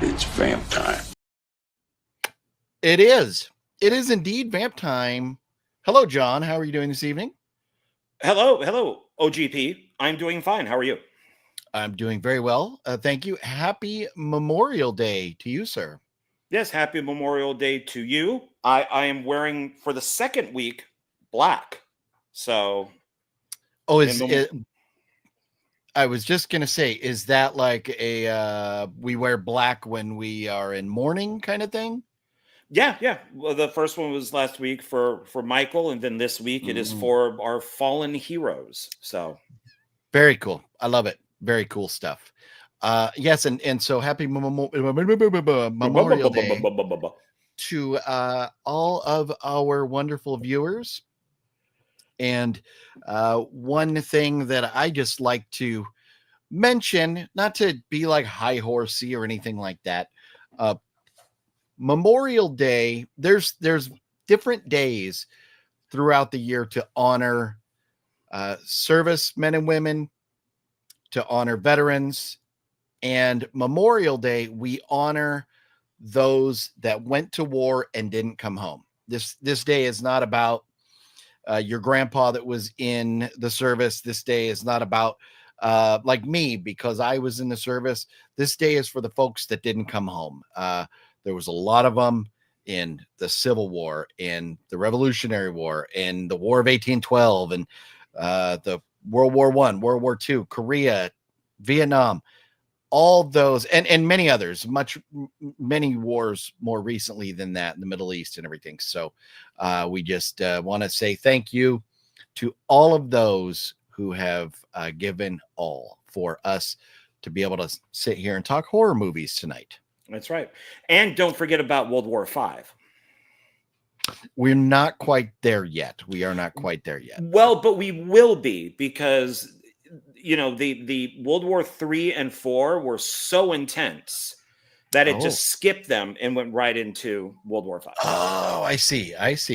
It's vamp time. It is. It is indeed vamp time. Hello, John. How are you doing this evening? Hello, OGP. I'm doing fine. How are you? I'm doing very well. Thank you. Happy Memorial Day to you, sir. Yes, happy Memorial Day to you. I am wearing, for the second week, black. So... Oh, I was just going to say, is that like a we wear black when we are in mourning kind of thing? Yeah. Well, the first one was last week for Michael, and then this week it is for our fallen heroes. So very cool. I love it. Very cool stuff. Yes, and so happy Memorial Day to all of our wonderful viewers. And one thing that I just like to mention, not to be like high horsey or anything like that, Memorial Day, there's different days throughout the year to honor service men and women, to honor veterans, and Memorial Day, we honor those that went to war and didn't come home. This day is not about your grandpa that was in the service. This day is not about like me, because I was in the service. This day is for the folks that didn't come home. There was a lot of them in the Civil War, in the Revolutionary War, in the War of 1812, and the World War I, World War II, Korea, Vietnam, all those, and many others, many wars more recently than that in the Middle East and everything. So we just want to say thank you to all of those who have given all for us to be able to sit here and talk horror movies tonight. That's right. And don't forget about World War V. We're not quite there yet. We are not quite there yet. Well, but we will be, because, you know, the World War III and IV were so intense that it just skipped them and went right into World War V. Oh, I see.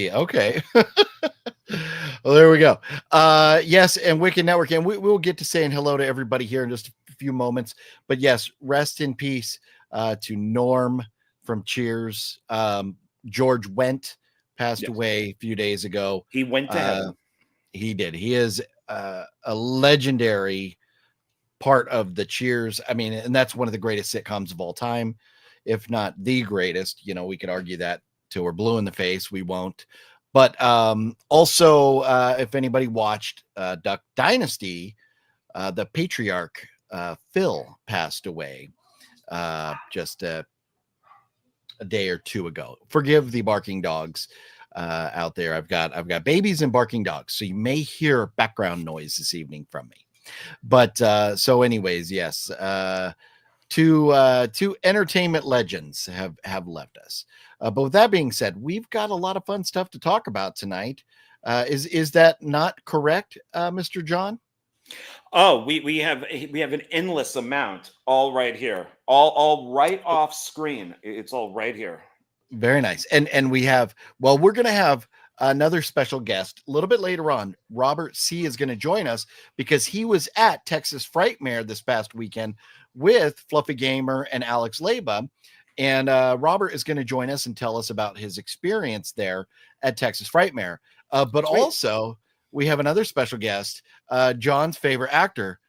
Okay. Well, there we go. Yes, and Wicked Network, and we'll get to saying hello to everybody here in just a few moments. But yes, rest in peace to Norm from Cheers. George Wendt passed away a few days ago. He went to heaven. He did. He is a legendary part of the Cheers. I mean, and that's one of the greatest sitcoms of all time, if not the greatest. You know, we could argue that till we're blue in the face. We won't. But also, if anybody watched Duck Dynasty, the patriarch Phil passed away just a day or two ago. Forgive the barking dogs out there. I've got babies and barking dogs, so you may hear background noise this evening from me. But so anyways, yes, two entertainment legends have left us. But with that being said, we've got a lot of fun stuff to talk about tonight. Is that not correct, Mr. John? Oh, we have an endless amount, all right here, all right off screen. It's all right here. Very nice. And we have, well, we're going to have another special guest a little bit later on. Robert C. is going to join us because he was at Texas Frightmare this past weekend with Fluffy Gamer and Alex Leba. And Robert is going to join us and tell us about his experience there at Texas Frightmare. But also, we have another special guest, John's favorite actor.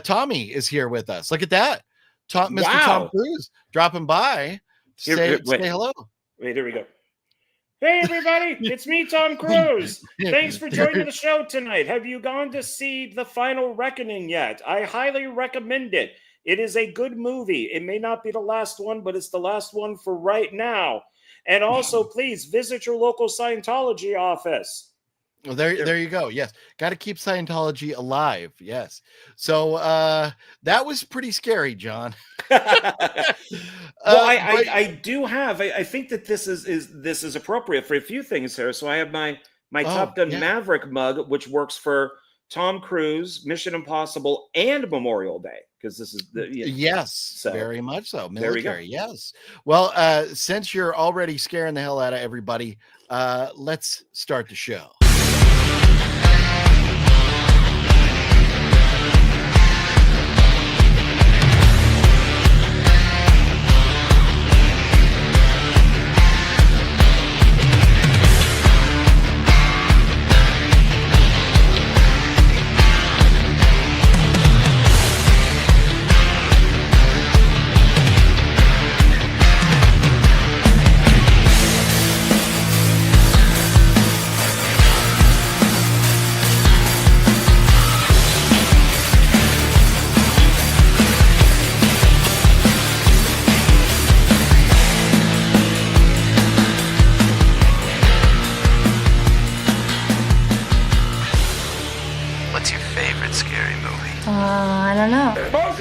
Tommy is here with us. Look at that. Mr. Tom Cruise dropping by. Say hello. Wait, here we go. Hey, everybody. It's me, Tom Cruise. Thanks for joining the show tonight. Have you gone to see The Final Reckoning yet? I highly recommend it. It is a good movie. It may not be the last one, but it's the last one for right now. And also, please visit your local Scientology office. Well, there you go. Yes. Got to keep Scientology alive. Yes. So that was pretty scary, John. Well, I do have, I think that this is appropriate for a few things here. So I have my Top Gun Maverick mug, which works for Tom Cruise, Mission Impossible, and Memorial Day, because this is very much so. Military, yes. Well, since you're already scaring the hell out of everybody, let's start the show.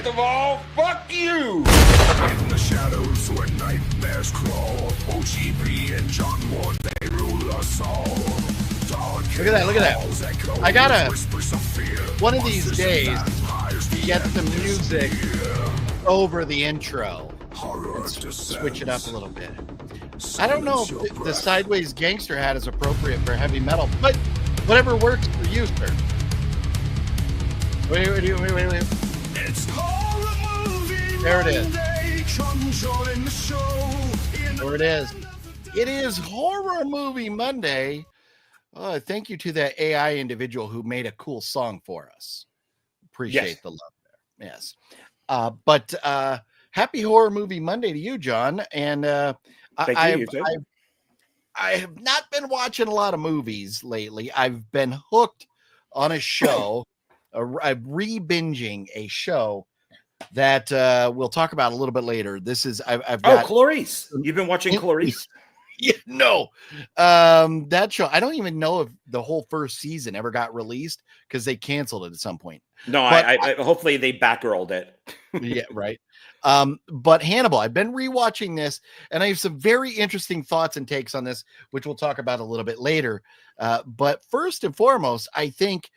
of all, fuck you! In the shadows where nightmares crawl, OGB and John Ward, they rule us all. Look at that, look at that. I gotta, one of these days, get the music over the intro. Switch it up a little bit. I don't know if the Sideways Gangster hat is appropriate for heavy metal, but whatever works for you, sir. Wait. There it is. There it is. It is Horror Movie Monday. Thank you to that AI individual who made a cool song for us. Appreciate the love there. Yes. But happy Horror Movie Monday to you, John. And I have not been watching a lot of movies lately. I've been hooked on a show. I'm re-binging a show that we'll talk about a little bit later. This is I've got Clarice. You've been watching Clarice? Yeah, no. That show, I don't even know if the whole first season ever got released because they canceled it at some point. No, I hopefully they backgirled it. Yeah, right. But Hannibal, I've been rewatching this, and I have some very interesting thoughts and takes on this, which we'll talk about a little bit later. But first and foremost, I think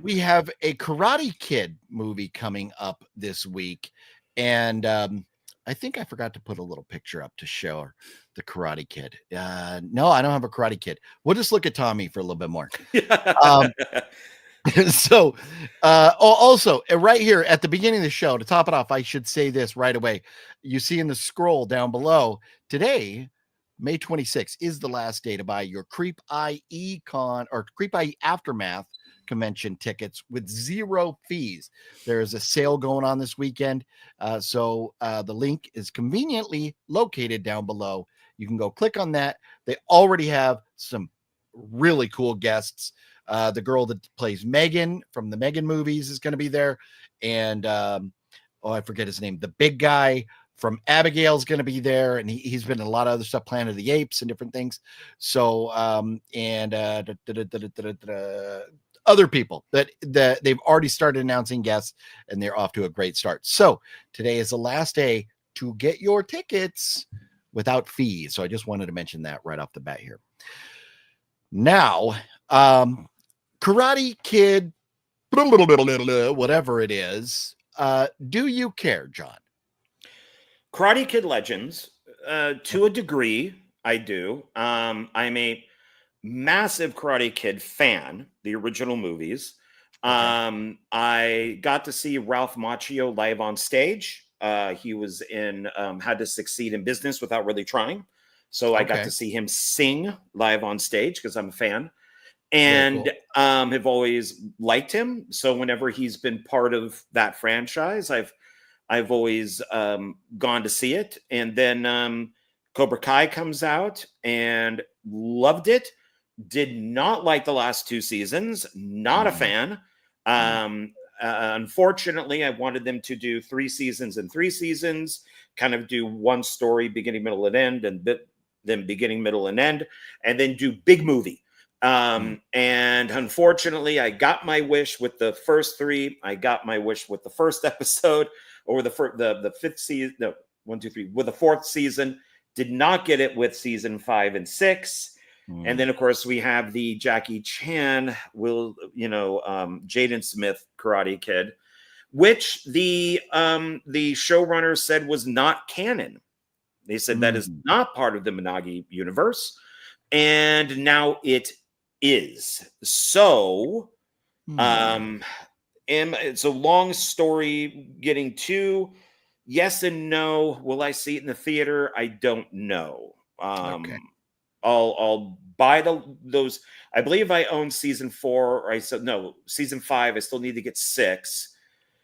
we have a Karate Kid movie coming up this week, and I think I forgot to put a little picture up to show the Karate Kid. No, I don't have a Karate Kid. We'll just look at Tommy for a little bit more. So also right here at the beginning of the show, to top it off, I should say this right away. You see in the scroll down below, today, May 26th, is the last day to buy your Creep I.E Creep I.E Aftermath convention tickets with 0 fees. There is a sale going on this weekend. So the link is conveniently located down below. You can go click on that. They already have some really cool guests. The girl that plays Megan from the Megan movies is going to be there. And I forget his name. The big guy from Abigail is going to be there. And he's been in a lot of other stuff, Planet of the Apes and different things. So, other people that they've already started announcing guests, and they're off to a great start. So today is the last day to get your tickets without fees. So I just wanted to mention that right off the bat here. Now, Karate Kid, whatever it is, do you care, John? Karate Kid Legends, to a degree, I do. I'm a massive Karate Kid fan, the original movies. Okay. I got to see Ralph Macchio live on stage. He was in How to Succeed in Business Without Really Trying. So I got to see him sing live on stage because I'm a fan. And cool. Have always liked him. So whenever he's been part of that franchise, I've always gone to see it. And then Cobra Kai comes out and loved it. Did not like the last 2 seasons. Not a fan. Unfortunately, I wanted them to do 3 seasons and 3 seasons, kind of do one story, beginning, middle, and end, and then beginning, middle, and end, and then do big movie. And unfortunately, I got my wish with the first 3. I got my wish with the first episode, or the 5th season. No, 1, 2, 3. With the 4th season, did not get it with season 5 and 6. And then, of course, we have the Jackie Chan, Jaden Smith Karate Kid, which the showrunner said was not canon. They said that is not part of the Minagi universe, and now it is. So, it's a long story getting to yes and no. Will I see it in the theater? I don't know. Okay. I'll buy those. I believe I own season 4, or season 5. I still need to get 6.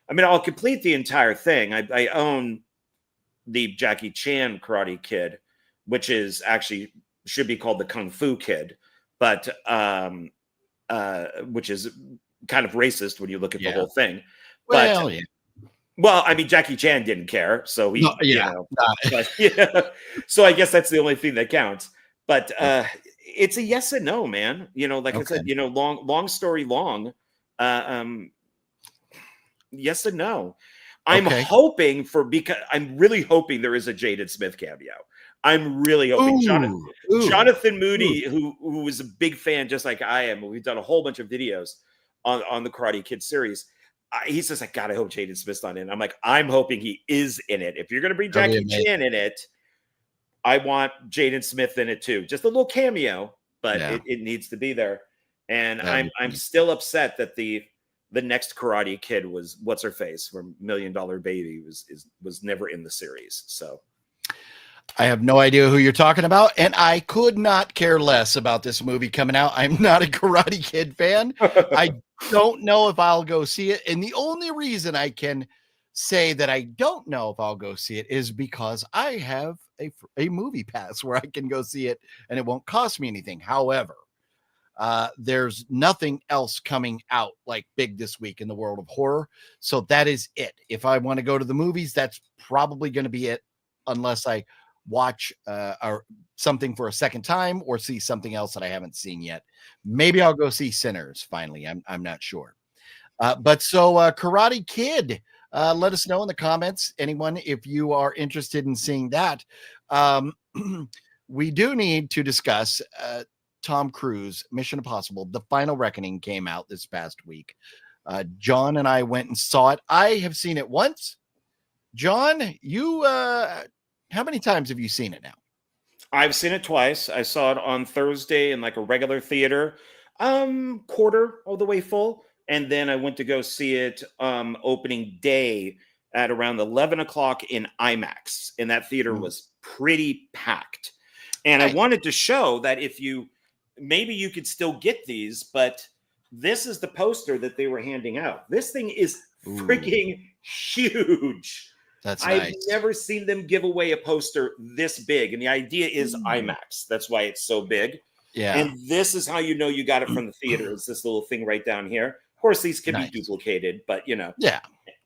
I mean, I'll complete the entire thing. I own the Jackie Chan Karate Kid, which is actually should be called the Kung Fu Kid, but which is kind of racist when you look at the whole thing. Well, well, I mean, Jackie Chan didn't care, so he, so I guess that's the only thing that counts. But it's a yes and no, man. I said, long story long. Yes and no. I'm Okay. hoping because I'm really hoping there is a Jaden Smith cameo. I'm really hoping Jonathan Moody, who was a big fan, just like I am. We've done a whole bunch of videos on the Karate Kid series. He says, "God, I hope Jaden Smith's not in." I'm like, I'm hoping he is in it. If you're going to bring Jackie Chan in it, I want Jaden Smith in it too. Just a little cameo, but it needs to be there. And I'm still upset that the next Karate Kid was what's her face from $1 Million Baby was never in the series. So I have no idea who you're talking about, and I could not care less about this movie coming out. I'm not a Karate Kid fan. I don't know if I'll go see it, and the only reason I can say that I don't know if I'll go see it is because I have a movie pass where I can go see it, and it won't cost me anything. However, there's nothing else coming out like big this week in the world of horror, so that is it. If I want to go to the movies, that's probably going to be it, unless I watch or something for a second time or see something else that I haven't seen yet. Maybe I'll go see Sinners finally. I'm not sure. But so Karate Kid, let us know in the comments, anyone, if you are interested in seeing that. We do need to discuss Tom Cruise, Mission Impossible. The Final Reckoning came out this past week. John and I went and saw it. I have seen it once. John, you how many times have you seen it now? I've seen it twice. I saw it on Thursday in like a regular theater, quarter of the way full. And then I went to go see it opening day at around 11 o'clock in IMAX. And that theater was pretty packed. And I wanted to show that maybe you could still get these, but this is the poster that they were handing out. This thing is freaking huge. That's I've nice. never seen them give away a poster this big. And the idea is IMAX. That's why it's so big. Yeah. And this is how you know you got it from the theater. It's this little thing right down here. Of course, these can be duplicated, but Yeah.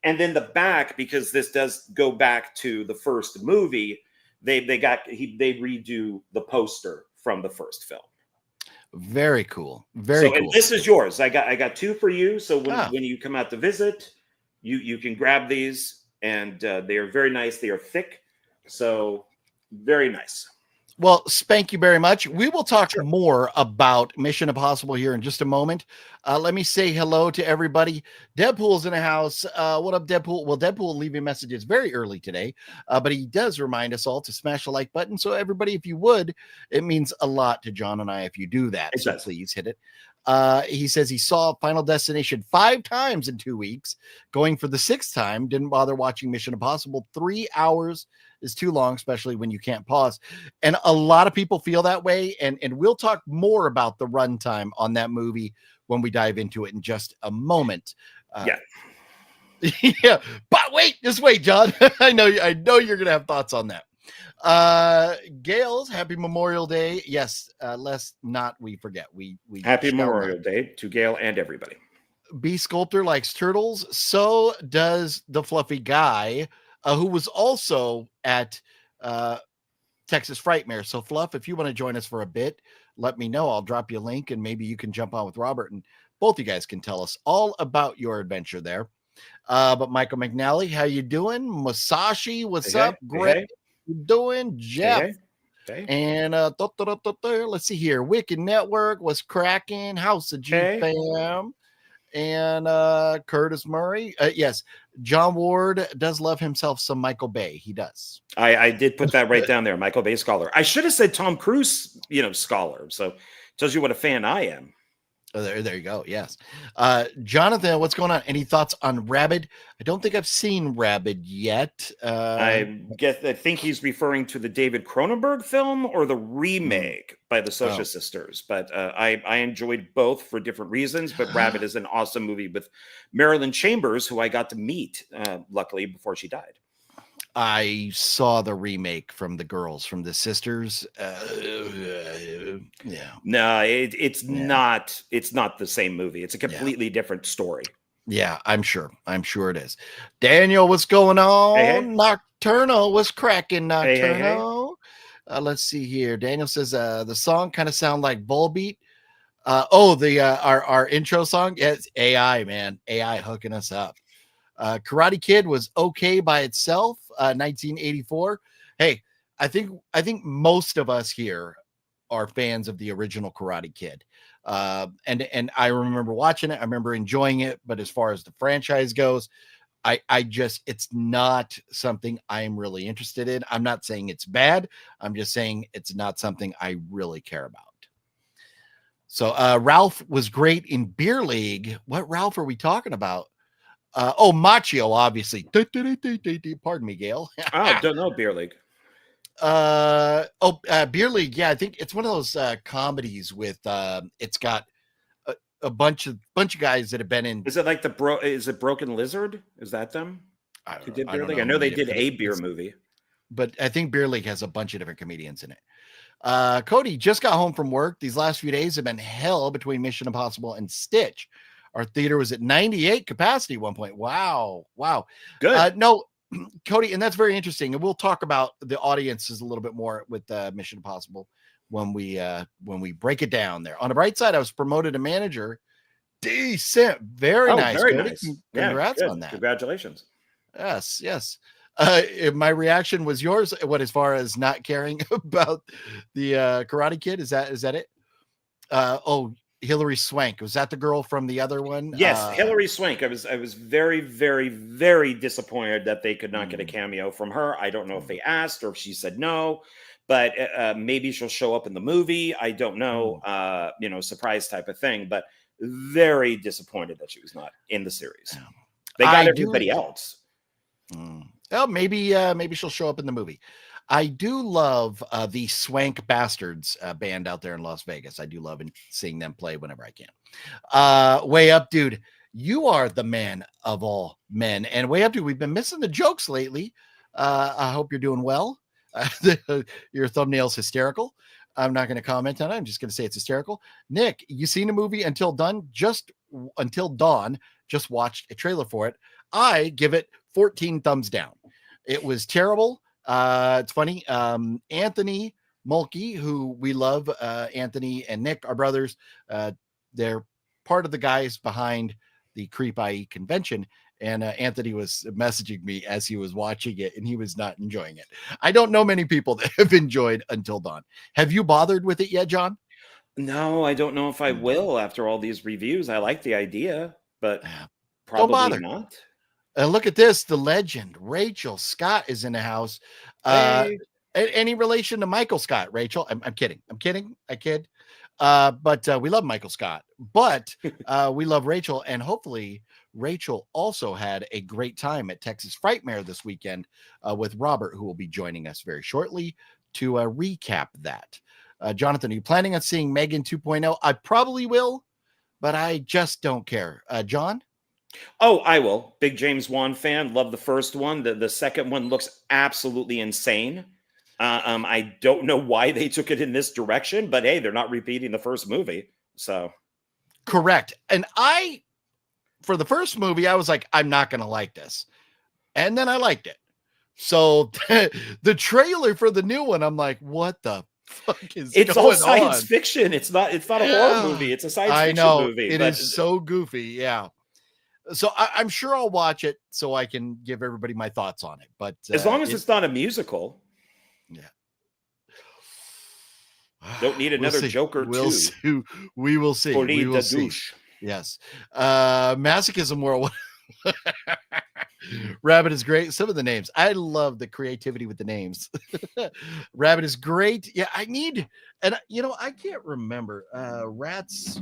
And then the back, because this does go back to the first movie, they redo the poster from the first film. Very cool. Very cool. And this is yours. I got two for you. So when you come out to visit, you can grab these. And they are very nice. They are thick. So very nice. Well, thank you very much. We will talk more about Mission Impossible here in just a moment. Let me say hello to everybody. Deadpool's in the house. What up, Deadpool? Well, Deadpool leaving messages very early today, but he does remind us all to smash the like button. So everybody, if you would, it means a lot to John and I if you do that. So please hit it. He says he saw Final Destination 5 times in 2 weeks. Going for the 6th time, didn't bother watching Mission Impossible. 3 hours is too long, especially when you can't pause. And a lot of people feel that way. And we'll talk more about the runtime on that movie when we dive into it in just a moment. Yeah. But just wait, John. I know you're gonna have thoughts on that. Gail's happy Memorial Day. Yes, lest not we forget. We happy Memorial Day to Gail and everybody. B Sculptor likes turtles. So does the fluffy guy, who was also at Texas Frightmare. So Fluff, if you want to join us for a bit, let me know. I'll drop you a link and maybe you can jump on with Robert and both you guys can tell us all about your adventure there. But Michael McNally, how you doing? Masashi, what's up? Great. You doing, Jeff? And let's see here. Wicked Network was cracking. House of G fam. And Curtis Murray. Yes, John Ward does love himself some Michael Bay. He does. I did put that right down there. Michael Bay scholar. I should have said Tom Cruise, scholar. So tells you what a fan I am. Oh, there you go. Yes. Jonathan, what's going on? Any thoughts on Rabid? I don't think I've seen Rabid yet. I think he's referring to the David Cronenberg film or the remake by the Socha sisters. But I enjoyed both for different reasons. But Rabid is an awesome movie with Marilyn Chambers, who I got to meet, luckily, before she died. I saw the remake from the girls, from the sisters. No, it's not the same movie. It's a completely different story. Yeah, I'm sure it is. Daniel, what's going on? Hey. Nocturno, what's cracking, Nocturno? Hey. Let's see here. Daniel says the song kind of sound like Volbeat. Our intro song. Yeah, it's AI, man. AI hooking us up. Karate Kid was okay by itself. 1984. Hey, I think most of us here are fans of the original Karate Kid. And I remember watching it. I remember enjoying it. But as far as the franchise goes, I just, it's not something I'm really interested in. I'm not saying it's bad. I'm just saying it's not something I really care about. So Ralph was great in Beer League. What Ralph are we talking about? Machio, obviously. Pardon me, Gail. Oh, don't know Beer League. Beer League. Yeah, I think it's one of those comedies with it's got a bunch of guys that have been in. Is it like is it Broken Lizard? Is that them? Who did Beer League? I know they did a beer movie. But I think Beer League has a bunch of different comedians in it. Cody just got home from work. These last few days have been hell between Mission Impossible and Stitch. Our theater was at 98 capacity at one point. Wow. Good. No, Cody, and that's very interesting. And we'll talk about the audiences a little bit more with Mission Impossible when we break it down there. On the bright side, I was promoted to manager. Decent. Very nice. Very Cody. nice. Congrats on that. Congratulations. Yes. My reaction was yours. What, as far as not caring about the Karate Kid? Is that it? Hilary Swank. Was that the girl from the other one? Yes, Hilary Swank. I was very, very, very disappointed that they could not get a cameo from her. I don't know if they asked or if she said no, but maybe she'll show up in the movie. I don't know. Surprise type of thing. But very disappointed that she was not in the series. They got everybody else. Well, maybe she'll show up in the movie. I do love the Swank Bastards band out there in Las Vegas. I do love seeing them play whenever I can. Way Up, dude, you are the man of all men. And Way Up, dude, we've been missing the jokes lately. I hope you're doing well. Your thumbnail's hysterical. I'm not going to comment on it. I'm just going to say it's hysterical. Nick, you seen the movie Until Dawn? Just watched a trailer for it. I give it 14 thumbs down. It was terrible. It's funny. Anthony Mulkey, who we love, Anthony and Nick, our brothers, they're part of the guys behind the Creep I.E convention. And Anthony was messaging me as he was watching it, and he was not enjoying it. I don't know many people that have enjoyed Until Dawn. Have you bothered with it yet, John? No, I don't know if I will after all these reviews. I like the idea, but probably not. Look at this. The legend, Rachel Scott, is in the house. Hey. Any relation to Michael Scott, Rachel? I'm kidding. I kid. But we love Michael Scott. But we love Rachel. And hopefully Rachel also had a great time at Texas Frightmare this weekend with Robert, who will be joining us very shortly to recap that. Jonathan, are you planning on seeing Megan 2.0? I probably will, but I just don't care. John? Oh, I will. Big James Wan fan. Love the first one. The second one looks absolutely insane. I don't know why they took it in this direction, but hey, they're not repeating the first movie. So correct. And for the first movie, I was like, I'm not going to like this. And then I liked it. So the trailer for the new one, I'm like, what the fuck is it's going all science on? fiction. It's not a horror movie. It's a science fiction movie. It is so goofy. Yeah. So I'm sure I'll watch it so I can give everybody my thoughts on it. But as long as it's not a musical. Yeah. Don't need another Joker too. We will see. We will see. Yes. Masochism World. Rabbit is great. Some of the names. I love the creativity with the names. Rabbit is great. Yeah, I can't remember. Rats,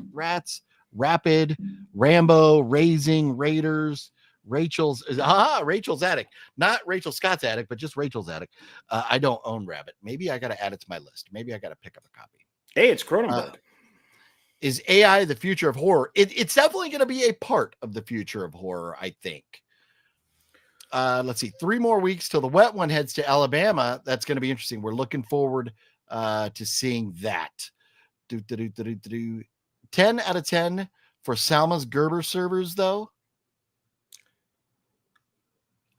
Rapid, Rambo, Raising, Raiders, Rachel's Attic. Not Rachel Scott's attic, but just Rachel's attic. I don't own Rabbit. Maybe I got to add it to my list. Maybe I got to pick up a copy. Hey, it's Cronenberg. Is AI the future of horror? It's definitely going to be a part of the future of horror, I think. Let's see. 3 more weeks till the wet one heads to Alabama. That's going to be interesting. We're looking forward to seeing that. 10 out of 10 for Salma's Gerber servers, though.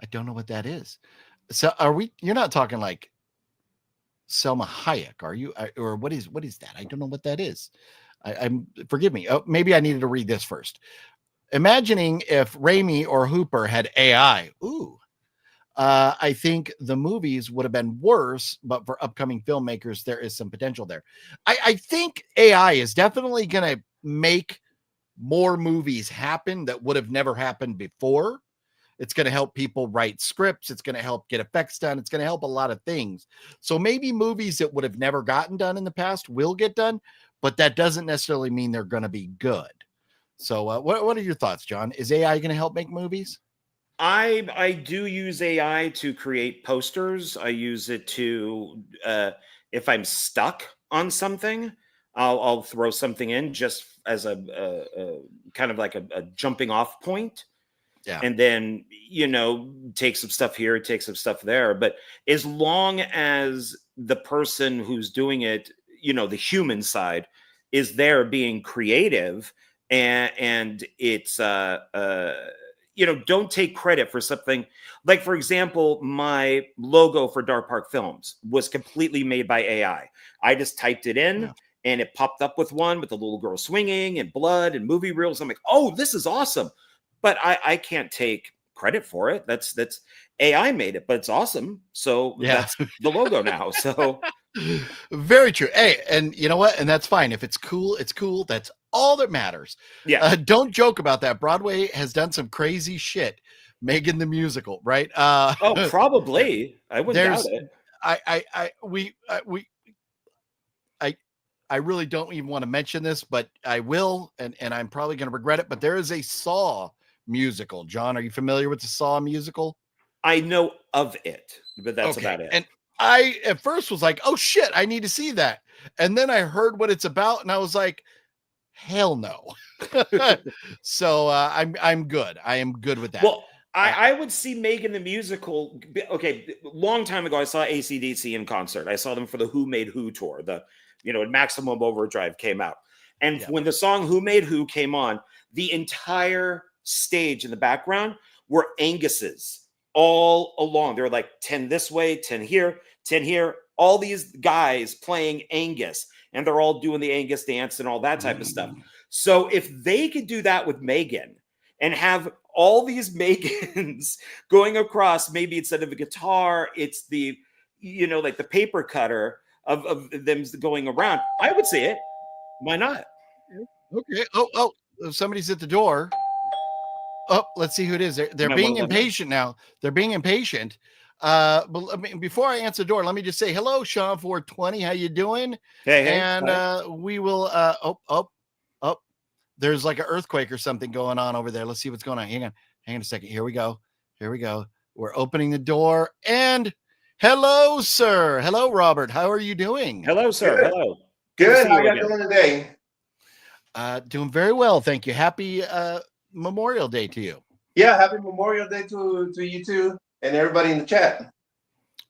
I don't know what that is. So you're not talking like Selma Hayek, are you? Or what is that? I don't know what that is. Forgive me. Oh, maybe I needed to read this first. imagining if Raimi or Hooper had AI. I think the movies would have been worse, but for upcoming filmmakers, there is some potential there. I think AI is definitely going to make more movies happen that would have never happened before. It's going to help people write scripts. It's going to help get effects done. It's going to help a lot of things. So maybe movies that would have never gotten done in the past will get done, but that doesn't necessarily mean they're going to be good. So what are your thoughts, John? Is AI going to help make movies? I do use AI to create posters. I use it to if I'm stuck on something, I'll throw something in just as a kind of like a jumping off point. Yeah. And then, take some stuff here, take some stuff there. But as long as the person who's doing it, the human side is there being creative and it's, don't take credit for something. Like, for example, my logo for Dark Park Films was completely made by AI. I just typed it in and it popped up with one with the little girl swinging and blood and movie reels. I'm like, oh, this is awesome. But I can't take credit for it. That's AI made it, but it's awesome. So that's the logo now. So very true. Hey, and you know what? And that's fine. If it's cool, it's cool. That's all that matters. Yeah. Don't joke about that. Broadway has done some crazy shit. Megan the Musical, right? Oh, probably. I wouldn't doubt it. I really don't even want to mention this, but I will, and I'm probably going to regret it. But there is a Saw musical. John, are you familiar with the Saw musical? I know of it, but that's about it. And I at first was like, oh shit, I need to see that. And then I heard what it's about, and I was like, hell no. So I'm good. I am good with that. Well, I would see Megan the Musical. Okay, long time ago, I saw AC/DC in concert. I saw them for the Who Made Who tour. Maximum Overdrive came out. And when the song Who Made Who came on, the entire stage in the background were Angus's all along. They were like 10 this way, 10 here, 10 here. All these guys playing Angus, and they're all doing the Angus dance and all that type of stuff. So if they could do that with Megan and have all these Megans going across, maybe instead of a guitar, it's the, like the paper cutter of them going around, I would see it. Why not? Okay. Oh, somebody's at the door. Oh, let's see who it is. They're being impatient now. They're being impatient. But before I answer the door, let me just say hello, Sean 420. How you doing? Hey. And we will. There's like an earthquake or something going on over there. Let's see what's going on. Hang on a second. Here we go. We're opening the door. And hello, sir. Hello, Robert. How are you doing? Hello, sir. Good. Hello. Good. How are you doing today? Doing very well, thank you. Happy Memorial Day to you. Yeah, happy Memorial Day to you too and everybody in the chat.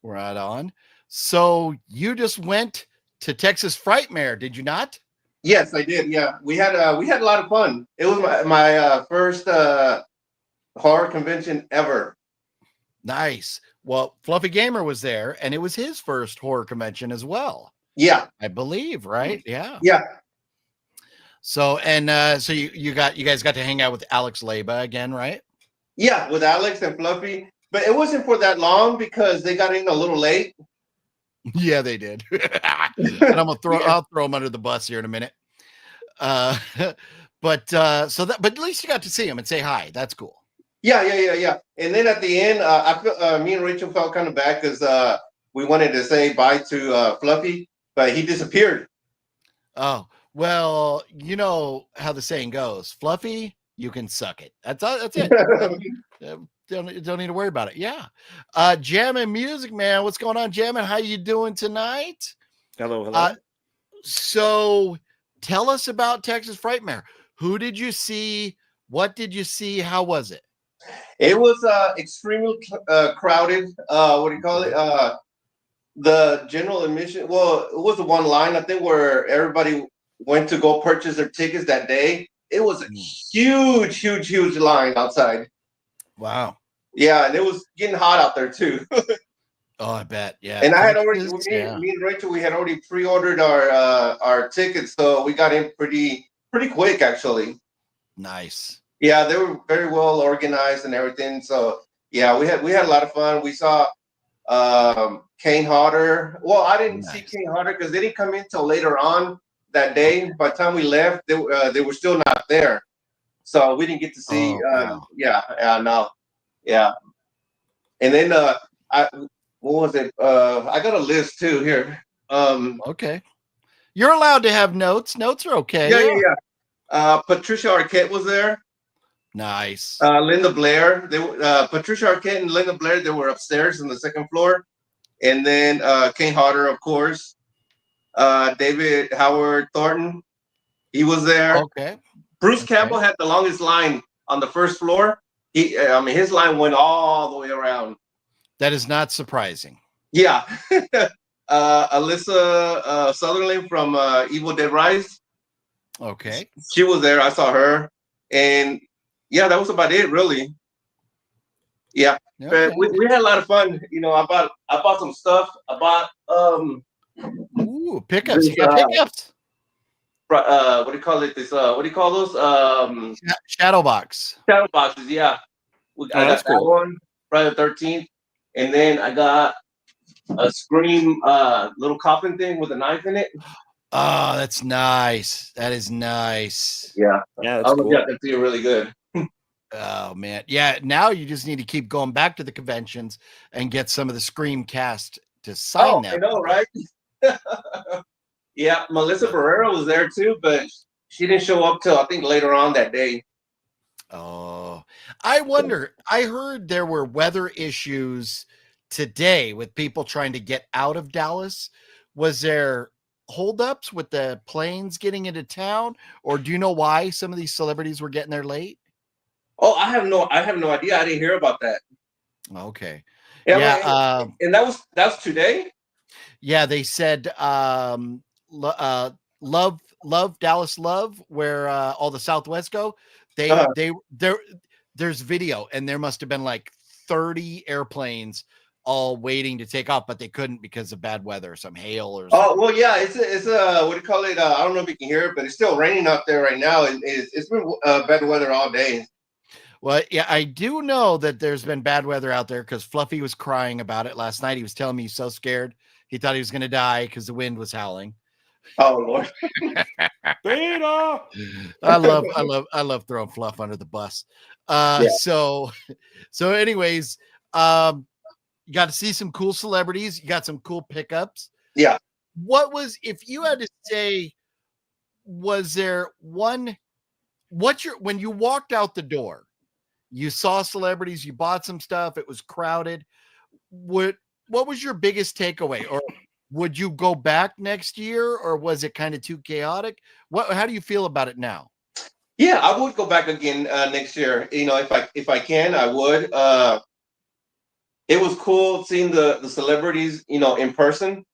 Right on. So you just went to Texas Frightmare, did you not? Yes, I did. Yeah, we had a lot of fun. It was my first horror convention ever. Nice. Well, Fluffy Gamer was there, and it was his first horror convention as well. Yeah, I believe, right? Yeah. Yeah. So so you guys got to hang out with Alex Leba again, right? Yeah, with Alex and Fluffy, but it wasn't for that long because they got in a little late. Yeah, they did. And I'll throw them under the bus here in a minute. But at least you got to see him and say hi. That's cool. Yeah. And then at the end, me and Rachel felt kind of bad because we wanted to say bye to Fluffy, but he disappeared. Oh, well, you know how the saying goes, Fluffy, you can suck it. That's it. Don't need to worry about it. Yeah. Jammin' Music Man, what's going on, Jammin'? How you doing tonight? Hello. So tell us about Texas Frightmare. Who did you see? What did you see? How was it? It was extremely crowded. What do you call it? The general admission. Well, it was the one line, I think, where everybody went to go purchase their tickets that day. It was a huge line outside. Wow. Yeah, and it was getting hot out there too. Oh, I bet. Yeah. And I had already, me and Rachel, we had already pre-ordered our tickets, so we got in pretty quick, actually. Nice. Yeah, they were very well organized and everything. So yeah, we had a lot of fun. We saw Kane Hodder. Well, I didn't see Nice. Kane Hodder because they didn't come in till later on that day. By the time we left, they were still not there. So we didn't get to see. Oh, wow. No, yeah. And then I what was it? I got a list too here. Okay. You're allowed to have notes. Notes are okay. Yeah. Patricia Arquette was there. Nice. Linda Blair. Patricia Arquette and Linda Blair. They were upstairs on the second floor, and then Kane Hodder, of course. David Howard Thornton. He was there. Okay. Bruce Campbell had the longest line on the first floor. His line went all the way around. That is not surprising. Yeah. Alyssa Sutherland from Evil Dead Rise. Okay. She was there. I saw her. And yeah, that was about it, really. Yeah. Okay. But we had a lot of fun. You know, I bought some stuff. I bought Pickups. You got pickups? What do you call it? What do you call those? Shadow box. Shadow boxes, yeah. I got that one, Friday the 13th. And then I got a Scream little coffin thing with a knife in it. Oh, that's nice. That is nice. Yeah. Yeah, that's cool. Yeah, that's really good. Oh, man. Yeah, now you just need to keep going back to the conventions and get some of the Scream cast to sign that. I know, right? Yeah, Melissa Barrera was there too, but she didn't show up till I think later on that day. Oh, I wonder. I heard there were weather issues today with people trying to get out of Dallas. Was there holdups with the planes getting into town, or do you know why some of these celebrities were getting there late? Oh, I have no idea. I didn't hear about that. Okay. Yeah. And that was today. Yeah, they said love Dallas love, where all the Southwest go. There's video, and there must have been like 30 airplanes all waiting to take off, but they couldn't because of bad weather, some hail or something. Oh, well, yeah, it's what do you call it? I don't know if you can hear it, but it's still raining out there right now. It's been bad weather all day. Well, yeah, I do know that there's been bad weather out there because Fluffy was crying about it last night. He was telling me he's so scared. He thought he was going to die because the wind was howling. Oh, Lord. Beta. I love throwing Fluff under the bus. So anyways, you got to see some cool celebrities. You got some cool pickups. Yeah. If you had to say, was there one, when you walked out the door, you saw celebrities, you bought some stuff, it was crowded. What was your biggest takeaway? Or would you go back next year, or was it kind of too chaotic? How do you feel about it now? Yeah, I would go back again next year. You know, if I can, I would. It was cool seeing the celebrities, you know, in person.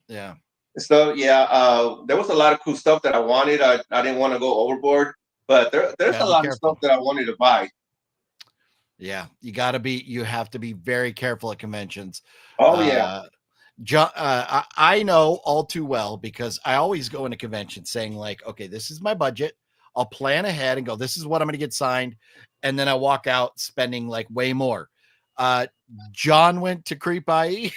Yeah. So yeah, there was a lot of cool stuff that I wanted. I didn't want to go overboard, but there's a lot of stuff that I wanted to buy. Yeah, you have to be very careful at conventions. Oh yeah. John, I know all too well because I always go into conventions saying like, okay, this is my budget. I'll plan ahead and go, this is what I'm going to get signed. And then I walk out spending like way more. John went to Creep I.E.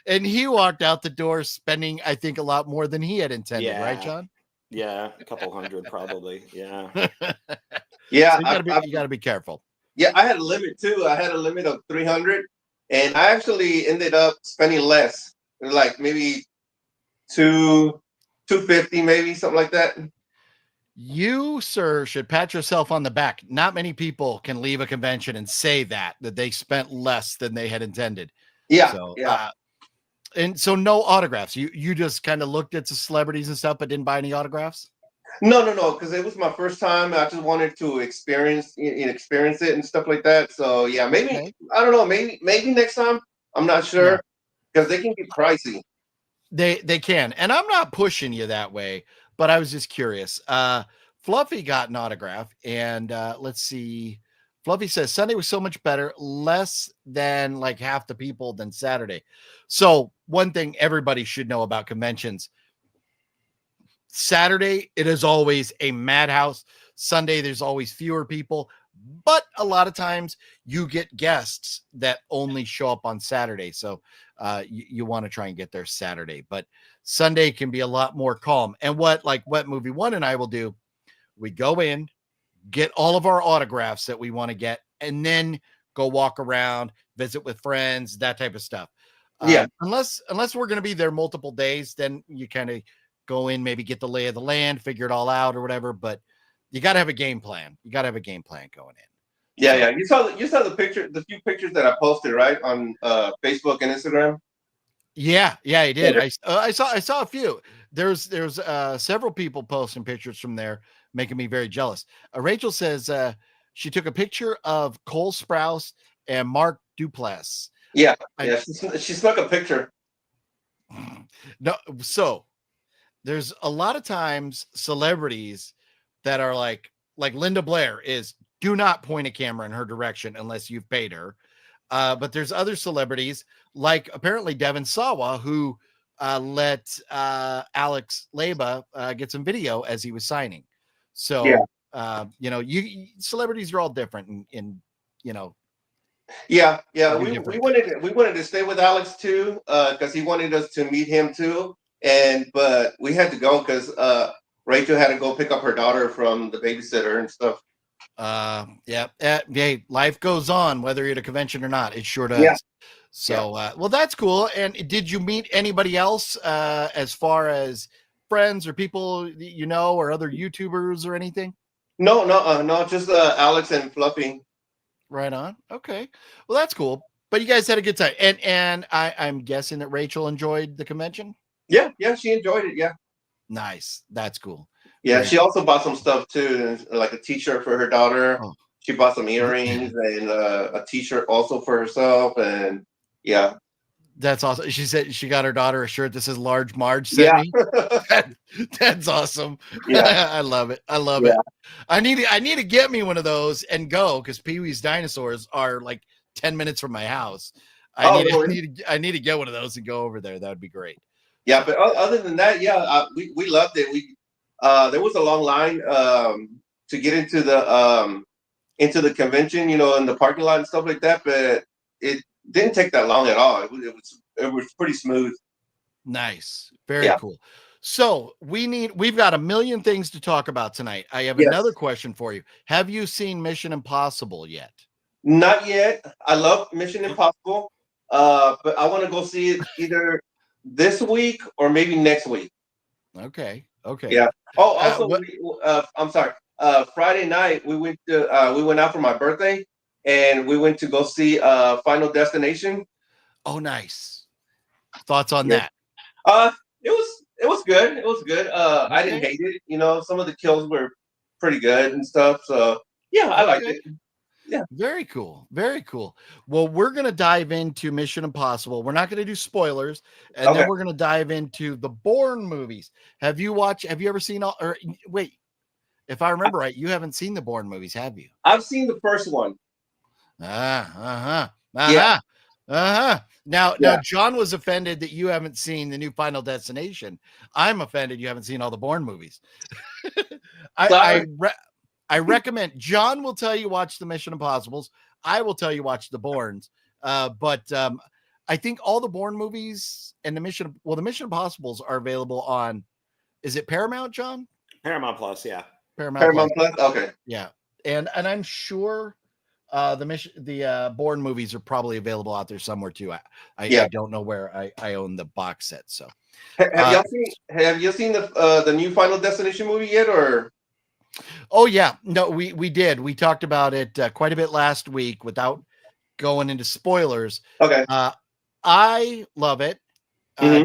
and he walked out the door spending, I think, a lot more than he had intended. Right, John? Yeah. A couple hundred probably. Yeah. Yeah. So you gotta be careful. Yeah. I had a limit too. I had a limit of 300 and I actually ended up spending less, like maybe 250, maybe something like that. You, sir, should pat yourself on the back. Not many people can leave a convention and say that they spent less than they had intended. Yeah. So, yeah. And so no autographs. You just kind of looked at the celebrities and stuff, but didn't buy any autographs? No, because it was my first time. I just wanted to experience it and stuff like that. So yeah, maybe I don't know. Maybe next time. I'm not sure because they can be pricey. They can, and I'm not pushing you that way, but I was just curious. Fluffy got an autograph, and let's see. Fluffy says Sunday was so much better, less than like half the people than Saturday. So one thing everybody should know about conventions: Saturday, it is always a madhouse. Sunday, there's always fewer people, but a lot of times you get guests that only show up on Saturday. So you want to try and get there Saturday, but Sunday can be a lot more calm. And what Movie One and I will do, we go in, get all of our autographs that we want to get, and then go walk around, visit with friends, that type of stuff. Unless we're going to be there multiple days, then you kind of go in, maybe get the lay of the land, figure it all out or whatever. But you got to have a game plan. You got to have a game plan going in. Yeah. You saw the few pictures that I posted, right, on Facebook and Instagram. Yeah, I did. I saw a few. There's several people posting pictures from there, making me very jealous. Rachel says she took a picture of Cole Sprouse and Mark Duplass. Yeah. She snuck a picture. No, so there's a lot of times celebrities that are like Linda Blair is, do not point a camera in her direction unless you've paid her. But there's other celebrities like apparently Devin Sawa who let Alex Leba get some video as he was signing. So, celebrities are all different in. Yeah. We wanted to stay with Alex too, because he wanted us to meet him too. But we had to go because Rachel had to go pick up her daughter from the babysitter and stuff. Life goes on, whether you're at a convention or not. It sure does. Yeah. So, well, that's cool. And did you meet anybody else as far as friends or people or other YouTubers or anything? No, just Alex and Fluffy. Right on. Okay. Well, that's cool. But you guys had a good time. And I'm guessing that Rachel enjoyed the convention? Yeah, she enjoyed it, yeah. Nice. That's cool. Yeah, Great. She also bought some stuff too, like a t-shirt for her daughter. Oh. She bought some earrings and a t-shirt also for herself, and yeah. That's awesome. She said she got her daughter a shirt that says "Large Marge." Sent me. That's awesome. Yeah, I love it. I love it. I need to get me one of those and go, because Pee-wee's Dinosaurs are like 10 minutes from my house. I need to get one of those and go over there. That would be great. Yeah, but other than that, we loved it. There was a long line to get into the convention, in the parking lot and stuff like that, but it didn't take that long at all. It was pretty smooth. Nice. Very cool. So we've got a million things to talk about tonight. I have another question for you. Have you seen Mission Impossible yet? Not yet. I love Mission Impossible, but I want to go see it either this week or maybe next week. Okay. Yeah. Oh, also, I'm sorry. Friday night we went out for my birthday, and we went to go see Final Destination. Oh, nice. Thoughts on that? It was good. It was good. I didn't hate it. Some of the kills were pretty good and stuff. So yeah, I liked it. Yeah. Very cool. Very cool. Well, we're going to dive into Mission Impossible. We're not going to do spoilers. And then we're going to dive into the Bourne movies. Have you ever seen if I remember right, you haven't seen the Bourne movies, have you? I've seen the first one. Now, John was offended that you haven't seen the new Final Destination. I'm offended you haven't seen all the Bourne movies. I recommend. John will tell you watch the Mission Impossibles. I will tell you watch the Bournes. But I think all the Bourne movies and the Mission Impossibles are available on. Is it Paramount, John? Paramount Plus, yeah. Paramount Plus. Okay. Yeah, and I'm sure the Bourne movies are probably available out there somewhere too. I don't know where. I own the box set. So have you seen the new Final Destination movie yet, or? Oh yeah, no, we did. We talked about it quite a bit last week without going into spoilers. Okay. I love it.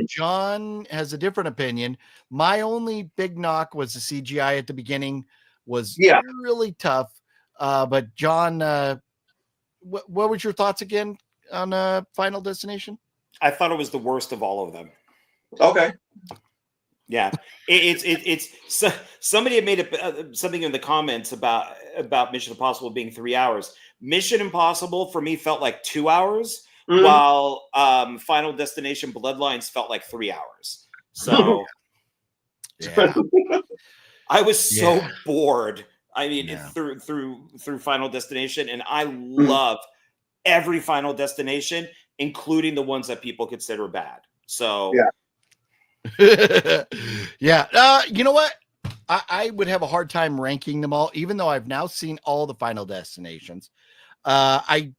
John has a different opinion. My only big knock was the CGI at the beginning was really tough. But John, what was your thoughts again on Final Destination? I thought it was the worst of all of them. Okay. Yeah, it's somebody had made something in the comments about Mission Impossible being 3 hours. Mission Impossible for me felt like 2 hours, while Final Destination Bloodlines felt like 3 hours. So I was so bored I mean, Yeah. through Final Destination, and I love every Final Destination, including the ones that people consider bad. So yeah. You know what? I would have a hard time ranking them all, even though I've now seen all the Final Destinations. I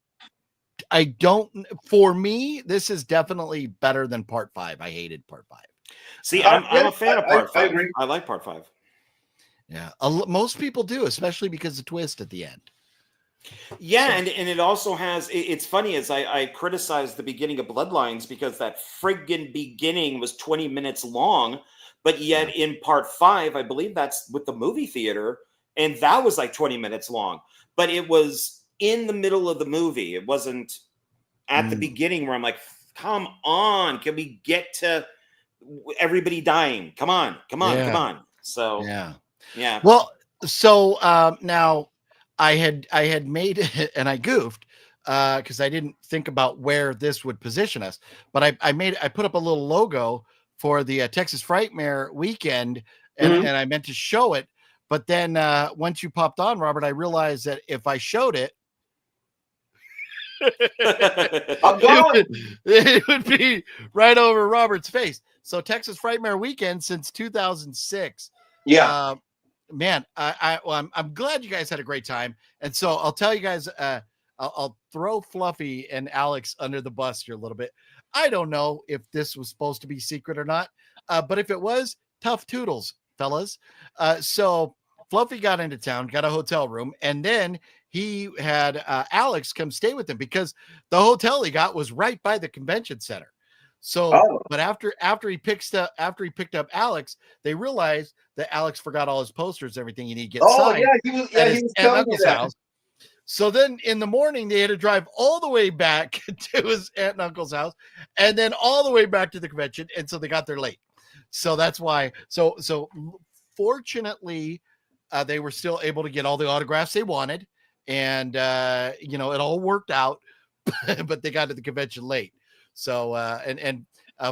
don't. For me, this is definitely better than Part 5. I hated Part 5. See, I'm a fan of Part 5. agree. I like Part 5. Yeah, most people do, especially because of the twist at the end. Yeah, So- and it also has. It's funny as I criticized the beginning of Bloodlines because that friggin' beginning was 20 minutes long, but yet in Part 5, I believe that's with the movie theater, and that was like 20 minutes long. But it was in the middle of the movie. It wasn't at the beginning where I'm like, come on, can we get to everybody dying? Come on. So yeah. Well, so now I had made it, and I goofed because I didn't think about where this would position us. But I put up a little logo for the Texas Frightmare weekend, and I meant to show it. But then once you popped on, Robert, I realized that if I showed it, it would be right over Robert's face. So Texas Frightmare weekend since 2006. Yeah. Man, I'm glad you guys had a great time. And so I'll tell you guys, I'll throw Fluffy and Alex under the bus here a little bit. I don't know if this was supposed to be secret or not, but if it was, tough toodles, fellas. So Fluffy got into town, got a hotel room, and then he had Alex come stay with him because the hotel he got was right by the convention center. So, but after he picked up Alex, they realized that Alex forgot all his posters, everything he needed to get signed. He was telling me that. House. So then in the morning, they had to drive all the way back to his aunt and uncle's house, and then all the way back to the convention, and so they got there late. So that's why. So fortunately, they were still able to get all the autographs they wanted, and it all worked out. But they got to the convention late. So and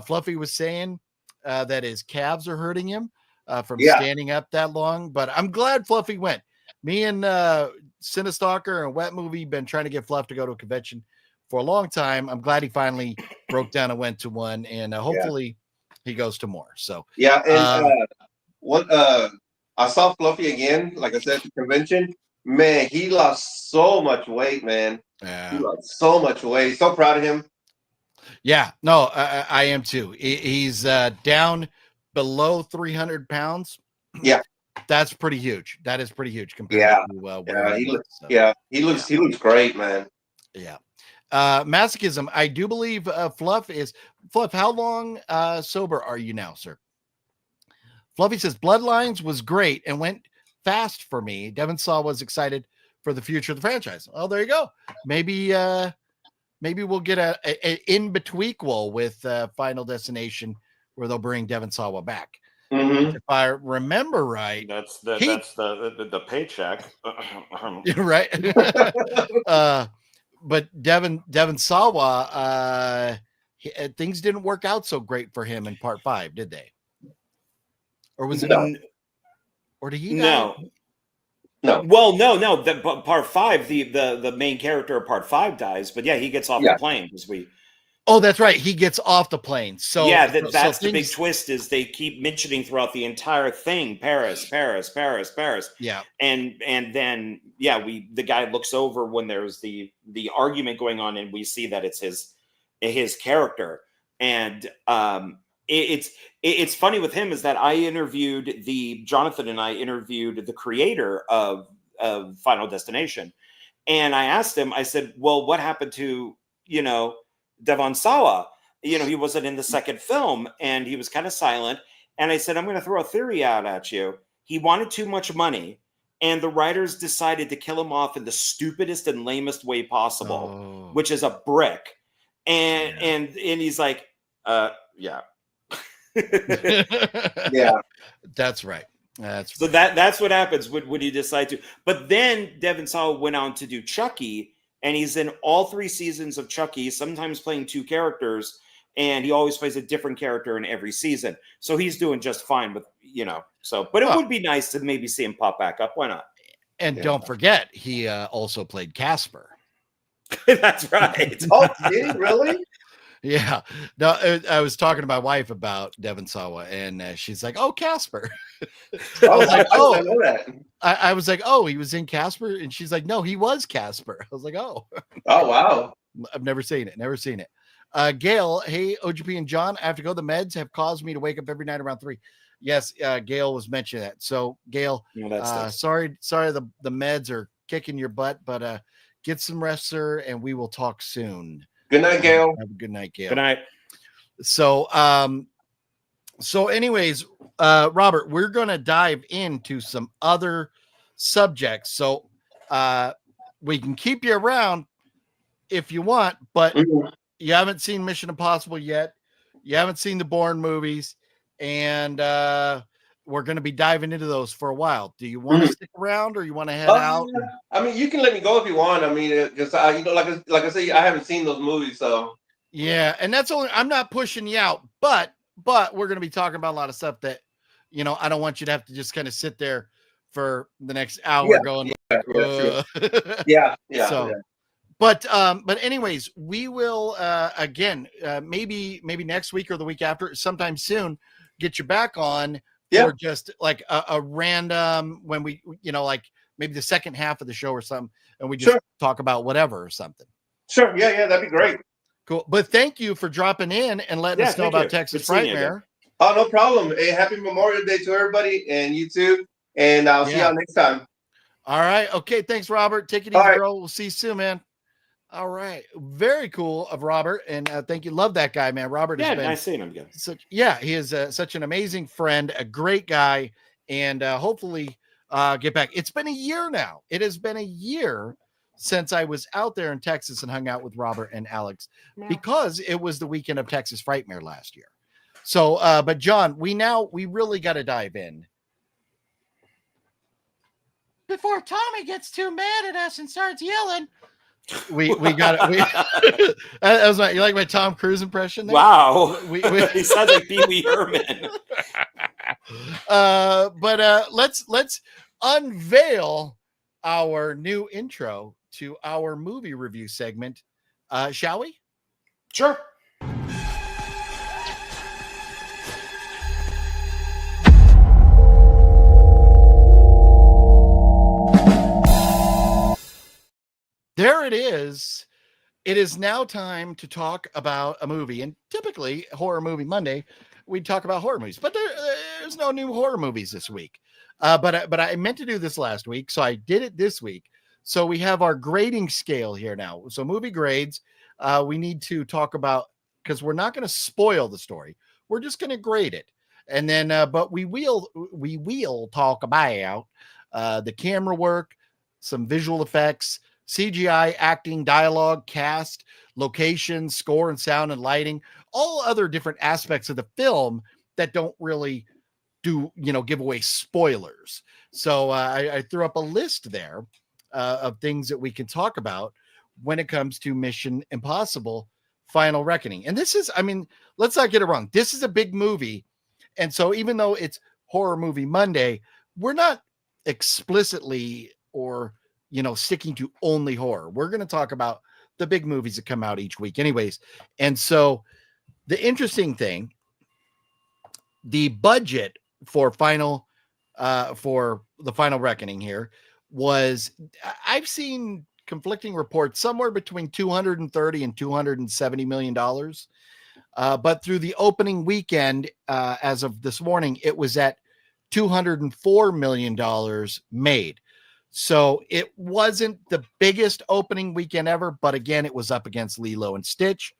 Fluffy was saying that his calves are hurting him from standing up that long. But I'm glad Fluffy went. Me and Cinestalker and Wet Movie been trying to get Fluff to go to a convention for a long time. I'm glad he finally broke down and went to one, and hopefully he goes to more. So and I saw Fluffy again, like I said, at the convention. Man, he lost so much weight, man. Yeah. He lost so much weight. So proud of him. Yeah, no, I am too. He's down below 300 pounds. Yeah. That's pretty huge. That is pretty huge compared to he looks great, man. Yeah. Masochism. I do believe Fluff, how long sober are you now, sir? Fluffy says Bloodlines was great and went fast for me. Devin Saw was excited for the future of the franchise. Oh, there you go. Maybe we'll get a in-betweekquel with Final Destination where they'll bring Devin Sawa back. Mm-hmm. If I remember right, that's the paycheck, right? But Devin Sawa, things didn't work out so great for him in Part 5, did they? Or was it? Or did he? No. No. Well, no. Part 5, the main character of Part 5 dies, but he gets off the plane because we. Oh, that's right. He gets off the plane. So that's the big twist is they keep mentioning throughout the entire thing Paris. Yeah. And then the guy looks over when there's the argument going on, and we see that it's his character. And it's funny with him is that Jonathan and I interviewed the creator of Final Destination, and I asked him. I said, "Well, what happened to Devon Sawa? He wasn't in the second film," and he was kind of silent. And I said, "I'm going to throw a theory out at you. He wanted too much money, and the writers decided to kill him off in the stupidest and lamest way possible, which is a brick." And he's like, yeah. Yeah, that's right. So that's what happens when you decide to. But then Devin Sawa went on to do Chucky, and he's in all 3 seasons of Chucky, sometimes playing 2 characters, and he always plays a different character in every season. So he's doing just fine with, so, but it would be nice to maybe see him pop back up. Why not? And don't forget, he also played Casper. That's right. Oh, did he really? Yeah. No, I was talking to my wife about Devin Sawa, and she's like, "Oh, Casper." Oh, was like, I didn't know that. I was like, "Oh, he was in Casper," and she's like, "No, he was Casper." I was like, "Oh." Oh, wow. I've never seen it. Never seen it. Gail, hey, OGP and John, I have to go. The meds have caused me to wake up every night around 3. Yes, Gail was mentioning that. So, Gail, sorry, the meds are kicking your butt, but get some rest, sir, and we will talk soon. Good night, Gail. Have a good night, Gail. Good night. So, anyways, Robert, we're going to dive into some other subjects. So, we can keep you around if you want, but you haven't seen Mission Impossible yet. You haven't seen the Bourne movies, and we're going to be diving into those for a while. Do you want to stick around, or you want to head out? I mean, you can let me go if you want. I mean, because like I say, I haven't seen those movies, so yeah. And that's only, I'm not pushing you out, but we're going to be talking about a lot of stuff that, I don't want you to have to just kind of sit there for the next hour going. Yeah. So, but anyways, we will again, maybe next week or the week after, sometime soon, get you back on for just like a random, when we, like maybe the second half of the show or something, and we just talk about whatever or something. Sure. Yeah. That'd be great. Cool. But thank you for dropping in and letting us know about Texas Frightmare. Oh, no problem. Hey, happy Memorial Day to everybody, and you too. And I'll see y'all next time. All right. Okay. Thanks, Robert. Take it easy, bro. We'll see you soon, man. All right. Very cool of Robert. And thank you. Love that guy, man. Robert has been nice seeing him again. He is such an amazing friend, a great guy, and hopefully get back. It's been a year now. It has been a year since I was out there in Texas and hung out with Robert and Alex because it was the weekend of Texas Frightmare last year. So, but John, we really got to dive in before Tommy gets too mad at us and starts yelling. We got it. That was you like my Tom Cruise impression there? Wow. He sounds like Pee Wee Herman. But let's unveil our new intro to our movie review segment. Shall we? Sure. There it is. It is now time to talk about a movie. And typically, Horror Movie Monday, we talk about horror movies. But there's no new horror movies this week. But I meant to do this last week, so I did it this week. So we have our grading scale here now. So movie grades, we need to talk about, because we're not going to spoil the story. We're just going to grade it. And then, but we will talk about the camera work, some visual effects, CGI, acting, dialogue, cast, location, score and sound and lighting, all other different aspects of the film that don't really give away spoilers. So I threw up a list there of things that we can talk about when it comes to Mission Impossible Final Reckoning. And this is, let's not get it wrong. This is a big movie. And so even though it's Horror Movie Monday, we're not explicitly or sticking to only horror. We're going to talk about the big movies that come out each week anyways. And so the interesting thing, the budget for for the Final Reckoning here was, I've seen conflicting reports, somewhere between $230 and $270 million. But through the opening weekend, as of this morning, it was at $204 million made. So it wasn't the biggest opening weekend ever, but again, it was up against Lilo and Stitch,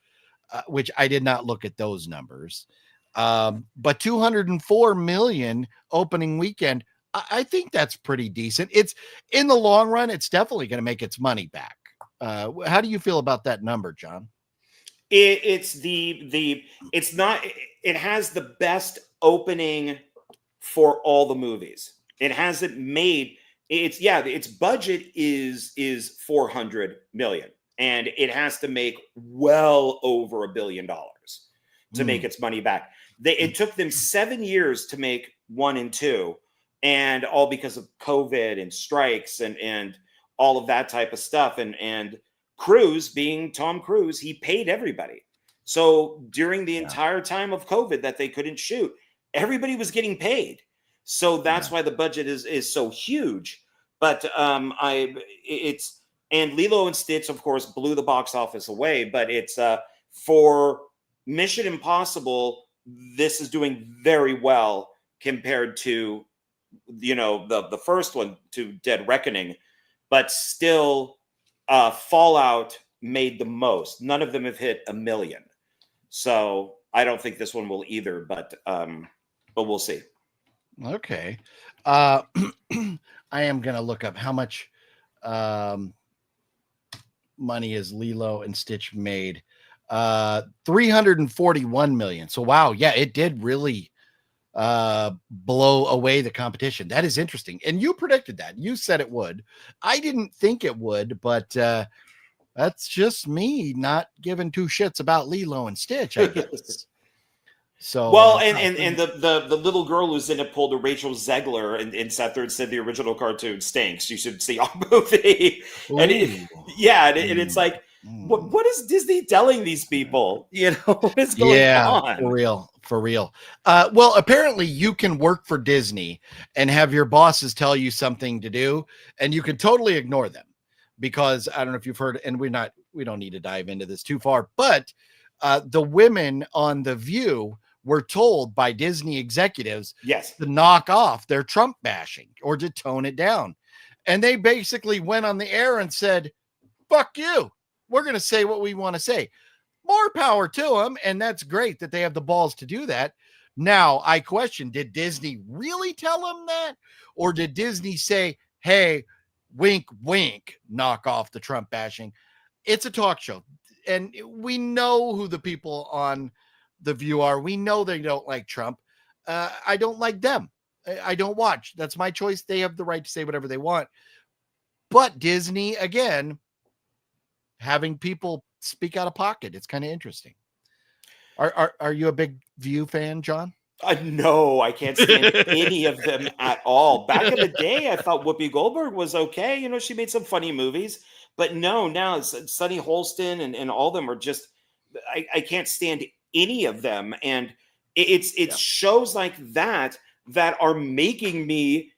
which I did not look at those numbers. But 204 million opening weekend, I think that's pretty decent. It's in the long run, it's definitely going to make its money back. How do you feel about that number, John? It has the best opening for all the movies. It hasn't made its budget is 400 million, and it has to make well over $1 billion to make its money back. It took them 7 years to make 1 and 2, and all because of COVID and strikes and all of that type of stuff. And Cruise, being Tom Cruise, he paid everybody. So during the entire time of COVID that they couldn't shoot, everybody was getting paid. So that's why the budget is so huge. But it's and Lilo and Stitch, of course, blew the box office away. But it's for Mission Impossible, this is doing very well compared to, you know, the first one, to Dead Reckoning. But still, Fallout made the most. None of them have hit 1 million. So I don't think this one will either. But we'll see. Okay. I am going to look up how much money is Lilo and Stitch made. 341 million. So wow, yeah, it did really blow away the competition. That is interesting. And you predicted that. You said it would. I didn't think it would, but that's just me not giving two shits about Lilo and Stitch, I guess. So well, and the little girl who's in it pulled a Rachel Zegler and sat there and said the original cartoon stinks. You should see our movie. And it's like, what is Disney telling these people? You know, what is going on? For real. Well, apparently you can work for Disney and have your bosses tell you something to do, and you can totally ignore them, because I don't know if you've heard, and we don't need to dive into this too far, but the women on The View were told by Disney executives to knock off their Trump bashing or to tone it down. And they basically went on the air and said, fuck you. We're going to say what we want to say. More power to them. And that's great that they have the balls to do that. Now, I question, did Disney really tell them that? Or did Disney say, hey, wink, wink, knock off the Trump bashing? It's a talk show. And we know who the people on The View are. We know they don't like Trump. I don't like them. I don't watch. That's my choice. They have the right to say whatever they want. But Disney, again, having people speak out of pocket. It's kind of interesting. Are you a big View fan, John? No, I can't stand any of them at all. Back in the day, I thought Whoopi Goldberg was okay. You know, she made some funny movies. But no, now it's Sunny Holston and all of them are just, I can't stand any of them. And it's shows like that are making me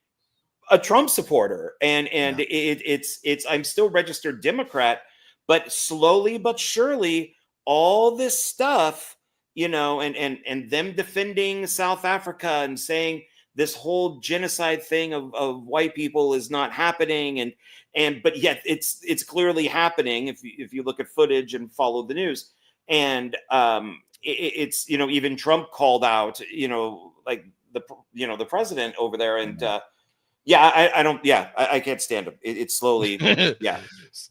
a Trump supporter. And it's I'm still registered Democrat, but slowly but surely all this stuff, you know, and them defending South Africa and saying this whole genocide thing of white people is not happening. But yet it's clearly happening if you look at footage and follow the news. And it's, you know, even Trump called out, you know, like the president over there. And I can't stand him. It's slowly.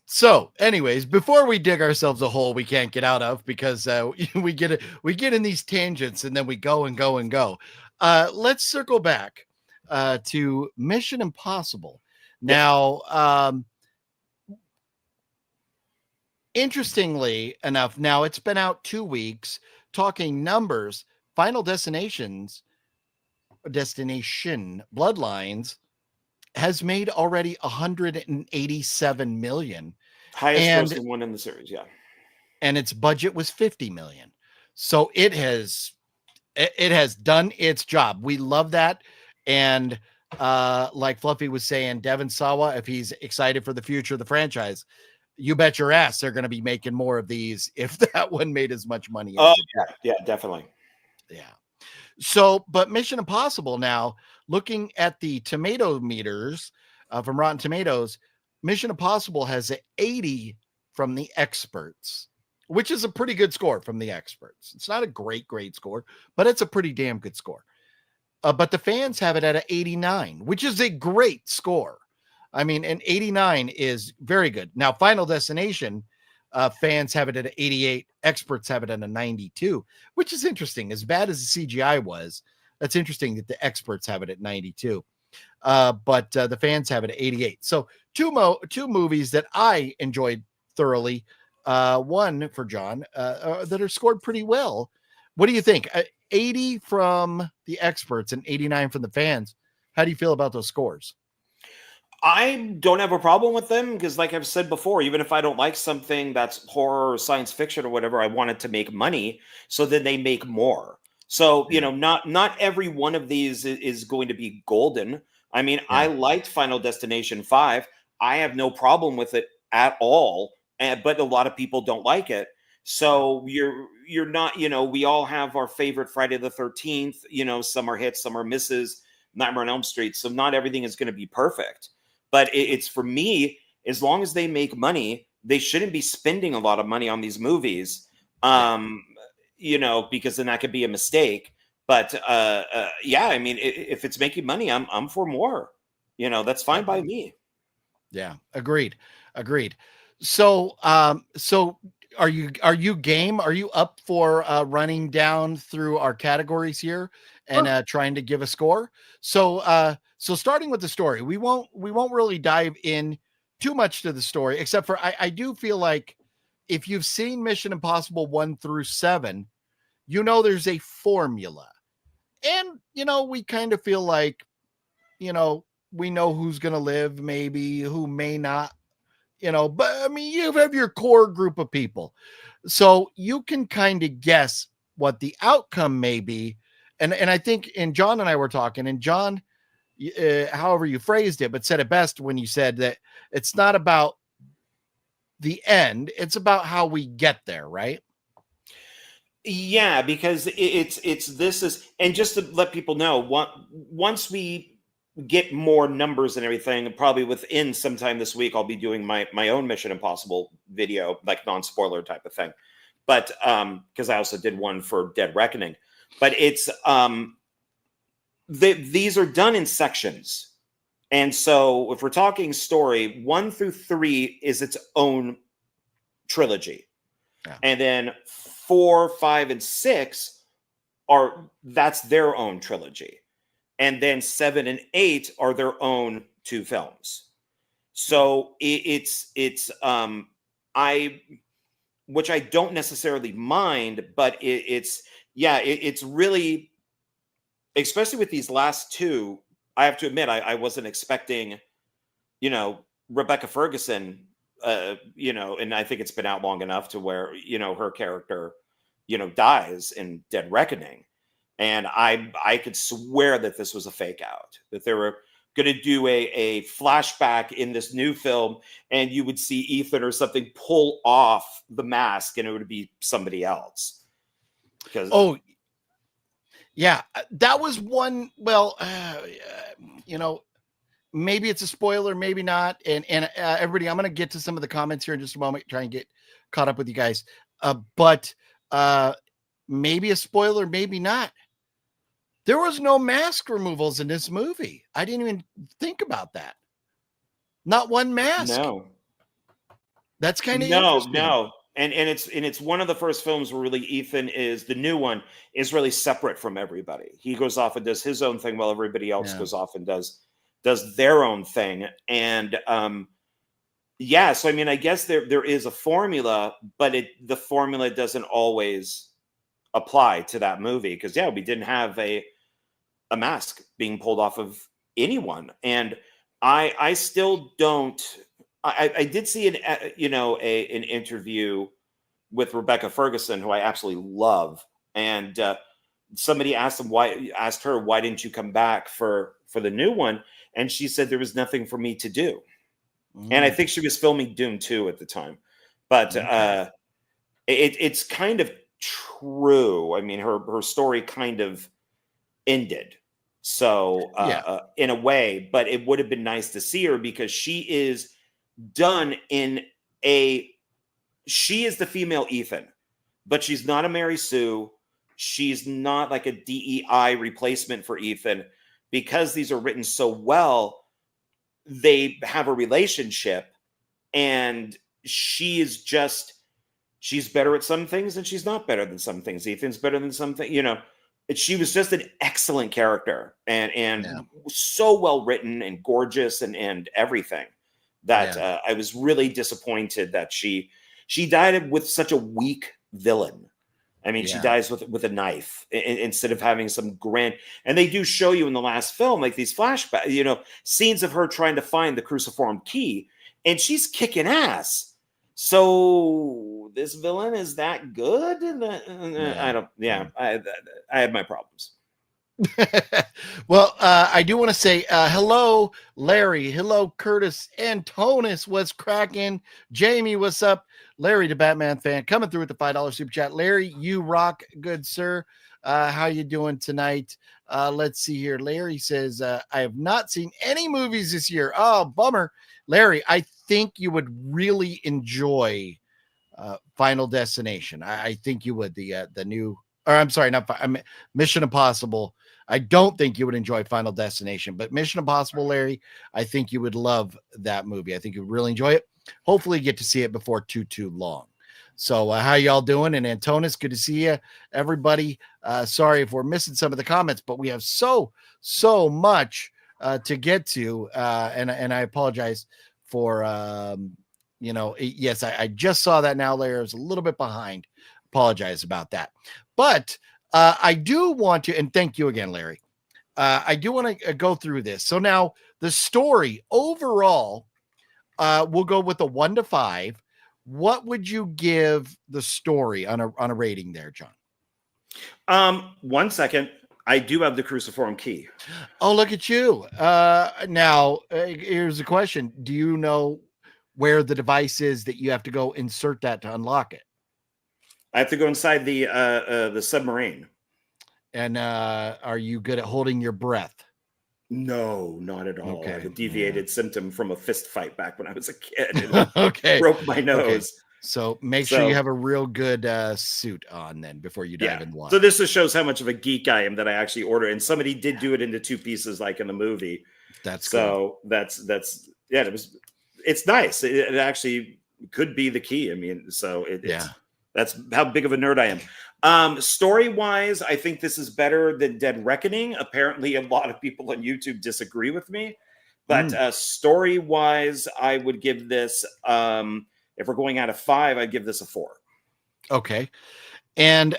So anyways, before we dig ourselves a hole we can't get out of, because we get in these tangents and then we go and go and go. Let's circle back to Mission Impossible. Now, interestingly enough, now it's been out 2 weeks. Talking numbers, Final Destination Bloodlines has made already 187 million. Highest grossing one in the series, and its budget was 50 million. So it has done its job. We love that. And like Fluffy was saying, Devin Sawa, if he's excited for the future of the franchise, you bet your ass they're going to be making more of these if that one made as much money as definitely. Yeah. So, but Mission Impossible now, looking at the tomato meters from Rotten Tomatoes, Mission Impossible has an 80 from the experts, which is a pretty good score from the experts. It's not a great score, but it's a pretty damn good score. But the fans have it at an 89, which is a great score. I mean, an 89 is very good. Now, Final Destination fans have it at an 88. Experts have it at a 92, which is interesting. As bad as the CGI was, that's interesting that the experts have it at 92. But the fans have it at 88. So two movies that I enjoyed thoroughly. One for John that are scored pretty well. What do you think? 80 from the experts and 89 from the fans. How do you feel about those scores? I don't have a problem with them because, like I've said before, even if I don't like something that's horror or science fiction or whatever, I want it to make money. So then they make more. So, you know, not every one of these is going to be golden. I mean, I liked Final Destination 5. I have no problem with it at all. But a lot of people don't like it. So you're not, you know, we all have our favorite Friday the 13th. You know, some are hits, some are misses. Nightmare on Elm Street. So not everything is going to be perfect. But it's for me, as long as they make money, they shouldn't be spending a lot of money on these movies. You know, because then that could be a mistake. But yeah, I mean, if it's making money, I'm for more. You know, that's fine by me. Yeah, agreed. So so are you game? Are you up for running down through our categories here and trying to give a score? So so starting with the story, we won't really dive in too much to the story, except for I do feel like if you've seen Mission Impossible 1 through 7, you know there's a formula. And you know, we kind of feel like, you know, we know who's going to live, maybe who may not, you know, but I mean, you have your core group of people. So you can kind of guess what the outcome may be. And I think, and John and I were talking, and John, however you phrased it, but said it best when you said that it's not about the end, it's about how we get there, right? Yeah, because it's this is, and just to let people know, once we get more numbers and everything, probably within sometime this week, I'll be doing my own Mission Impossible video, like non-spoiler type of thing. But because I also did one for Dead Reckoning. But it's these are done in sections. And so if we're talking story, 1 through 3 is its own trilogy. Yeah. And then 4, 5, and 6 that's their own trilogy. And then 7 and 8 are their own 2 films. So it's which I don't necessarily mind, but it's really, especially with these last 2, I have to admit, I wasn't expecting, you know, Rebecca Ferguson, you know, and I think it's been out long enough to where, you know, her character, you know, dies in Dead Reckoning. And I could swear that this was a fake out, that they were going to do a flashback in this new film, and you would see Ethan or something pull off the mask and it would be somebody else. Because yeah, that was one. Well, you know, maybe it's a spoiler, maybe not. And everybody, I'm going to get to some of the comments here in just a moment, try and get caught up with you guys. But maybe a spoiler, maybe not. There was no mask removals in this movie. I didn't even think about that. Not one mask. No. That's kind of interesting. No. And it's one of the first films where really Ethan is, the new one, is really separate from everybody. He goes off and does his own thing while everybody else goes off and does their own thing. And so I mean, I guess there is a formula, but the formula doesn't always apply to that movie, because we didn't have a mask being pulled off of anyone. And I still don't. I did see an interview with Rebecca Ferguson, who I absolutely love, and somebody asked her why didn't you come back for the new one, and she said there was nothing for me to do. And I think she was filming Doom 2 at the time, but it's kind of true. I mean, her story kind of ended, so in a way, but it would have been nice to see her, because she is done she is the female Ethan, but she's not a Mary Sue. She's not like a DEI replacement for Ethan, because these are written so well. They have a relationship, and she's better at some things and she's not better than some things. Ethan's better than something, you know. She was just an excellent character and so well written and gorgeous and everything, that I was really disappointed that she died with such a weak villain. I mean, she Yeah. dies with a knife instead of having some grand. And they do show you in the last film, like these flashback, scenes of her trying to find the cruciform key, and she's kicking ass. So this villain is that good? I don't. Yeah, I have my problems. Well, I do want to say hello, Larry. Hello, Curtis. Antonis, what's cracking? Jamie, what's up? Larry, the Batman fan, coming through with the $5 super chat. Larry, you rock, good sir. How you doing tonight? Let's see here. Larry says, I have not seen any movies this year. Oh, bummer. Larry, I think you would really enjoy Final Destination. I think you would. The new, or I'm sorry, not Mission Impossible. I don't think you would enjoy Final Destination, but Mission Impossible, Larry, I think you would love that movie. I think you would really enjoy it. Hopefully get to see it before too long. So how y'all doing? And Antonis, good to see you, everybody. Sorry if we're missing some of the comments, but we have so much to get to. And I apologize for, yes, I just saw that now, Larry. I was a little bit behind. Apologize about that. But I do want to, and thank you again, Larry. I do want to go through this. So now the story overall, we'll go with a 1 to 5. What would you give the story on a rating there, John? 1 second. I do have the cruciform key. Oh, look at you. Now, here's the question. Do you know where the device is that you have to go insert that to unlock it? I have to go inside the submarine. And are you good at holding your breath? No, not at all. Okay. I have a deviated symptom from a fist fight back when I was a kid. Okay. Broke my nose. Okay. So make sure you have a real good suit on then before you dive in the water. So this just shows how much of a geek I am that I actually order. And somebody did do it into 2 pieces like in the movie. That's so cool. It's nice. It actually could be the key. I mean, so that's how big of a nerd I am. Story-wise, I think this is better than Dead Reckoning. Apparently, a lot of people on YouTube disagree with me. But story-wise, I would give this, if we're going out of 5, I'd give this a 4. Okay. And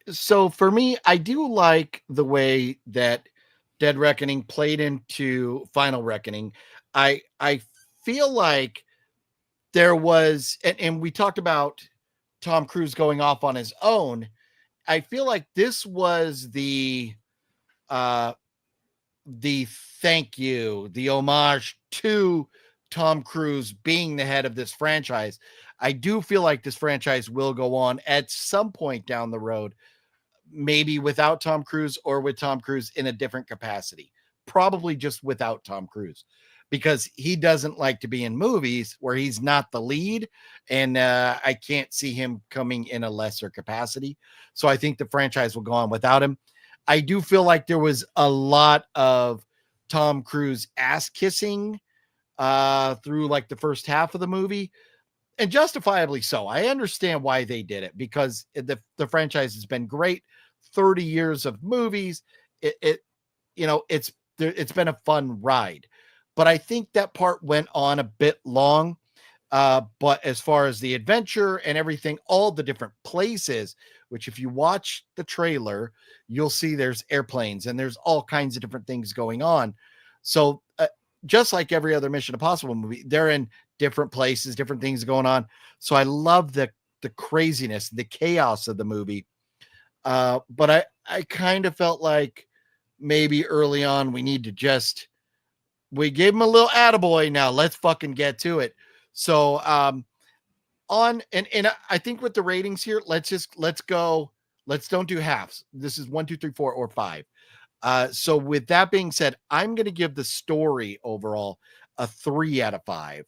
so for me, I do like the way that Dead Reckoning played into Final Reckoning. I feel like there was, and we talked about Tom Cruise going off on his own. I feel like this was the thank you, the homage to Tom Cruise being the head of this franchise. I do feel like this franchise will go on at some point down the road, maybe without Tom Cruise or with Tom Cruise in a different capacity, probably just without Tom Cruise, because he doesn't like to be in movies where he's not the lead. And I can't see him coming in a lesser capacity. So I think the franchise will go on without him. I do feel like there was a lot of Tom Cruise ass kissing through like the first half of the movie, and justifiably so. I understand why they did it, because the franchise has been great. 30 years of movies. It's been a fun ride. But I think that part went on a bit long. But as far as the adventure and everything, all the different places, which if you watch the trailer, you'll see there's airplanes and there's all kinds of different things going on. So just like every other Mission Impossible movie, they're in different places, different things going on. So I love the craziness, the chaos of the movie. But I kind of felt like maybe early on we gave him a little attaboy. Now let's fucking get to it. So and I think with the ratings here, let's don't do halves. This is 1, 2, 3, 4, or 5. So with that being said, I'm going to give the story overall a 3 out of 5.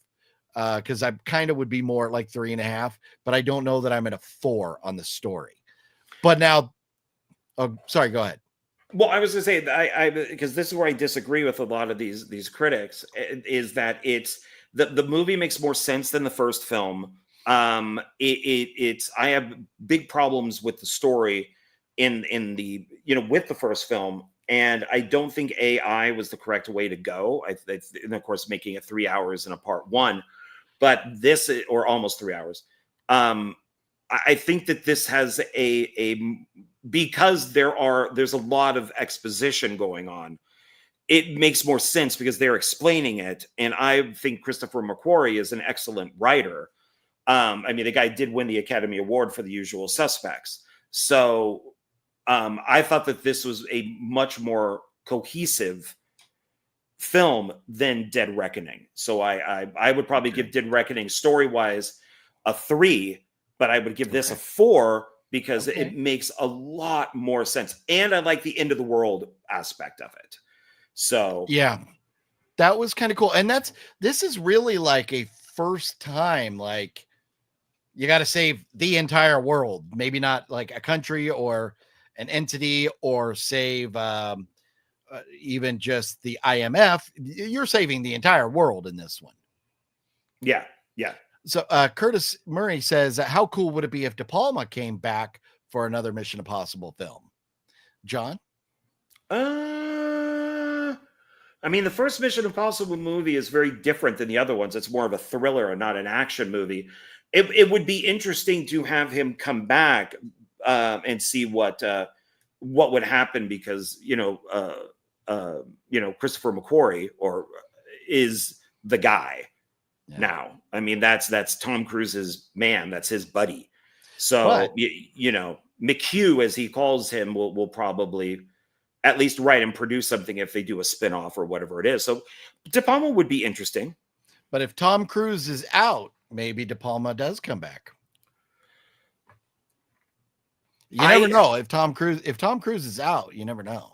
Because I kind of would be more like 3.5, but I don't know that I'm at a 4 on the story. But now, sorry, go ahead. Well, I was going to say that because this is where I disagree with a lot of these critics, is that it's the movie makes more sense than the first film. I have big problems with the story in the with the first film, and I don't think AI was the correct way to go. And of course, making it 3 hours in a part 1, but this, or almost 3 hours. I think that this has because there's a lot of exposition going on. It makes more sense because they're explaining it, and I think Christopher McQuarrie is an excellent writer. I mean, the guy did win the Academy Award for The Usual Suspects, so I thought that this was a much more cohesive film than Dead Reckoning. So I would probably give Dead Reckoning story-wise a 3, but I would give this a 4 because it makes a lot more sense. And I like the end of the world aspect of it. So yeah, that was kind of cool. And this is really like a first time, like you got to save the entire world, maybe not like a country or an entity, or save even just the IMF. You're saving the entire world in this one. Yeah. So Curtis Murray says, how cool would it be if De Palma came back for another Mission Impossible film? John? I mean, the first Mission Impossible movie is very different than the other ones. It's more of a thriller and not an action movie. It would be interesting to have him come back and see what would happen, because Christopher McQuarrie is the guy now. I mean, that's Tom Cruise's man. That's his buddy. So McHugh, as he calls him, will probably at least write and produce something if they do a spinoff or whatever it is. So De Palma would be interesting. But if Tom Cruise is out, maybe De Palma does come back. You never know. If Tom Cruise is out, you never know.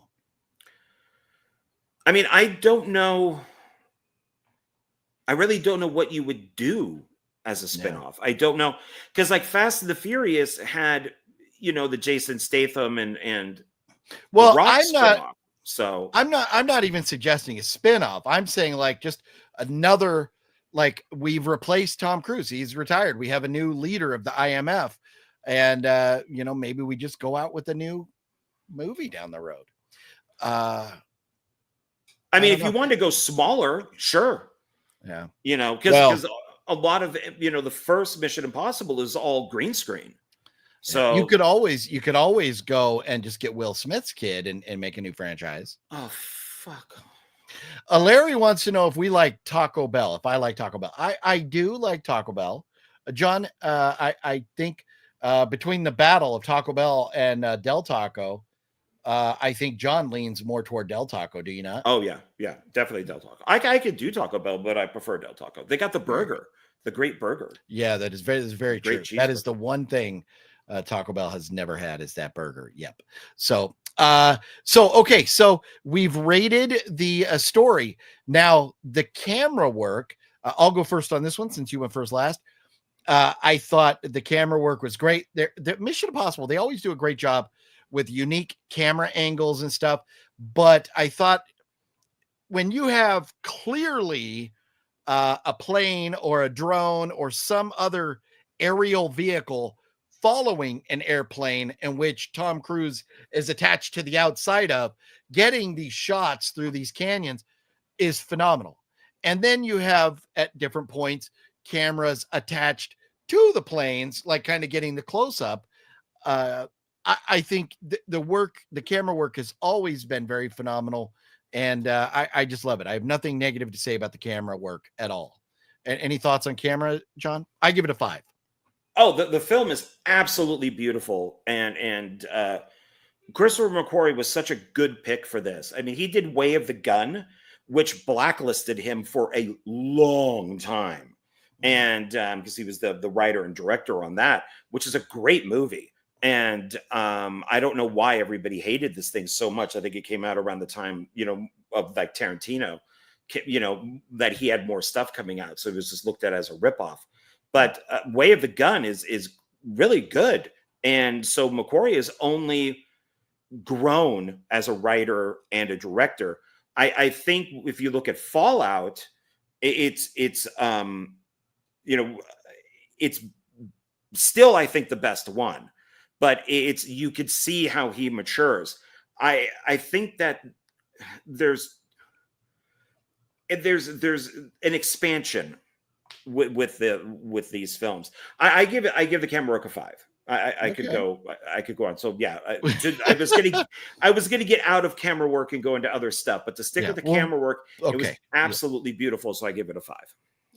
I mean, I don't know. I really don't know what you would do as a spinoff. I don't know, because like Fast and the Furious had, the Jason Statham and well, Rock I'm not. spinoff. So I'm not even suggesting a spinoff. I'm saying like just another, like we've replaced Tom Cruise. He's retired. We have a new leader of the IMF, and maybe we just go out with a new movie down the road. I mean, if you wanted to go smaller, sure. Yeah. Because a lot of the first Mission Impossible is all green screen. So you could always go and just get Will Smith's kid and make a new franchise. Oh, fuck. Larry wants to know if we like Taco Bell. If I like Taco Bell. I do like Taco Bell. John, I think between the battle of Taco Bell and Del Taco, I think John leans more toward Del Taco. Do you not? Oh, yeah. Yeah, definitely Del Taco. I could do Taco Bell, but I prefer Del Taco. They got the burger, the great burger. Yeah, that is very true. Cheeseburger. That is the one thing Taco Bell has never had, is that burger. Yep. So okay. So we've rated the story. Now the camera work, I'll go first on this one since you went first last. I thought the camera work was great. The Mission Impossible, they always do a great job with unique camera angles and stuff. But I thought when you have clearly a plane or a drone or some other aerial vehicle following an airplane in which Tom Cruise is attached to the outside of, getting these shots through these canyons is phenomenal. And then you have at different points cameras attached to the planes, like kind of getting the close up. I think the camera work has always been very phenomenal. And I just love it. I have nothing negative to say about the camera work at all. Any thoughts on camera, John? I give it a 5. Oh, the film is absolutely beautiful. And Christopher McQuarrie was such a good pick for this. I mean, he did Way of the Gun, which blacklisted him for a long time. And because he was the writer and director on that, which is a great movie. And I don't know why everybody hated this thing so much. I think it came out around the time, of like Tarantino, that he had more stuff coming out. So it was just looked at as a ripoff. But Way of the Gun is really good. And so McQuarrie has only grown as a writer and a director. I think if you look at Fallout, it's still, I think, the best one. But you could see how he matures. I think that there's an expansion with these films. I give the camera work a 5. I could go on. So yeah, I was gonna get out of camera work and go into other stuff, but to stick with the camera work, it was absolutely beautiful. So I give it a 5.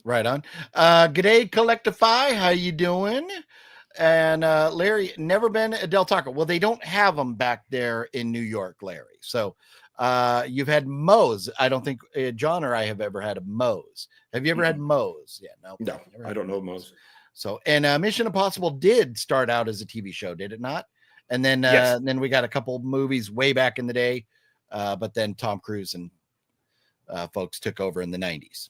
Right on. G'day, Collectify. How you doing? And Larry, never been a Del Taco. Well, they don't have them back there in New York, Larry. So you've had Moe's. I don't think John or I have ever had a Moe's. Have you ever had Moe's? Yeah, no, I don't know Moe's. So, and Mission Impossible did start out as a TV show, did it not? And then, then we got a couple movies way back in the day, but then Tom Cruise and folks took over in the 90s.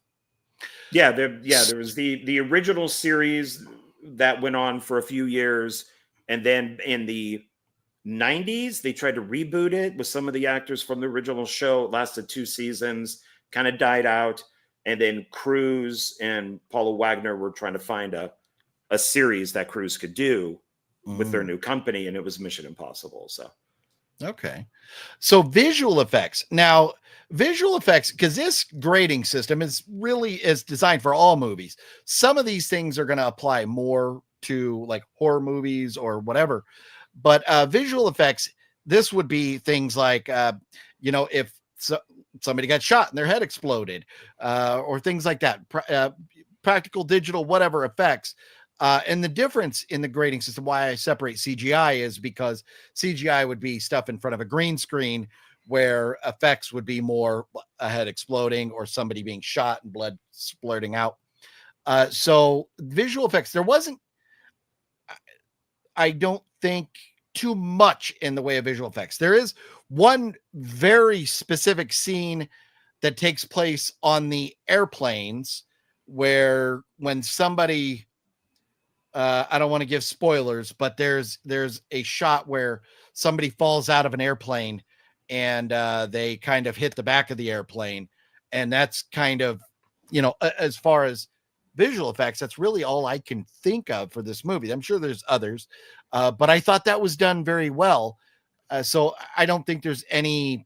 Yeah, there was the original series that went on for a few years, and then in the 90s they tried to reboot it with some of the actors from the original show. It lasted 2 seasons, kind of died out, and then Cruise and Paula Wagner were trying to find a series that Cruise could do with their new company, and it was Mission Impossible. So okay, so visual effects. Now visual effects, because this grading system is designed for all movies. Some of these things are going to apply more to like horror movies or whatever, but visual effects, this would be things like if somebody got shot and their head exploded, or things like that, practical, digital, whatever effects. And the difference in the grading system, why I separate CGI, is because CGI would be stuff in front of a green screen, where effects would be more a head exploding or somebody being shot and blood splurting out. So visual effects, there wasn't, I don't think, too much in the way of visual effects. There is one very specific scene that takes place on the airplanes where when somebody, I don't want to give spoilers, but there's a shot where somebody falls out of an airplane and they kind of hit the back of the airplane. And that's kind of, as far as visual effects, that's really all I can think of for this movie. I'm sure there's others, but I thought that was done very well. So I don't think there's any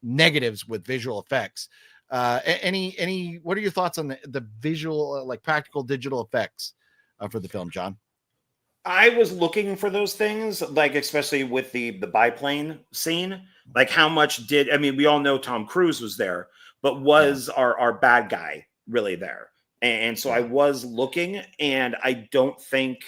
negatives with visual effects. What are your thoughts on the visual, like practical digital effects for the film, John? I was looking for those things, like especially with the biplane scene. Like how much we all know Tom Cruise was there, but was our bad guy really there? And so I was looking, and I don't think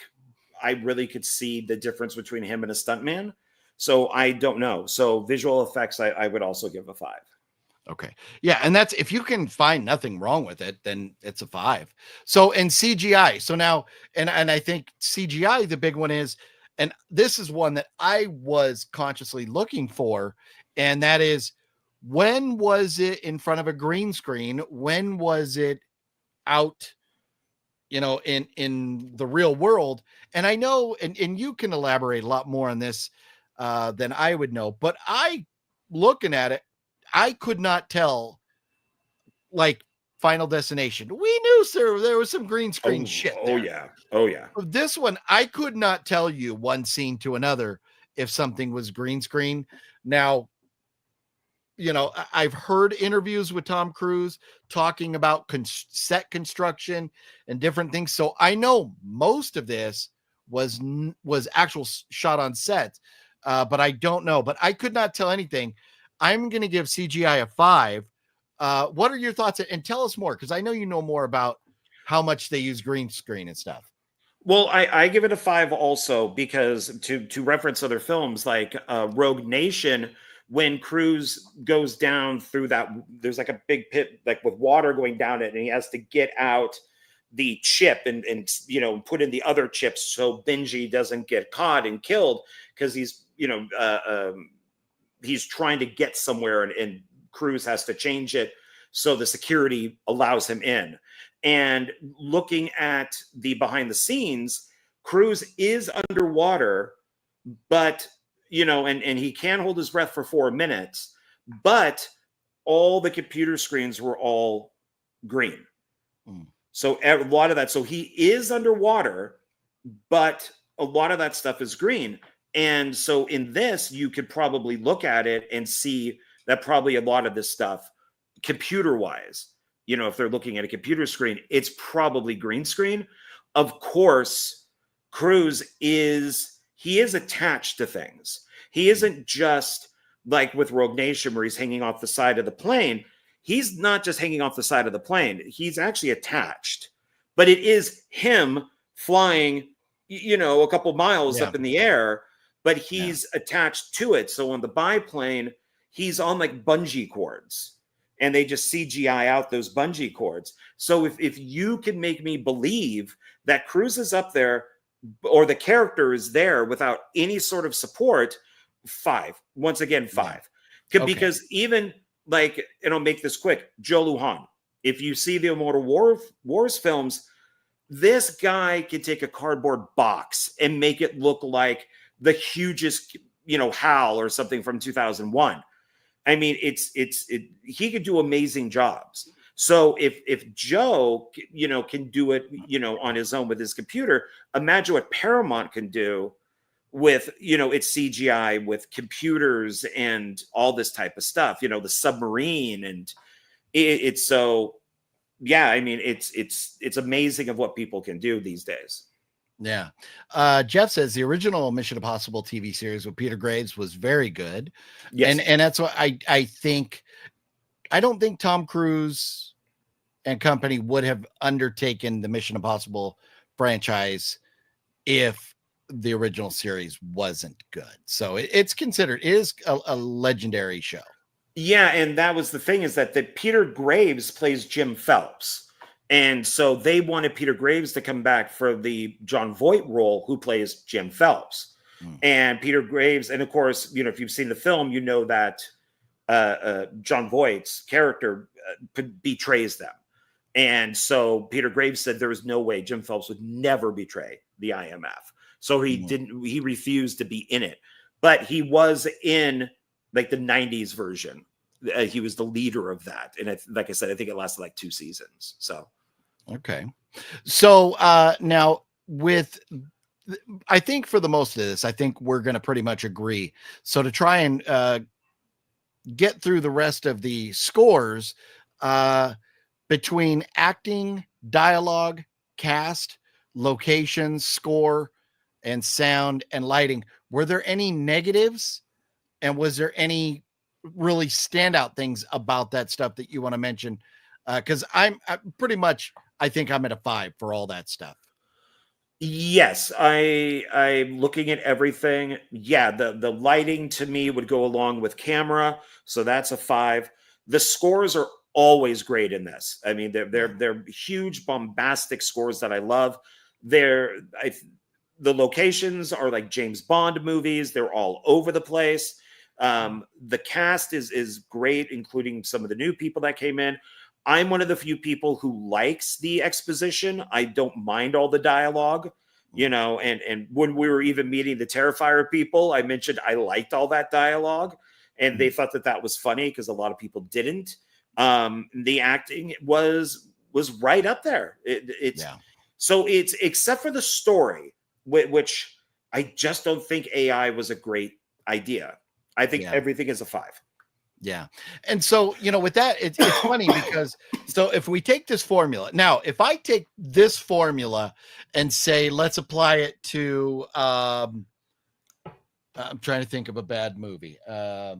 I really could see the difference between him and a stuntman. So I don't know. So visual effects, I would also give a 5. Okay. Yeah. And that's, if you can find nothing wrong with it, then it's a 5. So, and CGI. So now, and I think CGI, the big one is, and this is one that I was consciously looking for, and that is, when was it in front of a green screen? When was it out, in the real world? And I know, and you can elaborate a lot more on this than I would know, but looking at it, I could not tell, like Final Destination. We knew, sir, there was some green screen shit there. Oh yeah. This one, I could not tell you one scene to another if something was green screen. Now, I've heard interviews with Tom Cruise talking about set construction and different things. So I know most of this was actual shot on set, but I don't know. But I could not tell anything. I'm going to give CGI a 5. What are your thoughts? And tell us more, because I know you know more about how much they use green screen and stuff. Well, I give it a 5 also, because to reference other films like Rogue Nation, when Cruise goes down through that, there's like a big pit, like with water going down it, and he has to get out the chip and put in the other chips so Benji doesn't get caught and killed, because he's he's trying to get somewhere, and Cruise has to change it so the security allows him in. And looking at the behind the scenes, Cruise is underwater, but and he can hold his breath for 4 minutes, but all the computer screens were all green. So a lot of that, so he is underwater, but a lot of that stuff is green. And so in this, you could probably look at it and see that probably a lot of this stuff, computer wise, you know, if they're looking at a computer screen, it's probably green screen. Of course, Cruise he is attached to things. He isn't just like with Rogue Nation where he's hanging off the side of the plane. He's not just hanging off the side of the plane. He's actually attached, but it is him flying, you know, a couple miles up in the air, but he's attached to it. So on the biplane, he's on like bungee cords, and they just CGI out those bungee cords. So if you can make me believe that Cruise is up there or the character is there without any sort of support, 5. Once again, 5. Yeah. Okay. Because even like, and I'll make this quick, Joe Lujan. If you see the Immortal Wars films, this guy can take a cardboard box and make it look like the hugest, you know, HAL or something from 2001. I mean, he could do amazing jobs. So if Joe, you know, can do it, you know, on his own with his computer, imagine what Paramount can do with, you know, its CGI, with computers and all this type of stuff, you know, the submarine, and it's so, yeah, I mean, it's amazing of what people can do these days. Yeah. Jeff says the original Mission Impossible TV series with Peter Graves was very good. Yes. And that's what I think. I don't think Tom Cruise and company would have undertaken the Mission Impossible franchise if the original series wasn't good. So it's considered, it is a legendary show. Yeah. And that was the thing, is that Peter Graves plays Jim Phelps. And so they wanted Peter Graves to come back for the John Voight role, who plays Jim Phelps. And Peter Graves, and of course, you know, if you've seen the film, you know that John Voight's character betrays them. And so Peter Graves said there was no way Jim Phelps would never betray the IMF. So he refused to be in it. But he was in like the 90s version. He was the leader of that. And like I said, I think it lasted like 2 seasons. So. Okay. So now with, I think for the most of this, I think we're going to pretty much agree. So to try and get through the rest of the scores between acting, dialogue, cast, location, score, and sound and lighting, were there any negatives? And was there any really standout things about that stuff that you want to mention? Because I'm pretty much, I think I'm at a 5 for all that stuff. Yes, I'm looking at everything. Yeah, the lighting to me would go along with camera, so that's a 5. The scores are always great in this. I mean, they're huge, bombastic scores that I love. The locations are like James Bond movies. They're all over the place. The cast is great, including some of the new people that came in. I'm one of the few people who likes the exposition. I don't mind all the dialogue, you know, and when we were even meeting the Terrifier people, I mentioned I liked all that dialogue, and they thought that was funny because a lot of people didn't. The acting was right up there. So it's, except for the story, which I just don't think AI was a great idea. I think everything is a 5. Yeah. And so, you know, with that, it's funny because, so if we take this formula, now, if I take this formula and say, let's apply it to, I'm trying to think of a bad movie. I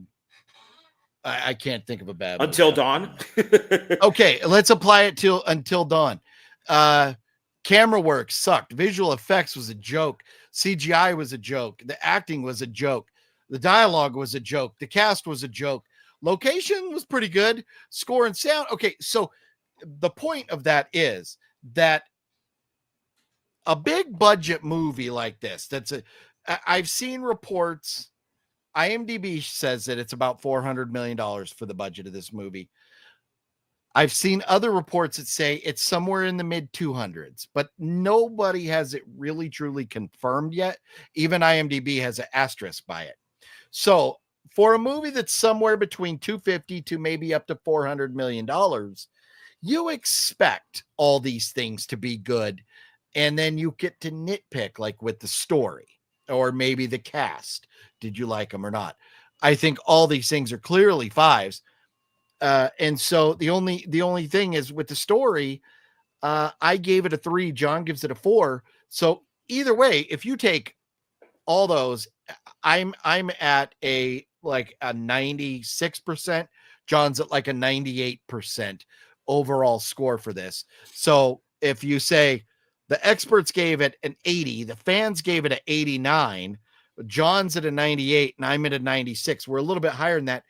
can't think of a bad movie. Until Dawn. Okay. Let's apply it to Until Dawn. Camera work sucked. Visual effects was a joke. CGI was a joke. The acting was a joke. The dialogue was a joke. The cast was a joke. Location was pretty good. Score and sound. Okay. So the point of that is that a big budget movie like this, I've seen reports. IMDb says that it's about $400 million for the budget of this movie. I've seen other reports that say it's somewhere in the mid 200s, but nobody has it really truly confirmed yet. Even IMDb has an asterisk by it. So for a movie that's somewhere between 250 to maybe up to $400 million, you expect all these things to be good. And then you get to nitpick, like with the story or maybe the cast. Did you like them or not? I think all these things are clearly 5s. And so the only thing is with the story, I gave it a 3. John gives it a 4. So either way, if you take all those, I'm at a 96%. John's at like a 98% overall score for this. So if you say the experts gave it an 80, the fans gave it an 89, John's at a 98, and I'm at a 96. We're a little bit higher than that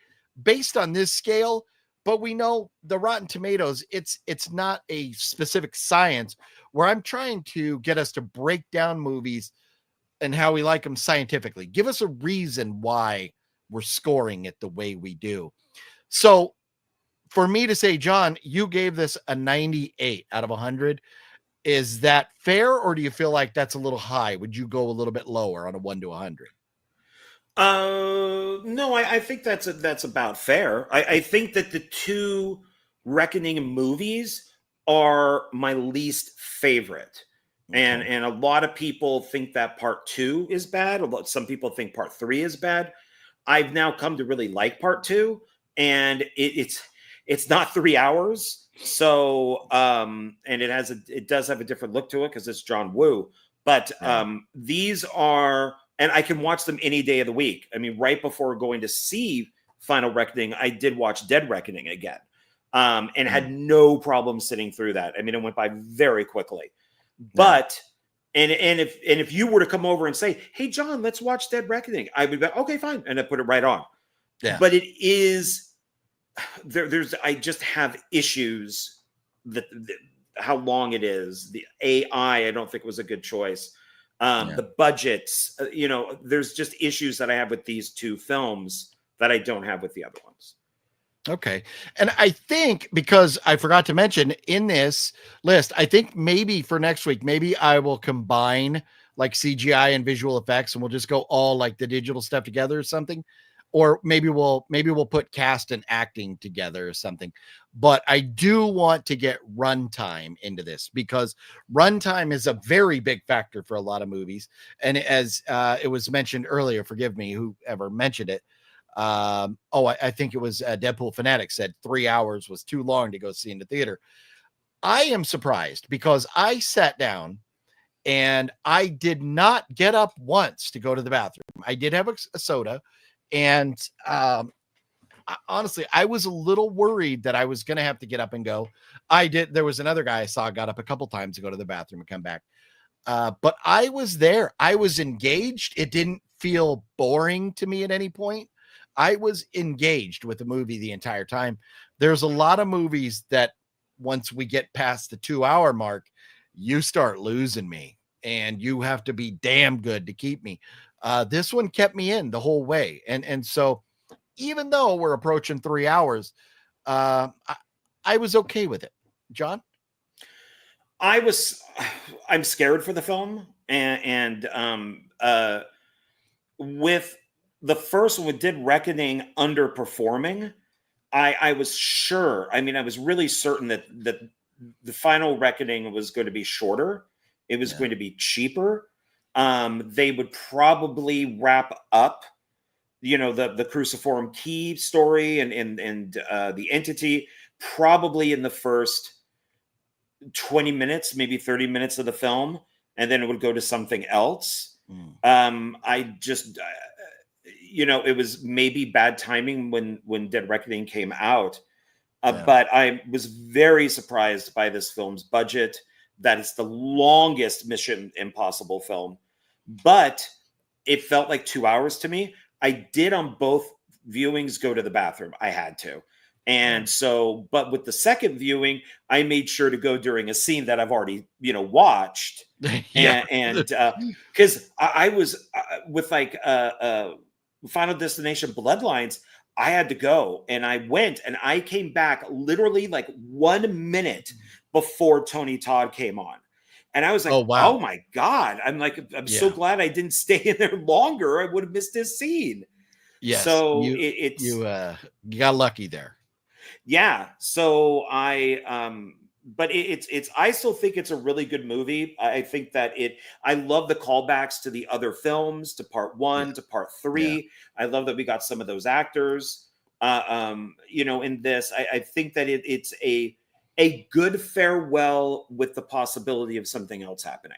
based on this scale. But we know the Rotten Tomatoes, it's not a specific science where I'm trying to get us to break down movies and how we like them scientifically. Give us a reason why we're scoring it the way we do. So for me to say, John, you gave this a 98 out of 100. Is that fair, or do you feel like that's a little high? Would you go a little bit lower on a 1 to 100? No, I think that's about fair. I think that the two Reckoning movies are my least favorite. Okay. And a lot of people think that part 2 is bad. Some people think part 3 is bad. I've now come to really like part 2, and it's not 3 hours. So and it does have a different look to it because it's John Woo. But these are, and I can watch them any day of the week. I mean, right before going to see Final Reckoning, I did watch Dead Reckoning again, and had no problem sitting through that. I mean, it went by very quickly. But and if you were to come over and say, "Hey, John, let's watch Dead Reckoning," I would be okay, fine, and I put it right on. Yeah. But it is I just have issues that how long it is. The AI, I don't think was a good choice. The budgets, there's just issues that I have with these two films that I don't have with the other ones. Okay. And I think, because I forgot to mention in this list, I think maybe for next week, maybe I will combine like CGI and visual effects, and we'll just go all like the digital stuff together or something. Or maybe we'll put cast and acting together or something. But I do want to get runtime into this, because runtime is a very big factor for a lot of movies. And as it was mentioned earlier, forgive me, whoever mentioned it. I think it was Deadpool Fanatic said 3 hours was too long to go see in the theater. I am surprised, because I sat down and I did not get up once to go to the bathroom. I did have a soda. And honestly, I was a little worried that I was going to have to get up and go. There was another guy I saw got up a couple times to go to the bathroom and come back. But I was there. I was engaged. It didn't feel boring to me at any point. I was engaged with the movie the entire time. There's a lot of movies that once we get past the 2 hour mark, you start losing me, and you have to be damn good to keep me. This one kept me in the whole way. And so even though we're approaching 3 hours, I was okay with it. John? I'm scared for the film. And with the first one, with Dead Reckoning underperforming, I was sure. I mean, I was really certain that the Final Reckoning was going to be shorter. It was going to be cheaper. They would probably wrap up, the Cruciform Key story and the entity probably in the first 20 minutes, maybe 30 minutes of the film, and then it would go to something else. It was maybe bad timing when Dead Reckoning came out. But I was very surprised by this film's budget, that it's the longest Mission Impossible film, but it felt like 2 hours to me. I did on both viewings go to the bathroom. I had to. And so, but with the second viewing, I made sure to go during a scene that I've already, watched. And because I was with like Final Destination Bloodlines, I had to go, and I went, and I came back literally like 1 minute before Tony Todd came on. And I was like, oh my God. I'm so glad I didn't stay in there longer. I would have missed this scene. Yes. So you got lucky there. Yeah. So but I still think it's a really good movie. I think that I love the callbacks to the other films, to part 1, to part 3. I love that we got some of those actors. In this, I think that it's a good farewell with the possibility of something else happening.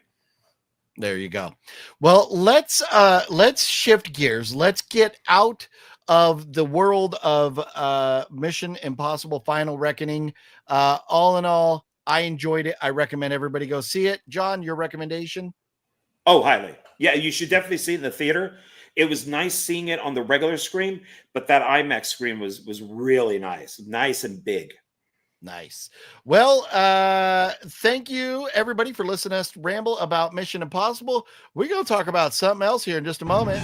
There you go. Well, let's shift gears. Let's get out of the world of Mission Impossible Final Reckoning. All in all, I enjoyed it. I recommend everybody go see it. John, your recommendation? Oh, highly. Yeah, you should definitely see it in the theater. It was nice seeing it on the regular screen, but that IMAX screen was really nice and big. Nice. Well, thank you everybody for listening to us ramble about Mission Impossible. We're going to talk about something else here in just a moment.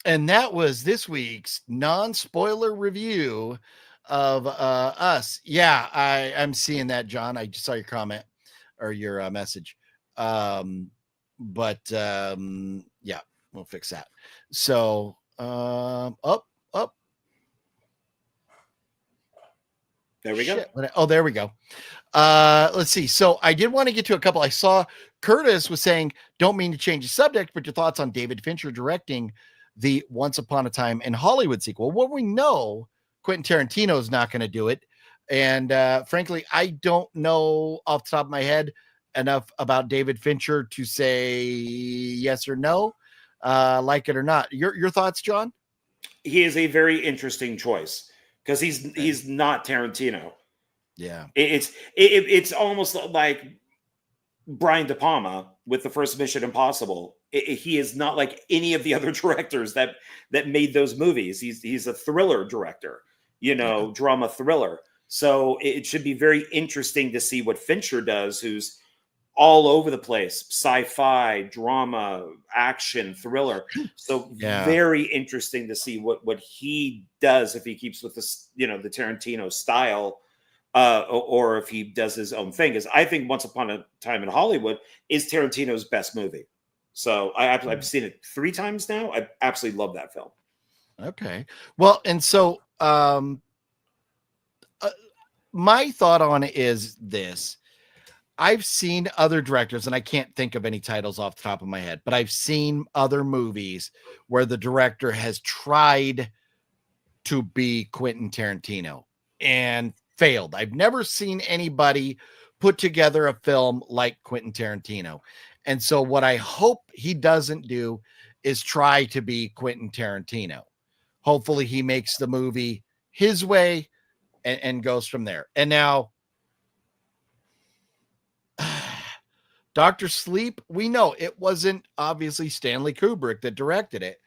And that was this week's non-spoiler review of Us. Yeah, I'm seeing that, John. I just saw your comment or your message. Yeah, we'll fix that. So up. There we go. Oh, there we go. Let's see. So I did want to get to a couple. I saw Curtis was saying, don't mean to change the subject, but your thoughts on David Fincher directing the Once Upon a Time in Hollywood sequel. Well, we know Quentin Tarantino is not going to do it. And frankly, I don't know off the top of my head enough about David Fincher to say yes or no, like it or not. Your thoughts, John? He is a very interesting choice because he's not Tarantino. Yeah, it's almost like Brian De Palma with the first Mission Impossible. He is not like any of the other directors that made those movies. He's a thriller director, drama thriller. So it should be very interesting to see what Fincher does, who's all over the place, sci-fi, drama, action, thriller. So very interesting to see what he does if he keeps with this, the Tarantino style, or if he does his own thing. Because I think Once Upon a Time in Hollywood is Tarantino's best movie. So I've seen it 3 times now. I absolutely love that film. Okay. Well, and so my thought on it is this. I've seen other directors, and I can't think of any titles off the top of my head, but I've seen other movies where the director has tried to be Quentin Tarantino and failed. I've never seen anybody put together a film like Quentin Tarantino. And so what I hope he doesn't do is try to be Quentin Tarantino. Hopefully he makes the movie his way and goes from there. And now, Dr. Sleep, we know it wasn't obviously Stanley Kubrick that directed it,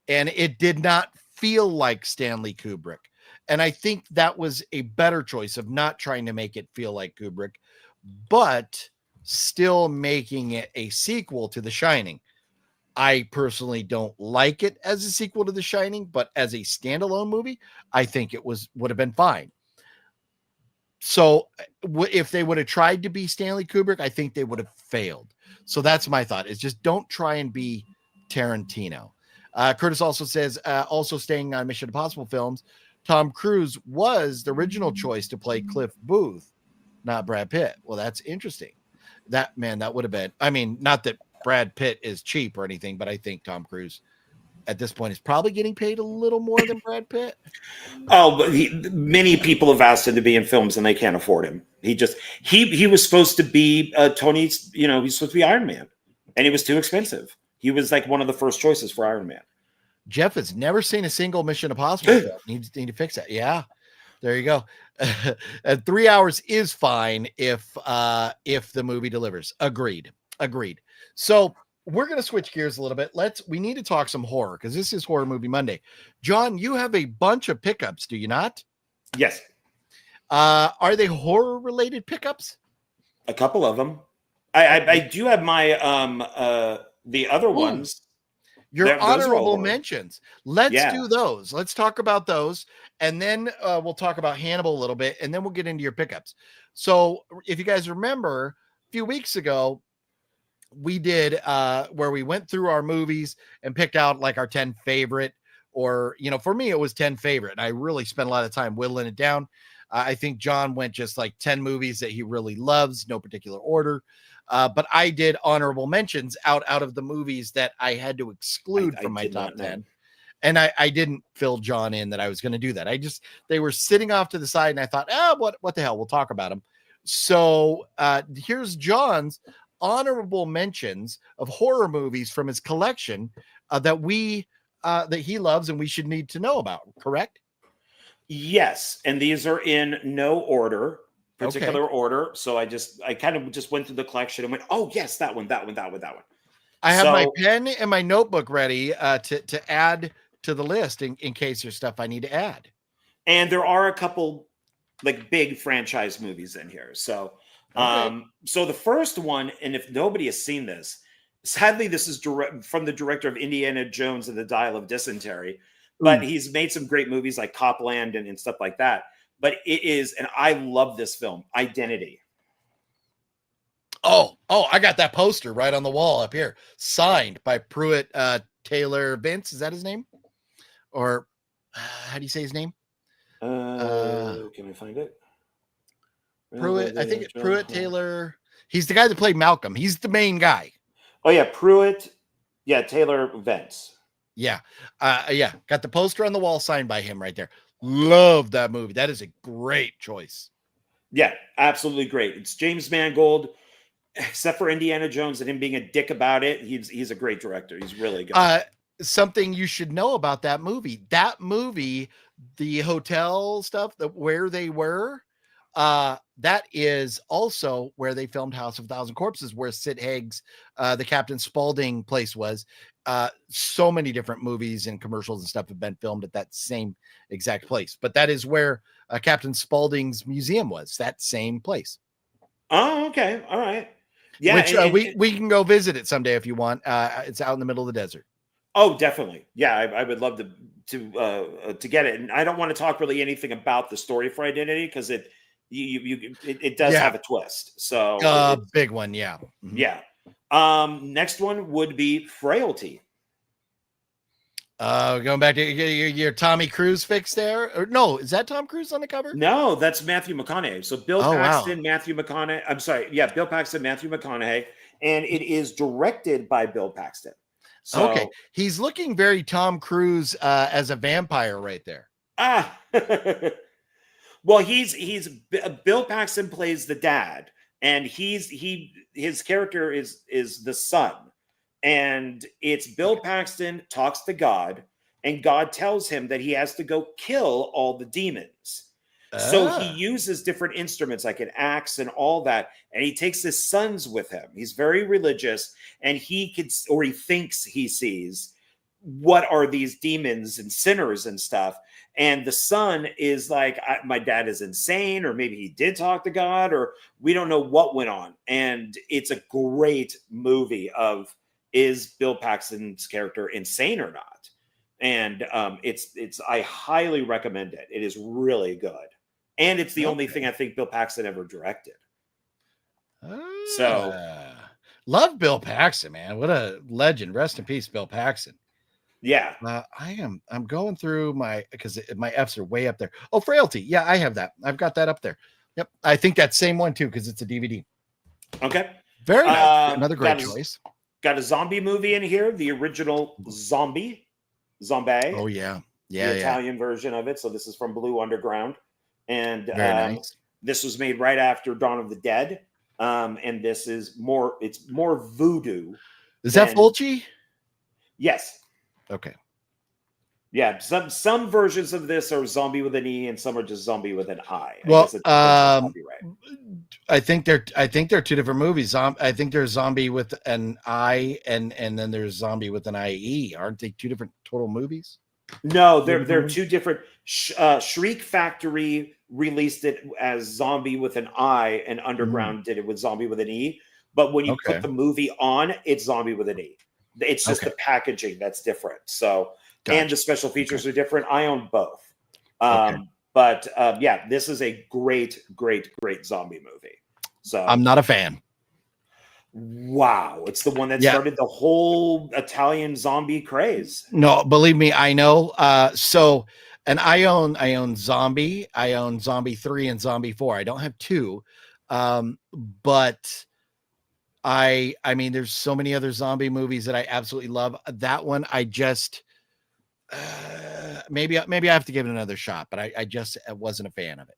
and it did not feel like Stanley Kubrick. And I think that was a better choice of not trying to make it feel like Kubrick, but still making it a sequel to The Shining. I personally don't like it as a sequel to The Shining, but as a standalone movie, I think it would have been fine. So if they would have tried to be Stanley Kubrick, I think they would have failed. So that's my thought, is just don't try and be Tarantino. Curtis also says, also staying on Mission Impossible films, Tom Cruise was the original choice to play Cliff Booth, not Brad Pitt. Well, that's interesting. That would have been, I mean, not that Brad Pitt is cheap or anything, but I think Tom Cruise at this point is probably getting paid a little more than Brad Pitt. Oh, but many people have asked him to be in films and they can't afford him. He was supposed to be Tony's, he's supposed to be Iron Man, and he was too expensive. He was like one of the first choices for Iron Man. Jeff has never seen a single Mission Impossible film. Need to fix that. Yeah, there you go. And 3 hours is fine if the movie delivers. Agreed. So we're going to switch gears a little bit. We need to talk some horror because this is Horror Movie Monday. John, you have a bunch of pickups, do you not? Yes. Are they horror related pickups? A couple of them. I do have my the other ones. Your honorable mentions. Let's do those. Let's talk about those. And then we'll talk about Hannibal a little bit. And then we'll get into your pickups. So if you guys remember, a few weeks ago, we did where we went through our movies and picked out like our 10 favorite, or, for me, it was 10 favorite. And I really spent a lot of time whittling it down. I think John went just like 10 movies that he really loves, no particular order. But I did honorable mentions out of the movies that I had to exclude from my top 10. And I didn't fill John in that I was going to do that. They were sitting off to the side and I thought, what the hell? We'll talk about them. So here's John's honorable mentions of horror movies from his collection that he loves and we should need to know about. Correct? Yes. And these are in no particular order. So I kind of just went through the collection and went, oh yes, that one. I have my pen and my notebook ready to add to the list in case there's stuff I need to add. And there are a couple like big franchise movies in here. So, so the first one, and if nobody has seen this, sadly, this is from the director of Indiana Jones and the Dial of Dysentery, but he's made some great movies like Copland and stuff like that. But it is, and I love this film, Identity. Oh, I got that poster right on the wall up here, signed by Pruitt Taylor Vince. Is that his name? Or how do you say his name? Can I find it? Pruitt, I think it's Pruitt Taylor. He's the guy that played Malcolm. He's the main guy. Oh yeah, Pruitt. Yeah, Taylor Vince. Yeah. Got the poster on the wall signed by him right there. Love that movie. That is a great choice. Yeah, absolutely great. It's James Mangold. Except for Indiana Jones and him being a dick about it, he's a great director. He's really good. Something you should know about that movie. That movie, the hotel stuff, where they were, that is also where they filmed House of a Thousand Corpses, where Sid Haig's, the Captain Spaulding place was. So many different movies and commercials and stuff have been filmed at that same exact place. But that is where Captain Spaulding's museum was, that same place. Oh, okay. All right. Yeah, which we can go visit it someday if you want. It's out in the middle of the desert. Oh, definitely. Yeah, I would love to get it. And I don't want to talk really anything about the story for Identity because it does have a twist. So big one, yeah. Mm-hmm. Yeah. Next one would be Frailty. Going back to your Tommy Cruise fix there, or no? Is that Tom Cruise on the cover? No, that's Matthew McConaughey. So Bill Paxton, wow. Matthew McConaughey. I'm sorry, yeah, Bill Paxton, Matthew McConaughey, and it is directed by Bill Paxton. So, okay, he's looking very Tom Cruise as a vampire right there. Well, he's Bill Paxton plays the dad, and his character is the son. And it's Bill Paxton talks to God, and God tells him that he has to go kill all the demons. So he uses different instruments like an axe and all that, and he takes his sons with him. He's very religious, and he thinks he sees what are these demons and sinners and stuff. And the son is like, my dad is insane, or maybe he did talk to God, or we don't know what went on. And it's a great movie of, is Bill Paxton's character insane or not? And I highly recommend it. It is really good. And it's the only thing I think Bill Paxton ever directed. So love Bill Paxton, man. What a legend. Rest in peace, Bill Paxton. Yeah. I'm going through because my F's are way up there. Oh, Frailty. Yeah, I have that. I've got that up there. Yep. I think that same one too, because it's a DVD. Okay. Very nice. Another great choice. Got a zombie movie in here, the original Zombie. Oh yeah. Yeah. The Italian version of it. So this is from Blue Underground. And very nice. This was made right after Dawn of the Dead. And this is more voodoo. Is that Fulci? Yes. Okay. Yeah, some versions of this are zombie with an E, and some are just zombie with an I. Well, I think they're two different movies. I think there's zombie with an I, and then there's zombie with an IE. Aren't they two different total movies? No, they're two different. Shriek Factory released it as zombie with an I, and Underground did it with zombie with an E. But when you put the movie on, it's zombie with an E. It's just the packaging that's different. So. Gotcha. And the special features are different. I own both. But yeah, this is a great zombie movie. So I'm not a fan. Wow. It's the one that started the whole Italian zombie craze. No, believe me, I know. So And I own Zombie. I own Zombie 3 and Zombie 4. I don't have 2. But I mean, there's so many other zombie movies that I absolutely love. That one, I just maybe I have to give it another shot, but I just wasn't a fan of it.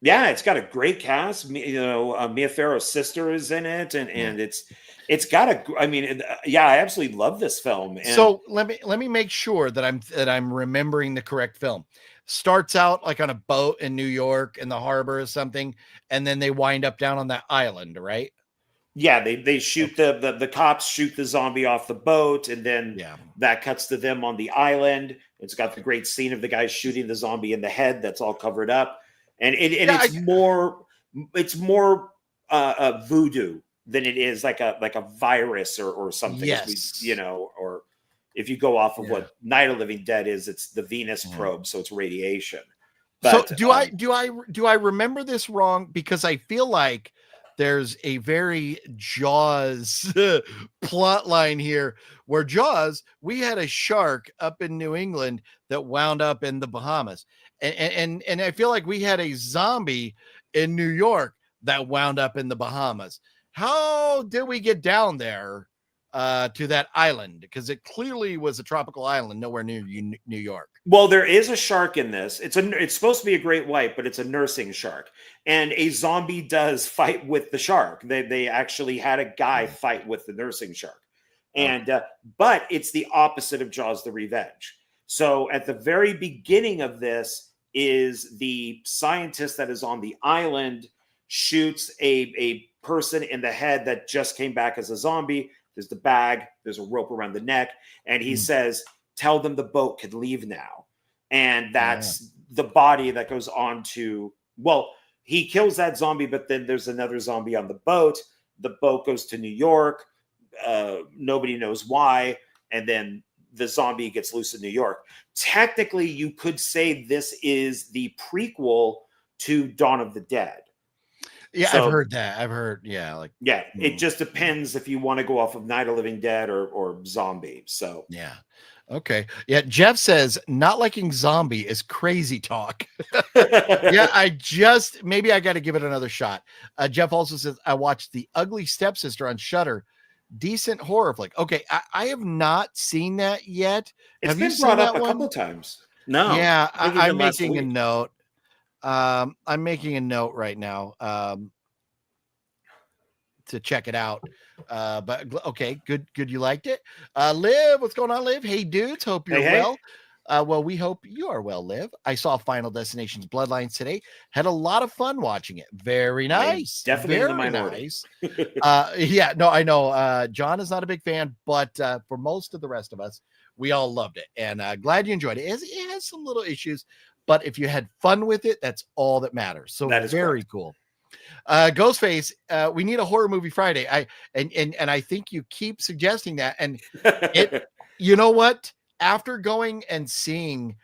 Yeah, it's got a great cast. Mia Farrow's sister is in it, and it's got a. I mean, yeah, I absolutely love this film. And so let me make sure that I'm remembering the correct film. Starts out like on a boat in New York in the harbor or something, and then they wind up down on that island, right? yeah, they shoot the cops shoot the zombie off the boat, and then that cuts to them on the island. It's got the great scene of the guy shooting the zombie in the head that's all covered up. And it's more voodoo than it is like a virus or something. Yes. Or if you go off of what Night of the Living Dead is, it's the Venus probe, so it's radiation. But, so do I remember this wrong? Because I feel like there's a very Jaws plot line here where Jaws, we had a shark up in New England that wound up in the Bahamas. And I feel like we had a zombie in New York that wound up in the Bahamas. How did we get down there to that island? Because it clearly was a tropical island nowhere near New York. Well, there is a shark in this. It's supposed to be a great white, but it's a nursing shark. And a zombie does fight with the shark. They actually had a guy fight with the nursing shark. And but it's the opposite of Jaws the Revenge. So at the very beginning of this is the scientist that is on the island shoots a person in the head that just came back as a zombie. There's the bag, there's a rope around the neck, and he says, tell them the boat can leave now. And that's the body that goes on to, well, he kills that zombie, but then there's another zombie on the boat. The boat goes to New York. Nobody knows why. And then the zombie gets loose in New York. Technically, you could say this is the prequel to Dawn of the Dead. Yeah, so, I've heard that. I've heard, it just depends if you want to go off of Night of the Living Dead or Zombie. So yeah. Okay. Yeah, Jeff says not liking Zombie is crazy talk. Yeah, maybe I got to give it another shot. Jeff also says I watched The Ugly Stepsister on Shudder. Decent horror flick. Okay, I have not seen that yet. Have you seen that one? A couple times. No. Yeah, I'm making a note. I'm making a note right now to check it out. But okay, good. You liked it. Liv, what's going on, Liv? Hey, dudes, hope you're well. Well, we hope you are well, Liv. I saw Final Destination's Bloodlines today. Had a lot of fun watching it. Very nice. Definitely in the minority. Nice. Yeah, no, I know. John is not a big fan, but for most of the rest of us, we all loved it. And glad you enjoyed it. It has some little issues, but if you had fun with it, that's all that matters. So that is very cool. Ghostface, we need a horror movie Friday. And I think you keep suggesting that. And you know what? After going and seeing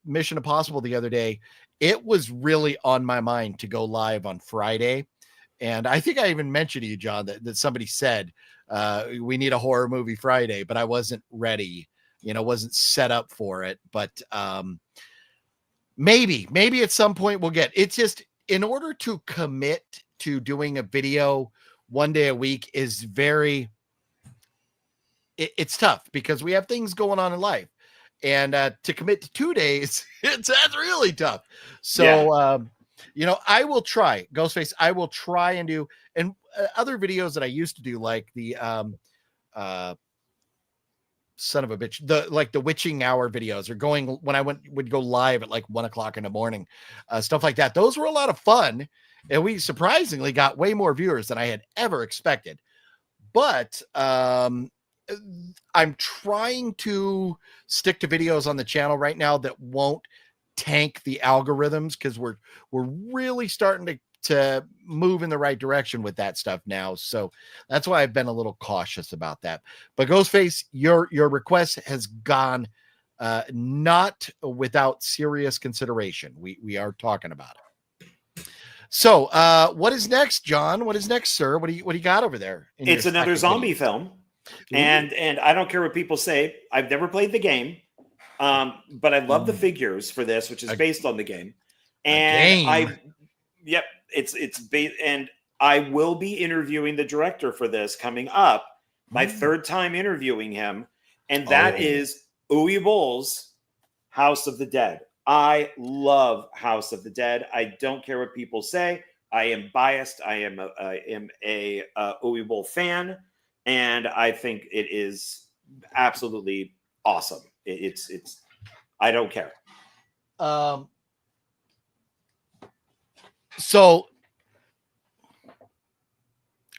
Mission Impossible the other day, it was really on my mind to go live on Friday. And I think I even mentioned to you, John, that somebody said we need a horror movie Friday, but I wasn't ready, wasn't set up for it. But maybe at some point we'll get it's just in order to commit to doing a video one day a week is it's tough because we have things going on in life, and to commit to 2 days, that's really tough. So, I will try, Ghostface. I will try and do, and other videos that I used to do, like the son of a bitch, the witching hour videos, or going when I would go live at like 1 o'clock in the morning, stuff like that. Those were a lot of fun, and we surprisingly got way more viewers than I had ever expected. But I'm trying to stick to videos on the channel right now that won't tank the algorithms, because we're really starting to move in the right direction with that stuff now. So that's why I've been a little cautious about that. But Ghostface, your request has gone not without serious consideration. We are talking about it. So what is next, John? What is next, sir? What do you got over there? It's another zombie film. And I don't care what people say. I've never played the game, But I love the figures for this, which is based on the game. And and I will be interviewing the director for this coming up. My third time interviewing him, and that is Uwe Boll's House of the Dead. I love House of the Dead. I don't care what people say. I am biased. I am a Uwe Boll fan, and I think it is absolutely awesome. It's I don't care. So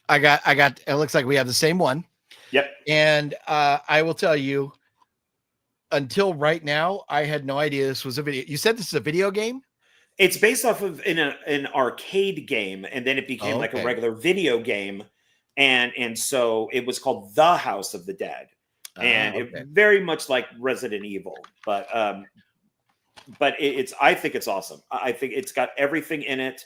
I got it looks like we have the same one. Yep. And I will tell you, until right now, I had no idea this was a video. You said this is a video game? It's based off of an arcade game, and then it became like a regular video game. And so it was called The House of the Dead. And it very much like Resident Evil, but it's I think it's awesome. I think it's got everything in it.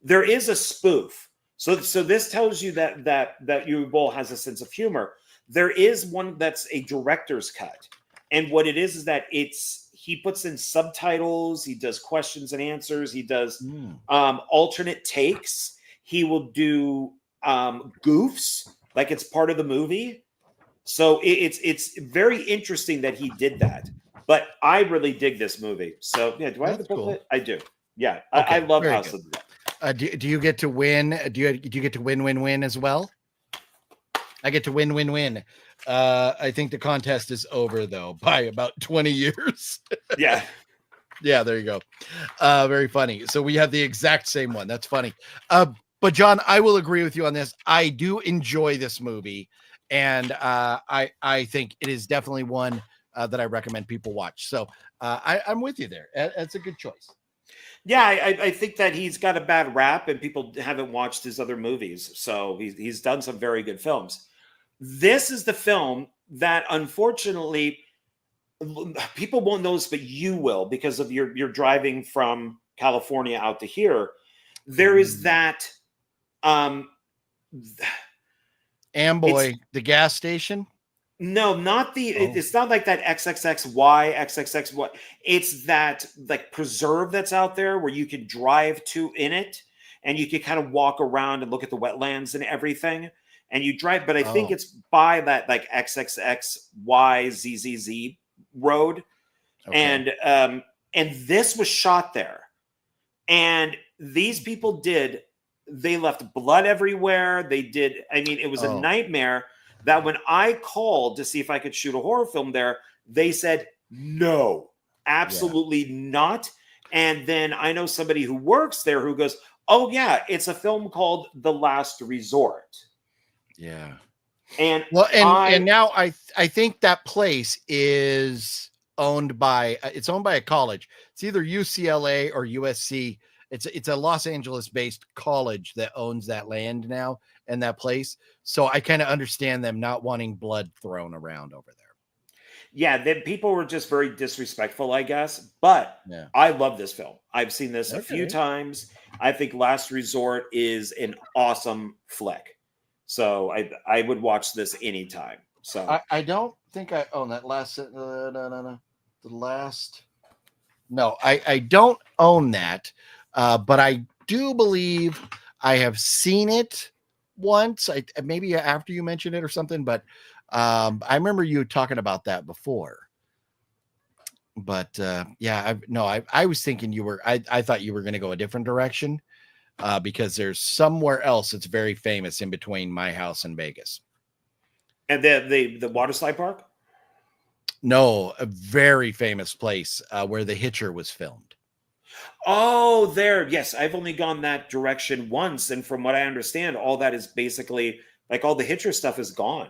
There is a spoof. So this tells you that Uwe Boll has a sense of humor. There is one that's a director's cut. And what it is that he puts in subtitles, he does questions and answers, he does alternate takes, he will do goofs like it's part of the movie. So it's very interesting that he did that. But I really dig this movie. So yeah, do I have the booklet? I do. Yeah, I love House of the Dead. Do you get to win? Do you get to win as well? I get to win. I think the contest is over though by about 20 years. Yeah. Yeah, there you go. Very funny. So we have the exact same one. That's funny. But John, I will agree with you on this. I do enjoy this movie, and I think it is definitely one that I recommend people watch. So I'm with you there. That's a good choice. Yeah, I think that he's got a bad rap, and people haven't watched his other movies. So he's done some very good films. This is the film that, unfortunately, people won't notice, but you will, because of your driving from California out to here. There is that Amboy, the gas station. No, not the. It's not like that XXXY. It's that like preserve that's out there where you can drive to in it, and you can kind of walk around and look at the wetlands and everything. And you drive, but I think it's by that like XXXYZZZ road, and this was shot there, and these people they left blood everywhere. They did. I mean, it was a nightmare. That when I called to see if I could shoot a horror film there, they said, no, absolutely not. And then I know somebody who works there who goes, oh, yeah, it's a film called The Last Resort. Yeah. And and now I think that place is owned by a college. It's either UCLA or USC. It's a Los Angeles based college that owns that land now and that place. So I kind of understand them not wanting blood thrown around over there. Yeah, then people were just very disrespectful, I guess. But I love this film. I've seen this a few times. I think Last Resort is an awesome flick. So I would watch this anytime. So I don't think I own that last. No, I don't own that. But I do believe I have seen it once. Maybe after you mentioned it or something, but I remember you talking about that before. But I was thinking I thought you were going to go a different direction because there's somewhere else that's very famous in between my house and Vegas. And the water slide park? No, a very famous place where The Hitcher was filmed. Oh, there. Yes, I've only gone that direction once. And from what I understand, all that is basically like all the Hitcher stuff is gone.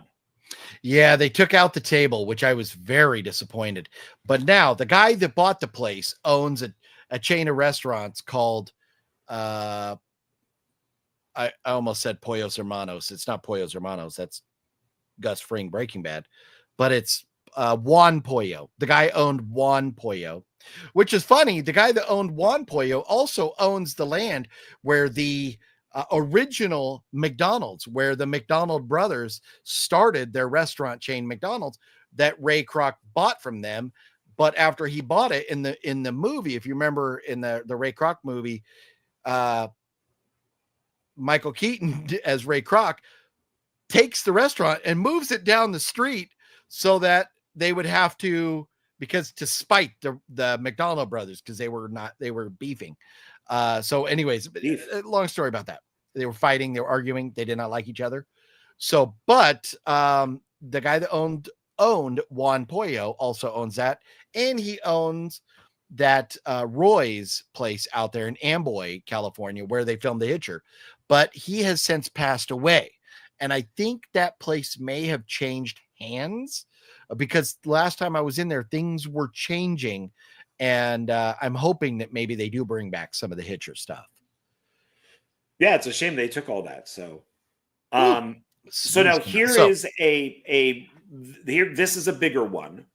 Yeah, they took out the table, which I was very disappointed. But now the guy that bought the place owns a chain of restaurants called, I almost said Pollos Hermanos. It's not Pollos Hermanos. That's Gus Fring, Breaking Bad. But it's Juan Pollo. The guy owned Juan Pollo. Which is funny. The guy that owned Juan Pollo also owns the land where the original McDonald's, where the McDonald brothers started their restaurant chain McDonald's that Ray Kroc bought from them But after he bought it in the movie, if you remember in the Ray Kroc movie, Michael Keaton as Ray Kroc takes the restaurant and moves it down the street so that they would have to, because to spite the McDonald brothers, because they were beefing. So anyways, long story about that. They were fighting, they were arguing, they did not like each other. So, but the guy that owned Juan Pollo also owns that, and he owns that Roy's place out there in Amboy, California, where they filmed The Hitcher. But he has since passed away. And I think that place may have changed hands, because last time I was in there, things were changing. And I'm hoping that maybe they do bring back some of the Hitcher stuff. Yeah, it's a shame they took all that. So, so now this is a bigger one.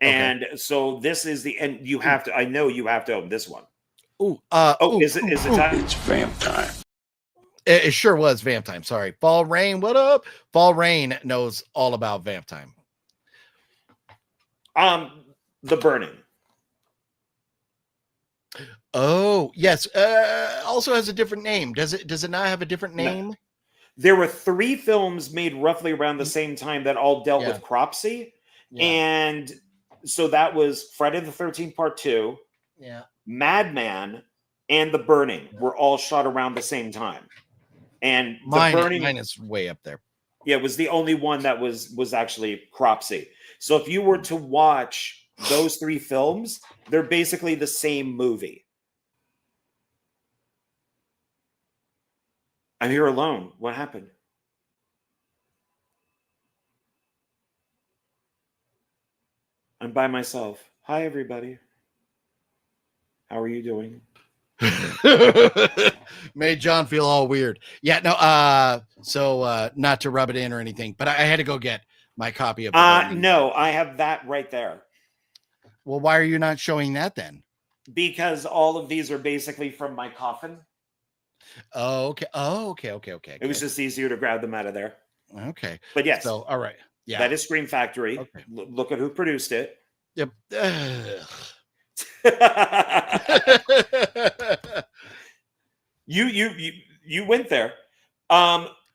And so this is and you have to, I know you have to own this one. Is it time? It's vamp time. It sure was vamp time. Sorry. Fall Rain, what up? Fall Rain knows all about vamp time. The Burning. Oh, yes. Also has a different name. Does it not have a different name? No. There were 3 films made roughly around the same time that all dealt with cropsy. Yeah. And so that was Friday the 13th Part 2, Madman, and The Burning were all shot around the same time. And mine is way up there. Yeah, it was the only one that was actually cropsy. So if you were to watch those 3 films, they're basically the same movie. I'm here alone. What happened? I'm by myself. Hi, everybody. How are you doing? Made John feel all weird. Yeah, no, so not to rub it in or anything, but I had to go get my copy of no, I have that right there. Well, why are you not showing that then? Because all of these are basically from my coffin. Oh, okay. It was just easier to grab them out of there. Okay. But yes. So, all right. Yeah. That is Scream Factory. Okay. Look at who produced it. Yep. You went there.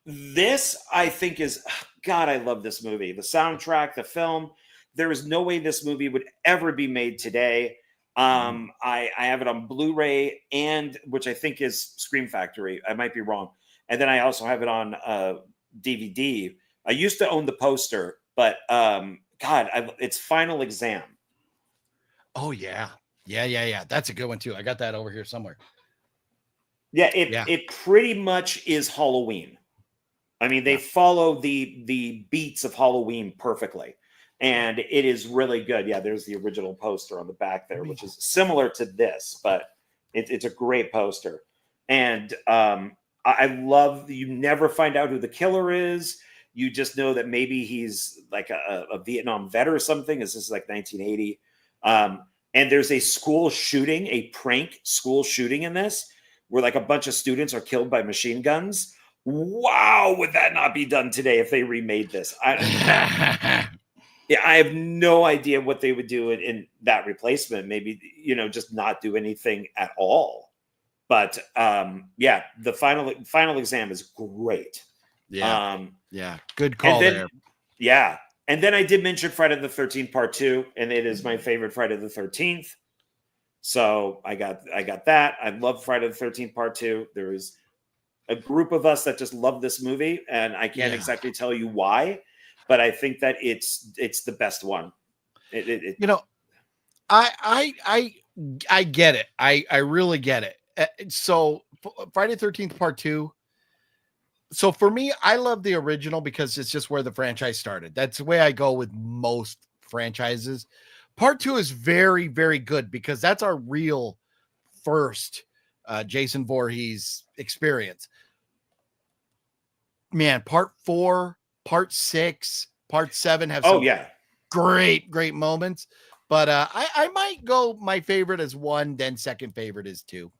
This I think is, God, I love this movie. The soundtrack, the film. There is no way this movie would ever be made today. I have it on Blu-ray, and which I think is Scream Factory. I might be wrong. And then I also have it on DVD. I used to own the poster, but it's Final Exam. Oh yeah. That's a good one too. I got that over here somewhere. Yeah, it pretty much is Halloween. I mean, they follow the beats of Halloween perfectly. And it is really good. Yeah, there's the original poster on the back there, which is similar to this, but it's a great poster. And I love you never find out who the killer is. You just know that maybe he's like a Vietnam vet or something. This is like 1980. And there's a school shooting, a prank school shooting in this, where like a bunch of students are killed by machine guns. Wow, would that not be done today if they remade this? Yeah, I have no idea what they would do in that replacement. Maybe, just not do anything at all. But the final exam is great. Yeah. Good call there. Yeah. And then I did mention Friday the 13th Part 2, and it is my favorite Friday the 13th. So I got that. I love Friday the 13th Part 2. There is a group of us that just love this movie, and I can't exactly tell you why. But I think that it's the best one. I get it. I really get it. So Friday the 13th Part 2. So for me, I love the original because it's just where the franchise started. That's the way I go with most franchises. Part 2 is very, very good because that's our real first Jason Voorhees experience. Man, Part 4, Part 6, Part 7 have some great moments. But I might go my favorite is 1, then second favorite is 2.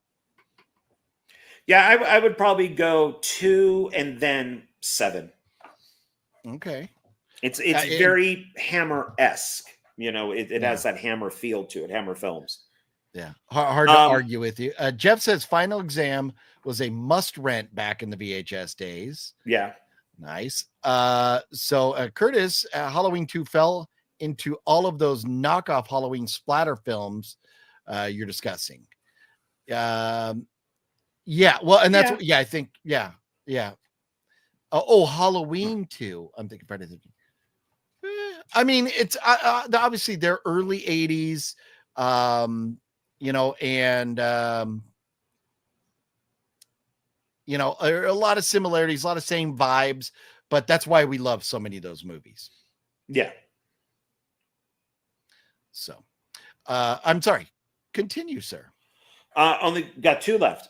Yeah, I would probably go 2 and then 7. Okay. It's very Hammer-esque. You know, it has that Hammer feel to it, Hammer Films. Yeah, hard to argue with you. Jeff says Final Exam was a must rent back in the VHS days. Yeah. Nice. So Curtis, Halloween 2 fell into all of those knockoff Halloween splatter films you're discussing. Yeah, well, and that's I think, yeah. Halloween 2. I'm thinking Friday the 13th. I mean, it's obviously they're early 80s, you know, and you know, a lot of similarities, a lot of same vibes, but that's why we love so many of those movies. Yeah. So, I'm sorry. Continue, sir. Only got 2 left.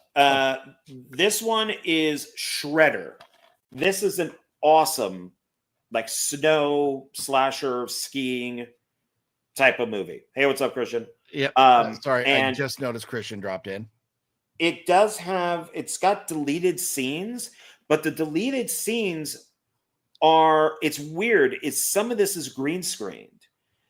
This one is Shredder. This is an awesome, like, snow slasher skiing type of movie. Hey, what's up, Christian? Yep. Sorry, I just noticed Christian dropped in. It does have, it's got deleted scenes, but the deleted scenes are, it's weird. Some of this is green screened.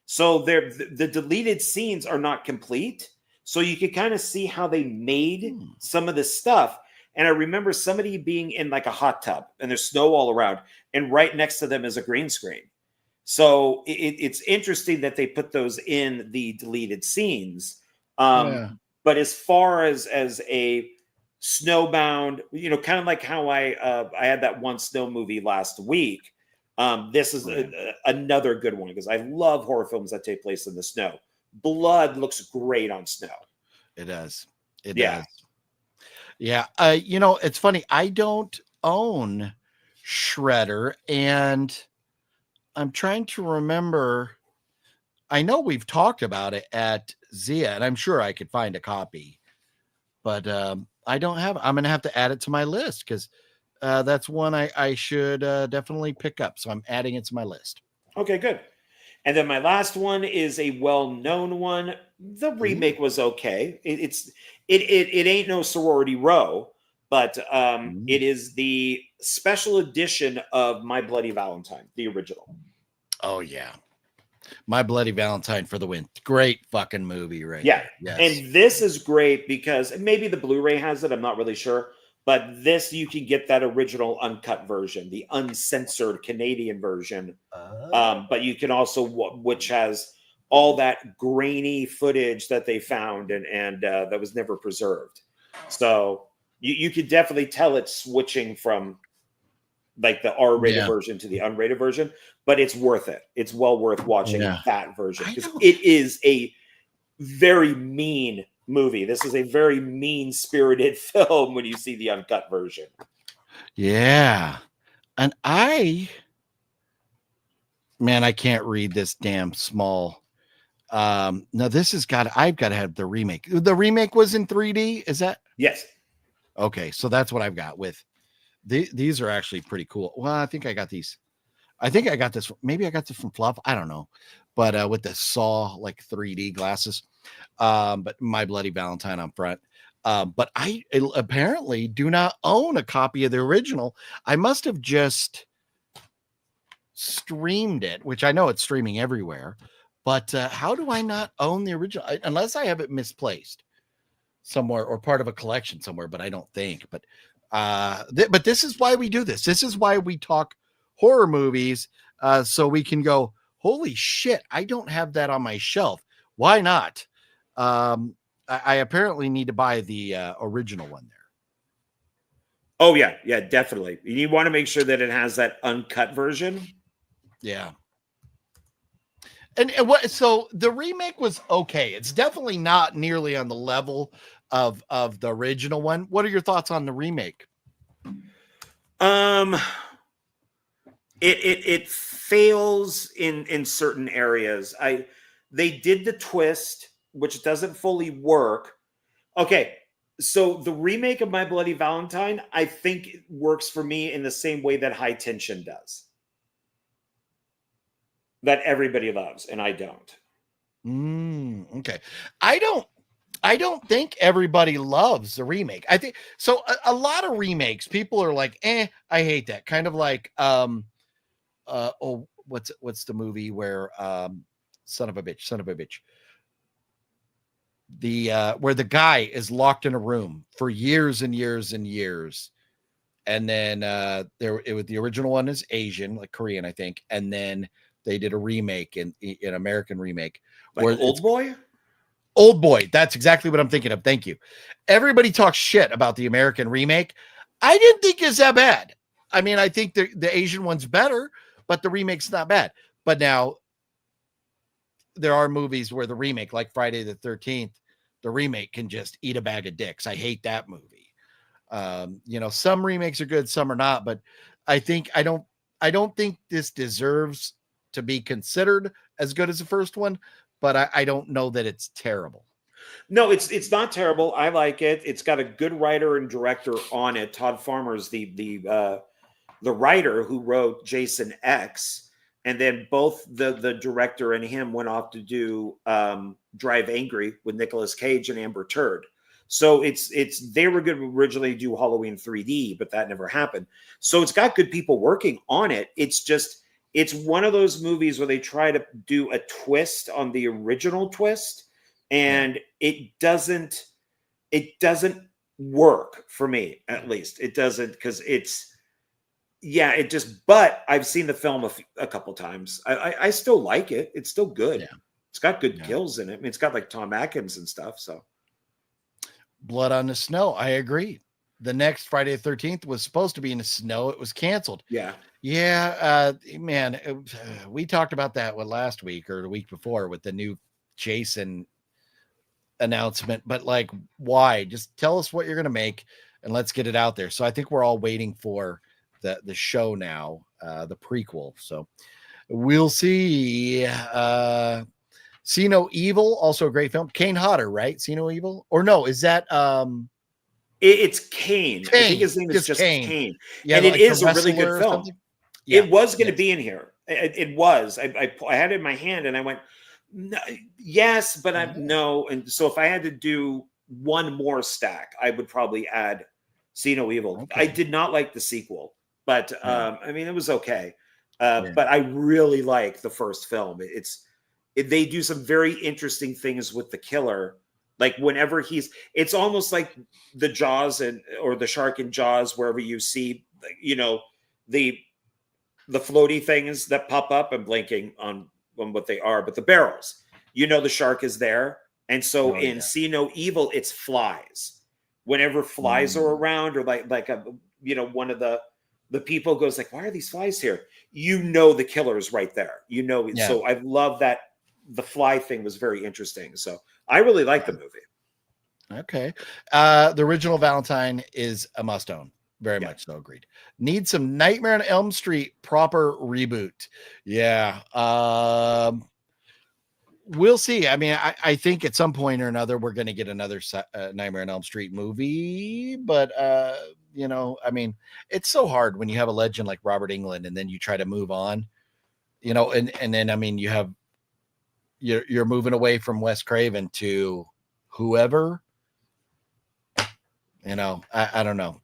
So the deleted scenes are not complete. So you can kind of see how they made some of this stuff. And I remember somebody being in like a hot tub and there's snow all around, and right next to them is a green screen. So it's interesting that they put those in the deleted scenes. But as far as a snowbound, you know, kind of like how I had that one snow movie last week. This is another good one because I love horror films that take place in the snow. Blood looks great on snow. It does. It does. Yeah. You know, it's funny. I don't own Shredder, and I'm trying to remember. I know we've talked about it at Zia, and I'm sure I could find a copy, but I don't have. I'm going to have to add it to my list because that's one I should definitely pick up. So I'm adding it to my list. Okay, good. And then my last one is a well-known one. The remake was okay. It ain't no Sorority Row, but it is the special edition of My Bloody Valentine, the original. Oh yeah, My Bloody Valentine for the win. Great fucking movie, right? Yeah, yes. And this is great because maybe the Blu-ray has it. I'm not really sure. But this, you can get that original uncut version, the uncensored Canadian version. But you can also, which has all that grainy footage that they found and that was never preserved. So you could definitely tell it's switching from like the R-rated version to the unrated version, but it's worth it. It's well worth watching that version because it is a very mean movie. This is a very mean-spirited film when you see the uncut version. Yeah. And I can't read this damn small. No, this has I've got to have the remake. The remake was in 3D. Is that? Yes. Okay. So that's what I've got with these are actually pretty cool. Well, I think I got these. I think I got this. Maybe I got this from Fluff. I don't know. But with the Saw like 3D glasses. But My Bloody Valentine on front. But I apparently do not own a copy of the original. I must have just streamed it, which I know it's streaming everywhere. But how do I not own the original? Unless I have it misplaced somewhere or part of a collection somewhere, but I don't think. But but this is why we do this. This is why we talk horror movies, so we can go, holy shit, I don't have that on my shelf. Why not? I apparently need to buy the original one there. Oh yeah, definitely. You want to make sure that it has that uncut version. Yeah. And what? So the remake was okay. It's definitely not nearly on the level of the original one. What are your thoughts on the remake? It fails in certain areas. They did the twist, which doesn't fully work. Okay, so the remake of My Bloody Valentine, I think it works for me in the same way that High Tension does. That everybody loves, and I don't. Okay. I don't think everybody loves the remake. I think so. A lot of remakes, people are like, I hate that. Kind of like, what's the movie where son of a bitch. The where the guy is locked in a room for years and years and years. And then the original one is Asian, like Korean, I think. And then they did a remake, an American remake. Like Old Boy? Old Boy. That's exactly what I'm thinking of. Thank you. Everybody talks shit about the American remake. I didn't think it's that bad. I mean, I think the Asian one's better, but the remake's not bad. But now there are movies where the remake, like Friday the 13th, the remake can just eat a bag of dicks. I hate that movie. Some remakes are good, some are not, but I don't think this deserves to be considered as good as the first one, but I don't know that it's terrible. No, it's not terrible. I like it. It's got a good writer and director on it. Todd Farmer's the writer who wrote Jason X, and then both the director and him went off to do Drive Angry with Nicolas Cage and Amber Turd. So they were going to originally do Halloween 3D, but that never happened. So it's got good people working on it. It's one of those movies where they try to do a twist on the original twist, and it doesn't work for me, at least. It doesn't, because but I've seen the film a couple times. I still like it. It's still good. Yeah. It's got good kills in it. I mean, it's got like Tom Atkins and stuff. So Blood on the Snow. I agree. The next Friday the 13th was supposed to be in the snow. It was canceled. Yeah. Yeah. Man, we talked about that last week or the week before with the new Jason announcement, but like, why? Just tell us what you're going to make and let's get it out there. So I think we're all waiting for the show now, the prequel. So we'll see. See No Evil, also a great film. Kane Hodder, right? See No Evil? Or no, is that it's Kane. I think his name is just Kane. Yeah, and like it is a really good film. Yeah, it was going to be in here. It was. I had it in my hand and I went, no, yes, but no. And so if I had to do one more stack, I would probably add See No Evil. Okay. I did not like the sequel, but I mean, it was okay. But I really like the first film. They do some very interesting things with the killer. Like whenever it's almost like the Jaws or the shark in Jaws, wherever you see, the floaty things that pop up. I'm blanking on what they are, but the barrels, the shark is there. And so in See No Evil, it's flies. Whenever flies are around, or like one of the people goes like, why are these flies here? The killer is right there. So I love that. The fly thing was very interesting. So I really like the movie. Okay. The original Valentine is a must own. Very much so. Agreed. Need some Nightmare on Elm Street proper reboot. Yeah. We'll see. I mean, I think at some point or another, we're going to get another Nightmare on Elm Street movie, but I mean, it's so hard when you have a legend like Robert Englund and then you try to move on, and then, I mean, you're moving away from Wes Craven to whoever, I don't know.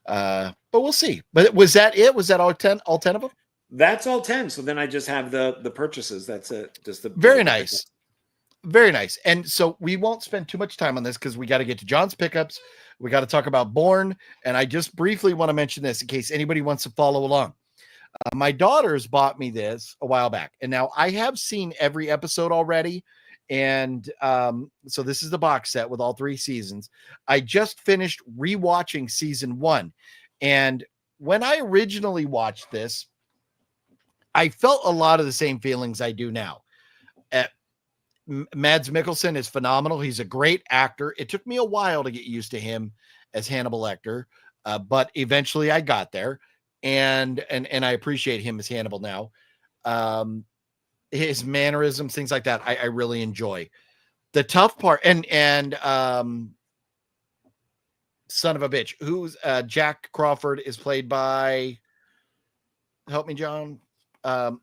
But we'll see. But was that it? Was that all 10 of them? That's all 10. So then I just have the purchases. That's it. Just the very nice. Very nice. And so we won't spend too much time on this because we got to get to John's pickups. We got to talk about Bourne. And I just briefly want to mention this in case anybody wants to follow along. My daughters bought me this a while back, and now I have seen every episode already. And so this is the box set with all 3 seasons. I just finished rewatching season 1. And when I originally watched this, I felt a lot of the same feelings I do now. Mads Mikkelsen is phenomenal. He's a great actor. It took me a while to get used to him as Hannibal Lecter, but eventually I got there. And I appreciate him as Hannibal now. His mannerisms, things like that, I really enjoy. The tough part, and son of a bitch, who's Jack Crawford is played by, help me, John. Oh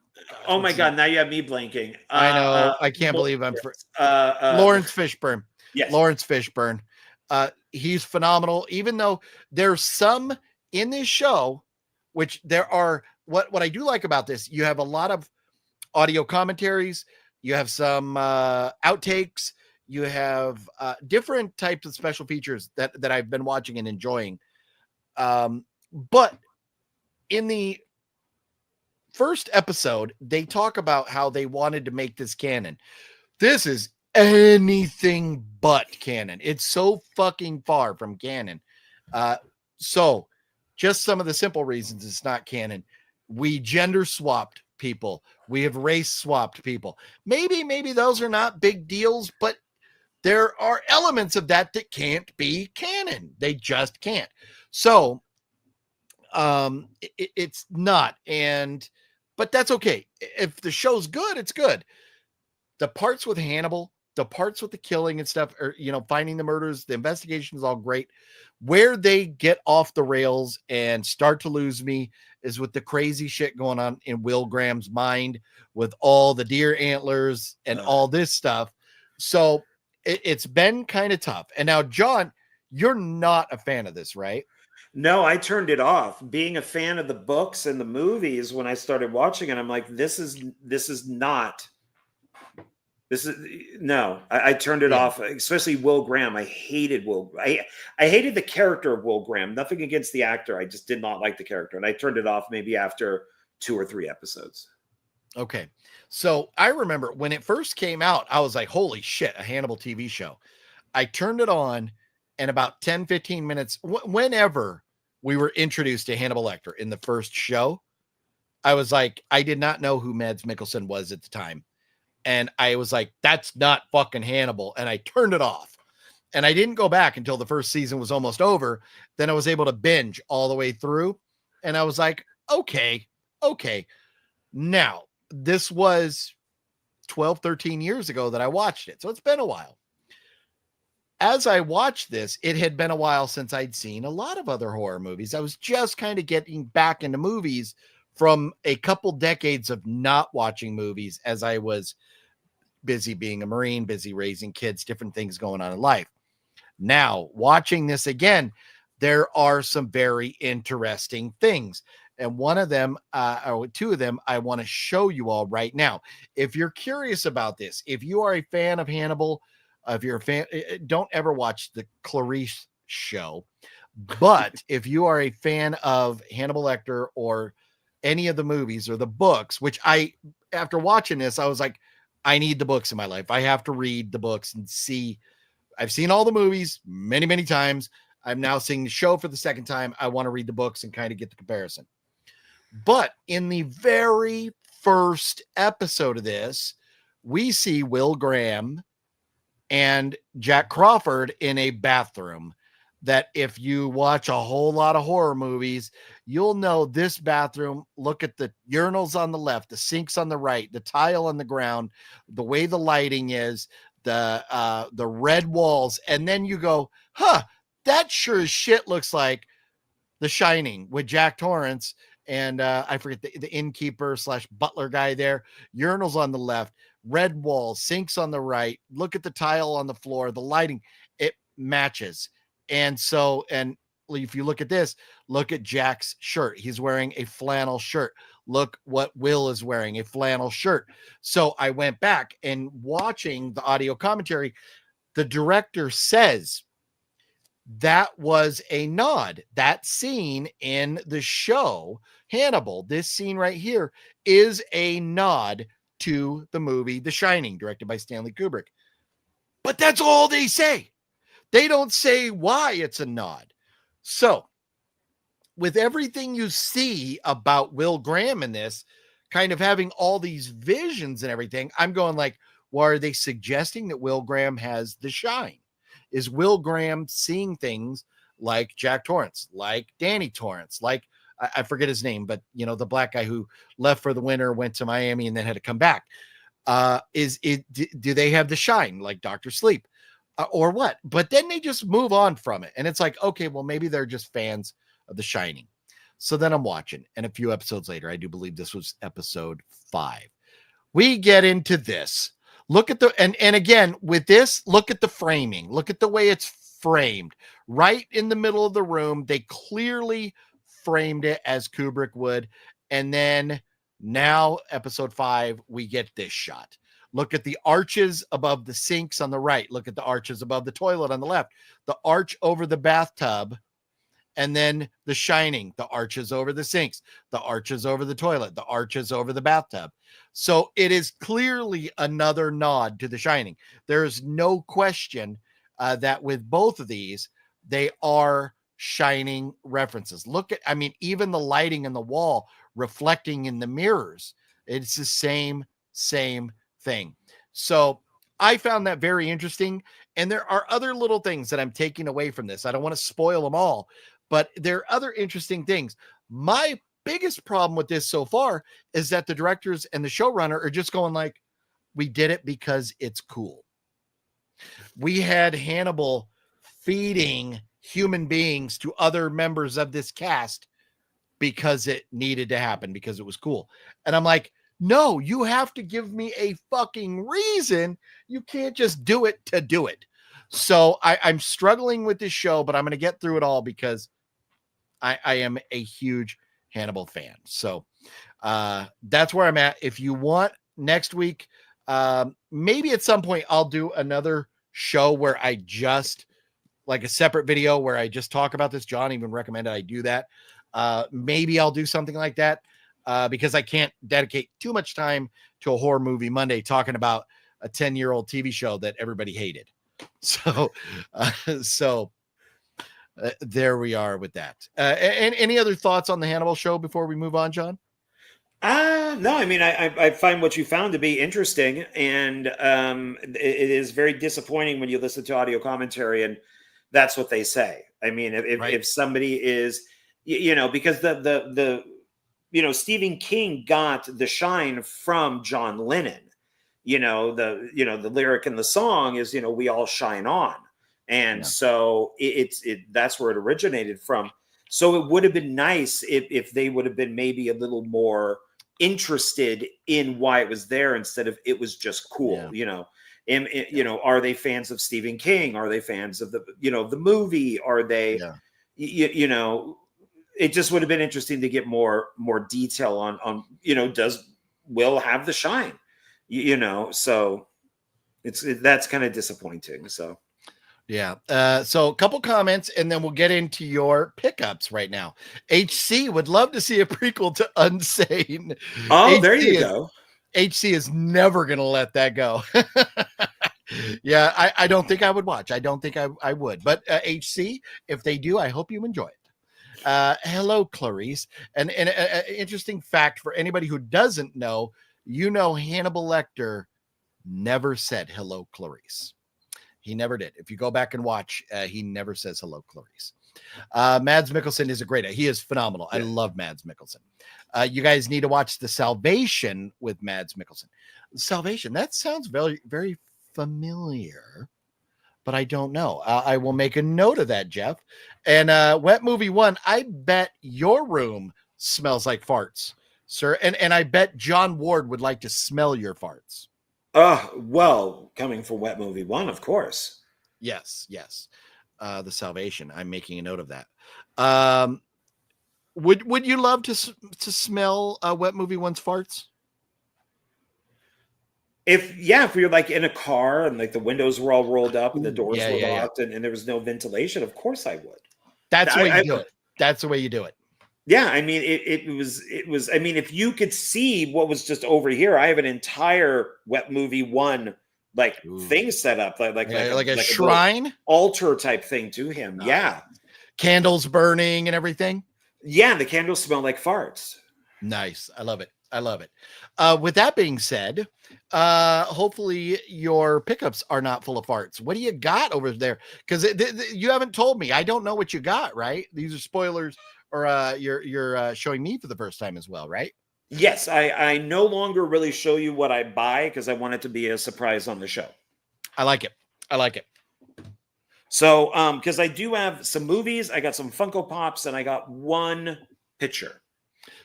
my God! Now you have me blanking. I know. I can't believe I'm Lawrence Fishburne. Yes, Lawrence Fishburne. He's phenomenal. Even though there's some in this show, which there are. What I do like about this, you have a lot of audio commentaries. You have some outtakes. You have different types of special features that I've been watching and enjoying. But in the first episode, they talk about how they wanted to make this canon. This is anything but canon. It's so fucking far from canon. So just some of the simple reasons it's not canon. We gender swapped people. We have race swapped people. Maybe those are not big deals, but there are elements of that can't be canon. They just can't. So it's not. But that's okay. If the show's good, it's good. The parts with Hannibal, the parts with the killing and stuff, or, finding the murders, the investigation is all great. Where they get off the rails and start to lose me is with the crazy shit going on in Will Graham's mind with all the deer antlers and all this stuff. So it's been kind of tough. And now, John, you're not a fan of this, right? No, I turned it off. Being a fan of the books and the movies, when I started watching it, I'm like, I turned it off, especially Will Graham. I hated I hated the character of Will Graham. Nothing against the actor. I just did not like the character. And I turned it off maybe after 2 or 3 episodes. Okay. So I remember when it first came out, I was like, holy shit, a Hannibal TV show. I turned it on, and about 10, 15 minutes, whenever we were introduced to Hannibal Lecter in the first show, I was like, I did not know who Mads Mikkelsen was at the time. And I was like, that's not fucking Hannibal. And I turned it off. And I didn't go back until the first season was almost over. Then I was able to binge all the way through. And I was like, okay. Now, this was 12, 13 years ago that I watched it. So it's been a while. As I watched this, it had been a while since I'd seen a lot of other horror movies. I was just kind of getting back into movies from a couple decades of not watching movies as I was busy being a Marine, busy raising kids, different things going on in life. Now, watching this again, there are some very interesting things. And one of them, or 2 of them, I want to show you all right now. If you're curious about this, if you are a fan of Hannibal, if you're a fan, don't ever watch the Clarice show. But if you are a fan of Hannibal Lecter or any of the movies or the books, which after watching this, I was like, I need the books in my life. I have to read the books and see. I've seen all the movies many, many times. I'm now seeing the show for the second time. I want to read the books and kind of get the comparison. But in the very first episode of this, we see Will Graham and Jack Crawford in a bathroom that if you watch a whole lot of horror movies, you'll know this bathroom. Look at the urinals on the left, the sinks on the right, the tile on the ground, the way the lighting is, the red walls. And then you go, that sure as shit looks like The Shining with Jack Torrance. And I forget the innkeeper / butler guy there. Urinals on the left, red walls, sinks on the right. Look at the tile on the floor, the lighting, it matches. And if you look at this, look at Jack's shirt. He's wearing a flannel shirt. Look what Will is wearing, a flannel shirt. So I went back and watching the audio commentary, the director says that was a nod. That scene in the show, Hannibal, this scene right here is a nod to the movie The Shining, directed by Stanley Kubrick. But that's all they say. They don't say why it's a nod. So, with everything you see about Will Graham in this, kind of having all these visions and everything, I'm going like, well, are they suggesting that Will Graham has the shine? Is Will Graham seeing things like Jack Torrance, like Danny Torrance, like, I forget his name, but, the black guy who left for the winter, went to Miami, and then had to come back? Do they have the shine like Dr. Sleep? Or what? But then they just move on from it. And it's like, okay, well, maybe they're just fans of The Shining. So then I'm watching. And a few episodes later, I do believe this was episode 5. We get into this. Look at and again, with this, look at the framing. Look at the way it's framed. Right in the middle of the room. They clearly framed it as Kubrick would. And then now, episode 5, we get this shot. Look at the arches above the sinks on the right. Look at the arches above the toilet on the left. The arch over the bathtub. And then The Shining, the arches over the sinks, the arches over the toilet, the arches over the bathtub. So it is clearly another nod to The Shining. There is no question that with both of these, they are Shining references. Look at, I mean, even the lighting in the wall reflecting in the mirrors. It's the same thing. So I found that very interesting. And there are other little things that I'm taking away from this. I don't want to spoil them all, but there are other interesting things. My biggest problem with this so far is that the directors and the showrunner are just going like, we did it because it's cool. We had Hannibal feeding human beings to other members of this cast because it needed to happen, because it was cool. And I'm like, no, you have to give me a fucking reason. You can't just do it to do it. So I'm struggling with this show, but I'm going to get through it all because I am a huge Hannibal fan. So that's where I'm at. If you want next week, maybe at some point I'll do another show where I just like a separate video where I just talk about this. John even recommended I do that. Maybe I'll do something like that because I can't dedicate too much time to a horror movie Monday talking about a 10-year-old TV show that everybody hated. So, there we are with that. And any other thoughts on the Hannibal show before we move on, John? No, I mean, I find what you found to be interesting, and it is very disappointing when you listen to audio commentary and that's what they say. I mean, if somebody is, because the Stephen King got the shine from John Lennon. The lyric in the song is, we all shine on. And so that's where it originated from. So it would have been nice if they would have been maybe a little more interested in why it was there instead of it was just cool. Are they fans of Stephen King? Are they fans of the movie? Are they, it just would have been interesting to get more detail on does Will have the shine? So that's kind of disappointing. So. Yeah. So a couple comments and then we'll get into your pickups right now. HC would love to see a prequel to Unsane. Oh, there you go. HC is never going to let that go. Yeah. I don't think I would watch. I don't think I would, but HC, if they do, I hope you enjoy it. Hello, Clarice. And an interesting fact for anybody who doesn't know, Hannibal Lecter never said hello, Clarice. He never did. If you go back and watch, he never says hello, Clarice. Mads Mikkelsen is he is phenomenal. Yeah. I love Mads Mikkelsen. You guys need to watch The Salvation with Mads Mikkelsen. Salvation, that sounds very, very familiar, but I don't know. I will make a note of that, Jeff. And Wet Movie 1, I bet your room smells like farts, sir. And I bet John Ward would like to smell your farts. Well, coming from Wet Movie 1, of course. Yes. The Salvation. I'm making a note of that. Would you love to smell Wet Movie 1's farts? If you're like in a car and like the windows were all rolled up and the doors were locked and there was no ventilation, of course I would. That's the way you do it. That's the way you do it. Yeah, I mean, it was. I mean, if you could see what was just over here, I have an entire Wet Movie 1 thing set up, like a shrine, altar type thing to him. Yeah, candles burning and everything. Yeah, the candles smell like farts. Nice, I love it. With that being said, hopefully your pickups are not full of farts. What do you got over there? Because you haven't told me. I don't know what you got. Right? These are spoilers. Or you're showing me for the first time as well, right? Yes, I no longer really show you what I buy because I want it to be a surprise on the show. I like it. So, because I do have some movies, I got some Funko Pops, and I got one picture.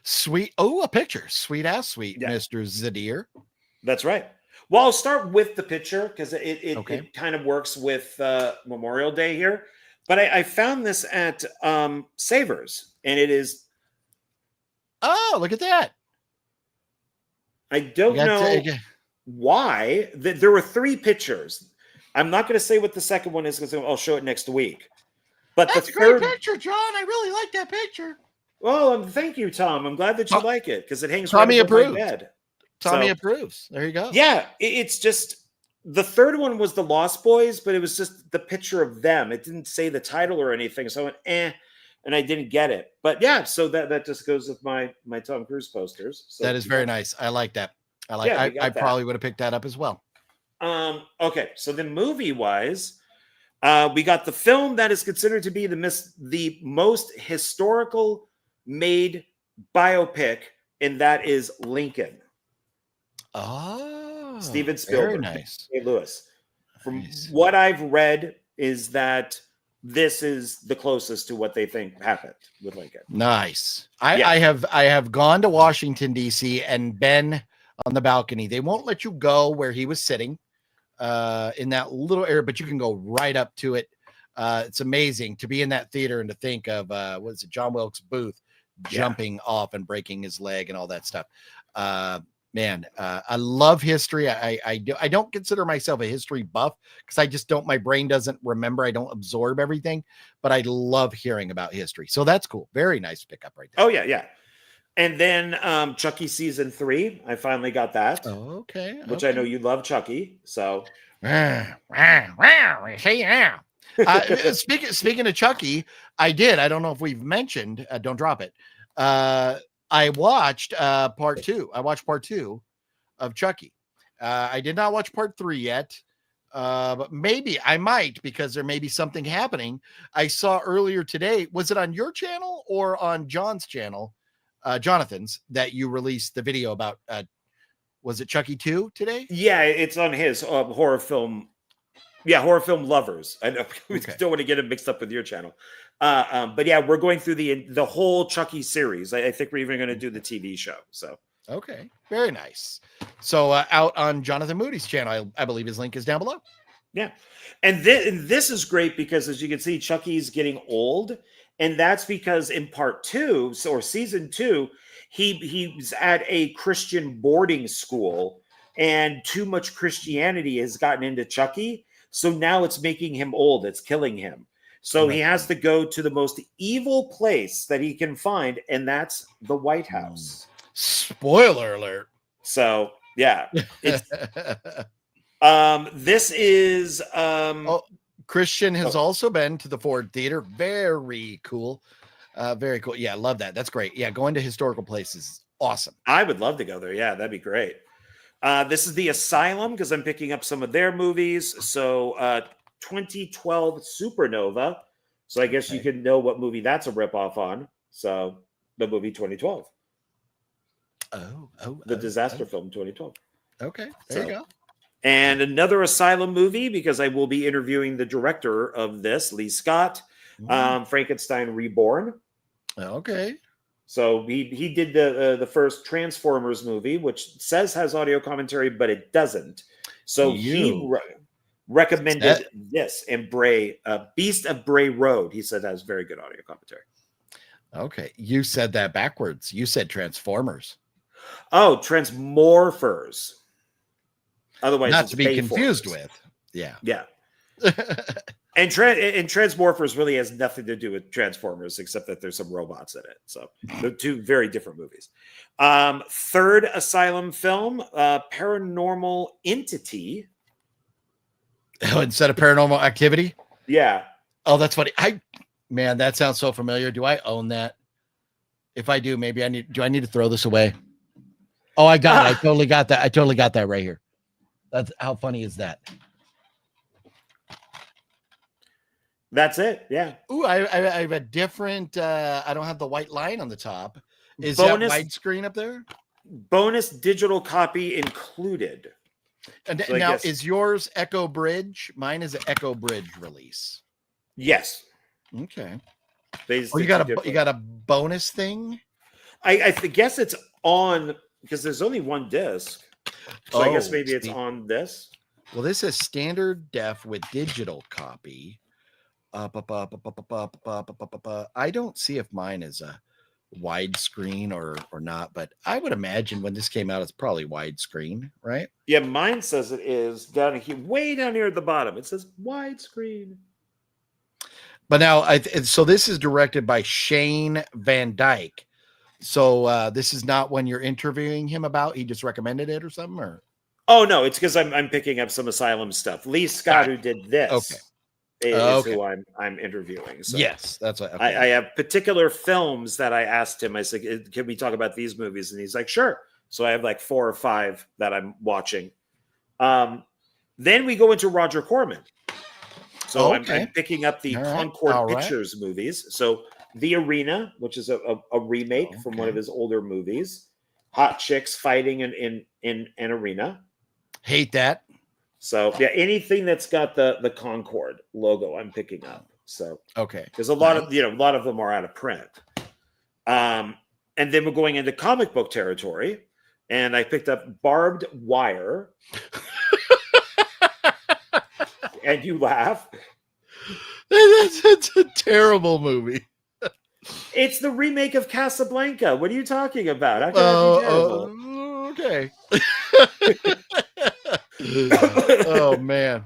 Sweet. Oh, a picture. Sweet ass sweet, yeah. Mr. Zadir. That's right. Well, I'll start with the picture because it kind of works with Memorial Day here. But I found this at Savers, and it is. Oh, look at that! I don't know why there were 3 pictures. I'm not going to say what the second one is because I'll show it next week. But That's the a great third picture, John. I really like that picture. Well, thank you, Tom. I'm glad that you like it because it hangs Tommy right above my approved. bed. Tommy approves. There you go. Yeah, it's just the third one was the Lost Boys, but it was just the picture of them. It didn't say the title or anything, so I went and I didn't get it. But yeah, so that just goes with my Tom Cruise posters. So that is very nice. I like that. I probably would have picked that up as well. Okay, so then movie wise, we got the film that is considered to be the most historical made biopic, and that is Lincoln. Oh, Steven Spielberg. Very nice. St. Louis. From what I've read is that this is the closest to what they think happened with Lincoln. Nice. I have gone to Washington, D.C. and been on the balcony. They won't let you go where he was sitting in that little area, but you can go right up to it. It's amazing to be in that theater and to think of what is it, John Wilkes Booth jumping off and breaking his leg and all that stuff. Man, I love history. I don't consider myself a history buff because I just don't, my brain doesn't remember. I don't absorb everything, but I love hearing about history. So that's cool. Very nice pickup right there. Oh yeah. And then Chucky season 3, I finally got that. Okay. Which I know you love Chucky. So speaking of Chucky, I did. I don't know if we've mentioned, don't drop it. I watched part 2. I watched part 2 of Chucky. I did not watch part 3 yet. But maybe I might, because there may be something happening. I saw earlier today, was it on your channel or on John's channel, Jonathan's, that you released the video about, was it Chucky 2 today? Yeah, it's on his horror film. Yeah, horror film lovers. I know we don't want to get it mixed up with your channel. But yeah, we're going through the whole Chucky series. I think we're even going to do the TV show. So okay, very nice. So out on Jonathan Moody's channel, I believe his link is down below. Yeah, and this is great because, as you can see, Chucky's getting old, and that's because in part 2 or season 2, he's at a Christian boarding school, and too much Christianity has gotten into Chucky. So now it's making him old. It's killing him. So he has to go to the most evil place that he can find, and that's the White House. Spoiler alert. So yeah, it's, this is Christian has also been to the Ford Theater. Very cool. Very cool. Yeah, I love that. That's great. Yeah, going to historical places, awesome. I would love to go there. Yeah, that'd be great. This is the Asylum because I'm picking up some of their movies. So 2012 Supernova. So I guess you can know what movie that's a ripoff on. So the movie 2012. The disaster film 2012. Okay, there you go. And another Asylum movie because I will be interviewing the director of this, Lee Scott, Frankenstein Reborn. Okay. So he did the first Transformers movie, which says has audio commentary, but it doesn't. So he recommended this, and Beast of Bray Road. He said has very good audio commentary. Okay, you said that backwards. You said Transformers. Oh, Transmorphers. Otherwise, not to be confused with. Yeah. And Transmorphers really has nothing to do with Transformers except that there's some robots in it. So they're 2 very different movies. Third Asylum film, Paranormal Entity. Oh, instead of Paranormal Activity? Yeah. Oh, that's funny. Man, that sounds so familiar. Do I own that? If I do, maybe I need to throw this away? Oh, I got it. I totally got that. I totally got that right here. That's how funny is that? That's it. Yeah. Ooh, I have a different. I don't have the white line on the top. Is bonus, that widescreen up there? Bonus digital copy included. And so now, is yours Echo Bridge? Mine is an Echo Bridge release. Yes. Okay. You got a bonus thing? I guess it's on because there's only one disc. So I guess maybe it's on this. Well, this is standard def with digital copy. I don't see if mine is a widescreen or not, but I would imagine when this came out, it's probably widescreen, right? Yeah, mine says it is down here, way down here at the bottom. It says widescreen. But now, so this is directed by Shane Van Dyke. So this is not when you're interviewing him about. He just recommended it or something, or Oh no, it's because I'm picking up some Asylum stuff. Lee Scott, who did this, is who I'm interviewing. So yes, that's what I have particular films that I asked him. I said, "Can we talk about these movies?" And he's like, "Sure." So I have like 4 or 5 that I'm watching. Then we go into Roger Corman. So I'm picking up the Concord Pictures movies. So The Arena, which is a remake from one of his older movies. Hot chicks fighting in an arena. Hate that. So yeah, anything that's got the Concord logo, I'm picking up. So there's a lot of a lot of them are out of print. And then we're going into comic book territory, and I picked up Barbed Wire. And you laugh. It's a terrible movie. It's the remake of Casablanca. What are you talking about? How can that be terrible? Oh man,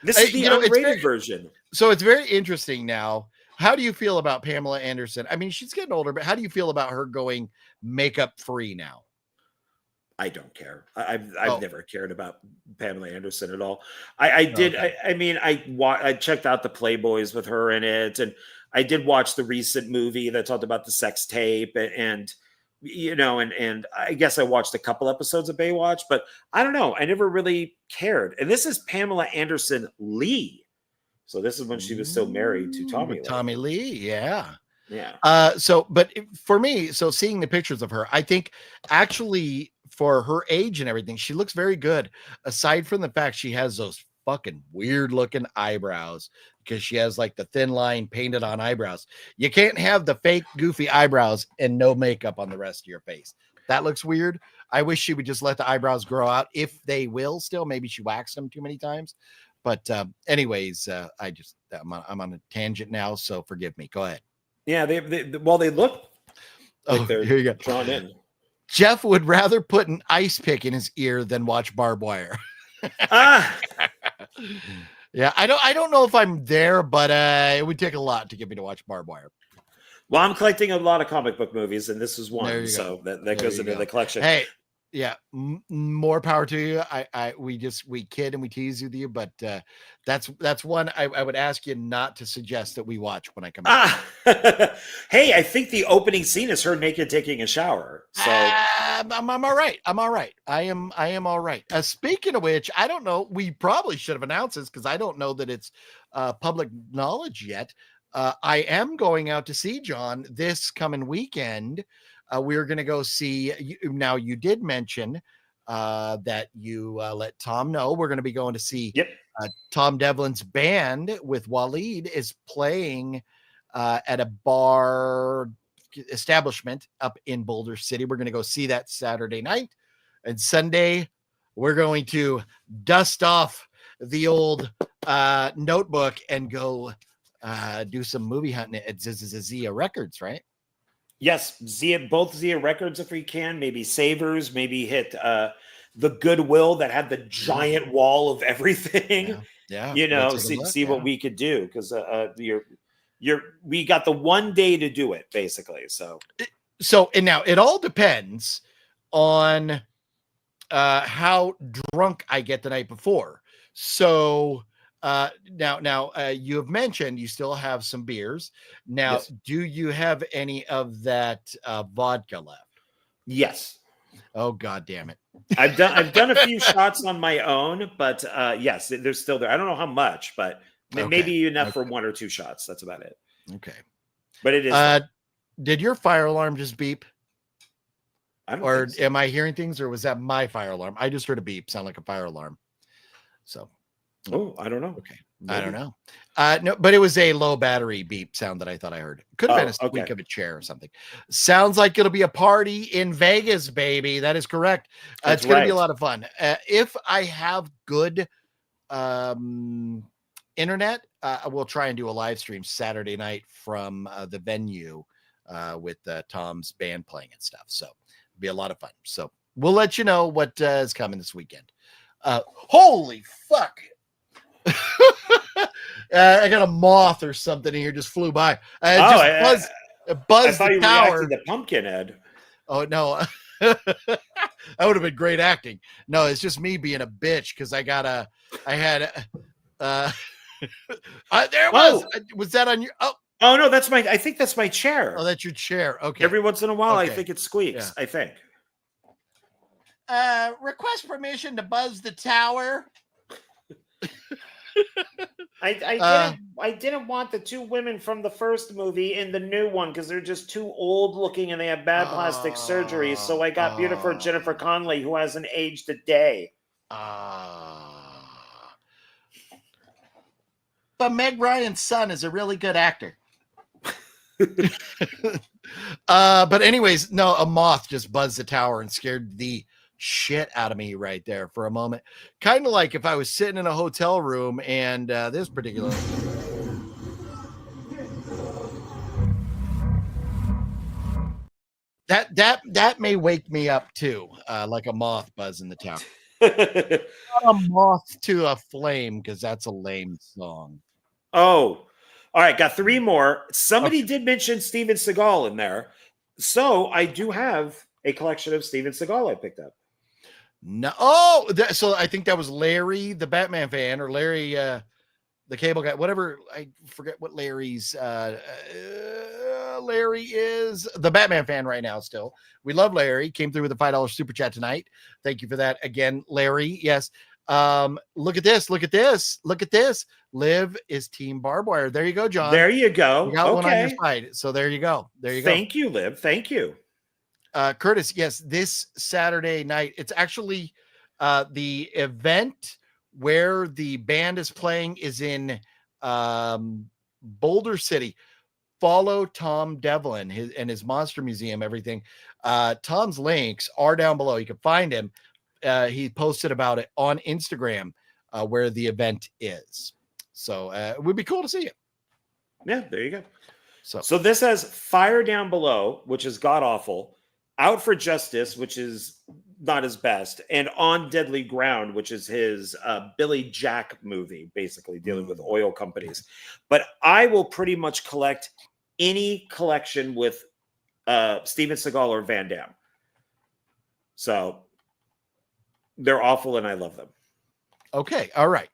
this is the unrated version. So it's very interesting now. How do you feel about Pamela Anderson? I mean, she's getting older, but how do you feel about her going makeup free now? I don't care. I've never cared about Pamela Anderson at all. I did. Okay. I checked out the Playboys with her in it, and I did watch the recent movie that talked about the sex tape, and I guess I watched a couple episodes of Baywatch, but I don't know. I never really cared. And this is Pamela Anderson Lee. So this is when she was still married to Tommy Lee. Tommy Lee, yeah. Yeah. But for me, so seeing the pictures of her, I think actually for her age and everything, she looks very good. Aside from the fact she has those fucking weird looking eyebrows, because she has like the thin line painted on eyebrows. You can't have the fake goofy eyebrows and no makeup on the rest of your face. That looks weird. I wish she would just let the eyebrows grow out, if they will still. Maybe she waxed them too many times. But anyways, I'm on a tangent now, so forgive me. Go ahead. Yeah, they look like they're here you go. Drawn in. Jeff would rather put an ice pick in his ear than watch Barbed Wire. Yeah, I don't know if I'm there, but it would take a lot to get me to watch Barbed Wire. Well, I'm collecting a lot of comic book movies, and this is one, so that goes into the collection. Hey, yeah, more power to you. We kid and we tease with you, but that's one I would ask you not to suggest that we watch when I come back. Hey, I think the opening scene is her naked taking a shower. So I'm all right. I am all right. Speaking of which, I don't know. We probably should have announced this because I don't know that it's public knowledge yet. I am going out to see John this coming weekend. We're going to go see. Now, you did mention that you let Tom know. We're going to be going to see Tom Devlin's band with Waleed is playing at a bar establishment up in Boulder City. We're going to go see that Saturday night. And Sunday, we're going to dust off the old notebook and go do some movie hunting at Zia Records, right? Yes, both Zia Records if we can, maybe Savers, maybe hit the Goodwill that had the giant wall of everything. Yeah. See what we could do, because we got the one day to do it, basically. So and now it all depends on how drunk I get the night before. So now you have mentioned you still have some beers. Now, yes. Do you have any of that vodka left? Yes. Oh, God damn it. I've done a few shots on my own, but yes, they're still there. I don't know how much, but maybe enough for 1 or 2 shots. That's about it. Okay. But it is. Did your fire alarm just beep? Or am I hearing things, or was that my fire alarm? I just heard a beep, sound like a fire alarm. So. Oh, I don't know. Okay. Maybe. I don't know. No, but it was a low battery beep sound that I thought I heard. Could have been a squeak of a chair or something. Sounds like it'll be a party in Vegas, baby. That is correct. It's going to be a lot of fun. If I have good internet, we'll try and do a live stream Saturday night from the venue with Tom's band playing and stuff. So it'll be a lot of fun. So we'll let you know what is coming this weekend. Holy fuck. I got a moth or something in here, just flew by. Buzzed I thought the you tower. reacted to Pumpkinhead. Oh no. That would have been great acting. No, it's just me being a bitch because there it was. Was that on your Oh no, I think that's my chair. Oh, that's your chair. Okay. Every once in a while, Okay. I think it squeaks. Yeah. I think. Request permission to buzz the tower. I didn't want the two women from the first movie in the new one because they're just too old looking and they have bad plastic surgery. So I got beautiful Jennifer Connelly, who hasn't aged a day. But Meg Ryan's son is a really good actor. But anyways, no, a moth just buzzed the tower and scared the shit out of me right there for a moment. Kind of like if I was sitting in a hotel room and this particular that may wake me up too, like a moth buzz in the tower. Not a moth to a flame, because that's a lame song. Oh, all right. Got three more. Somebody did mention Steven Seagal in there. So I do have a collection of Steven Seagal I picked up. No. So I think that was Larry, the Batman fan, or Larry, the cable guy, whatever. I forget what Larry's. Larry is the Batman fan right now. Still, we love Larry. Came through with a $5 super chat tonight. Thank you for that again, Larry. Yes. Look at this. Look at this. Look at this. Liv is team barbed wire. There you go, John. There you go. You got one on your side. So there you go. There you go. Thank you, Liv. Thank you. Curtis, yes, this Saturday night, it's actually the event where the band is playing is in Boulder City. Follow Tom Devlin and his Monster Museum, everything. Tom's links are down below. You can find him. He posted about it on Instagram where the event is. So it would be cool to see you. Yeah, there you go. So this has Fire Down Below, which is god awful. Out for Justice, which is not his best, and On Deadly Ground, which is his Billy Jack movie, basically dealing with oil companies. But I will pretty much collect any collection with Steven Seagal or Van Damme. So they're awful, and I love them. Okay, all right.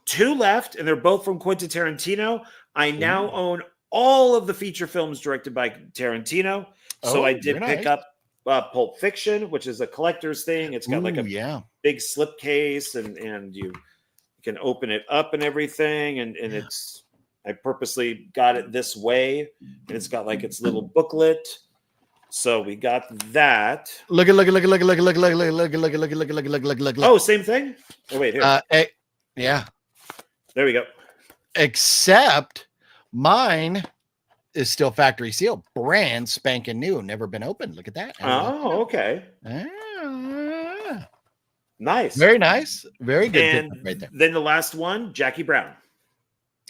Two left, and they're both from Quentin Tarantino. I now own all of the feature films directed by Tarantino. So I did pick up Pulp Fiction, which is a collector's thing. It's got like a big slipcase, and you can open it up and everything. And it's, I purposely got it this way, and it's got like its little booklet. So we got that. Look. Oh, same thing? Oh, wait, here. Yeah. There we go. Except mine is still factory sealed, brand spanking new, never been opened. Look at that. Oh, okay. Nice. Very nice. Very good. And right there. Then the last one, Jackie Brown.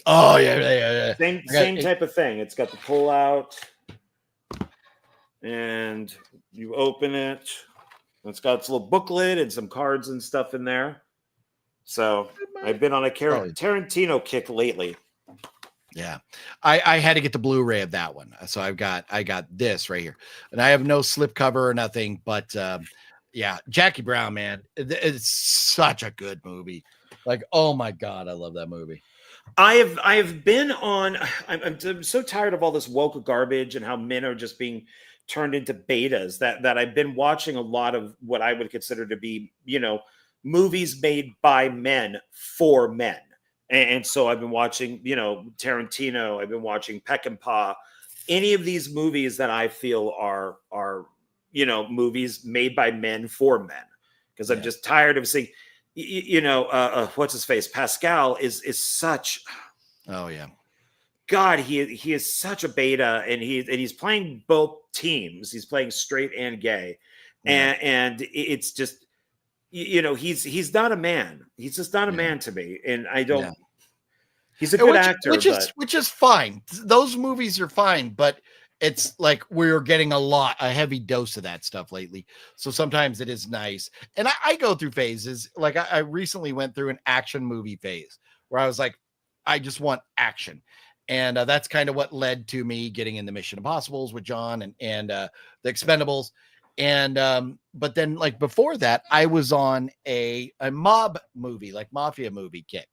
Oh, yeah. Same type of thing. It's got the pull out, and you open it. It's got its little booklet and some cards and stuff in there. So I've been on a Tarantino kick lately. Yeah, I had to get the Blu-ray of that one, so I got this right here, and I have no slip cover or nothing. But yeah, Jackie Brown, man, it's such a good movie. Like, oh my god, I love that movie. I have been on. I'm so tired of all this woke garbage and how men are just being turned into betas. That I've been watching a lot of what I would consider to be, movies made by men for men. And so I've been watching, Tarantino. I've been watching Peckinpah. Any of these movies that I feel are movies made by men for men, because I'm just tired of seeing, what's his face? Pascal is such. Oh yeah. God, he is such a beta, and he's playing both teams. He's playing straight and gay, and it's just. He's not a man. He's just not a man to me. And I don't, He's a good actor, which is fine. Those movies are fine, but it's like we're getting a heavy dose of that stuff lately. So sometimes it is nice. And I go through phases. Like I recently went through an action movie phase where I was like, I just want action. And that's kind of what led to me getting into Mission Impossibles with John and the Expendables. And but then like before that, I was on a mob movie, like mafia movie kick.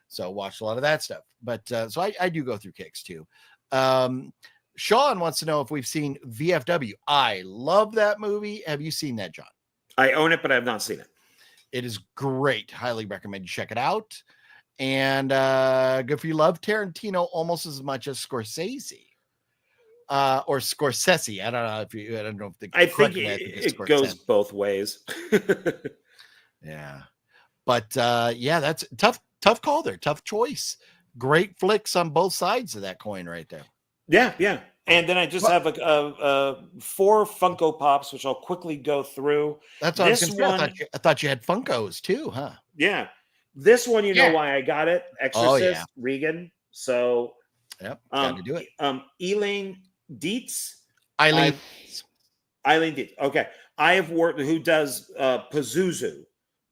So watched a lot of that stuff. But so I do go through kicks too. Sean wants to know if we've seen VFW. I love that movie. Have you seen that, John? I own it, but I have not seen it. It is great. Highly recommend you check it out. And good for you. Love Tarantino almost as much as Scorsese. Or Scorsese. I don't know if I think it goes both ways. Yeah. But yeah, that's tough call there. Tough choice. Great flicks on both sides of that coin right there. Yeah. And then I just have 4 Funko Pops, which I'll quickly go through. That's what I was going to say. I thought you had Funkos too, huh? Yeah. This one, you know why I got it? Exorcist, Regan. So, yep, gotta do it. Elaine Dietz. Eileen Dietz. Okay. I have worked, who does Pazuzu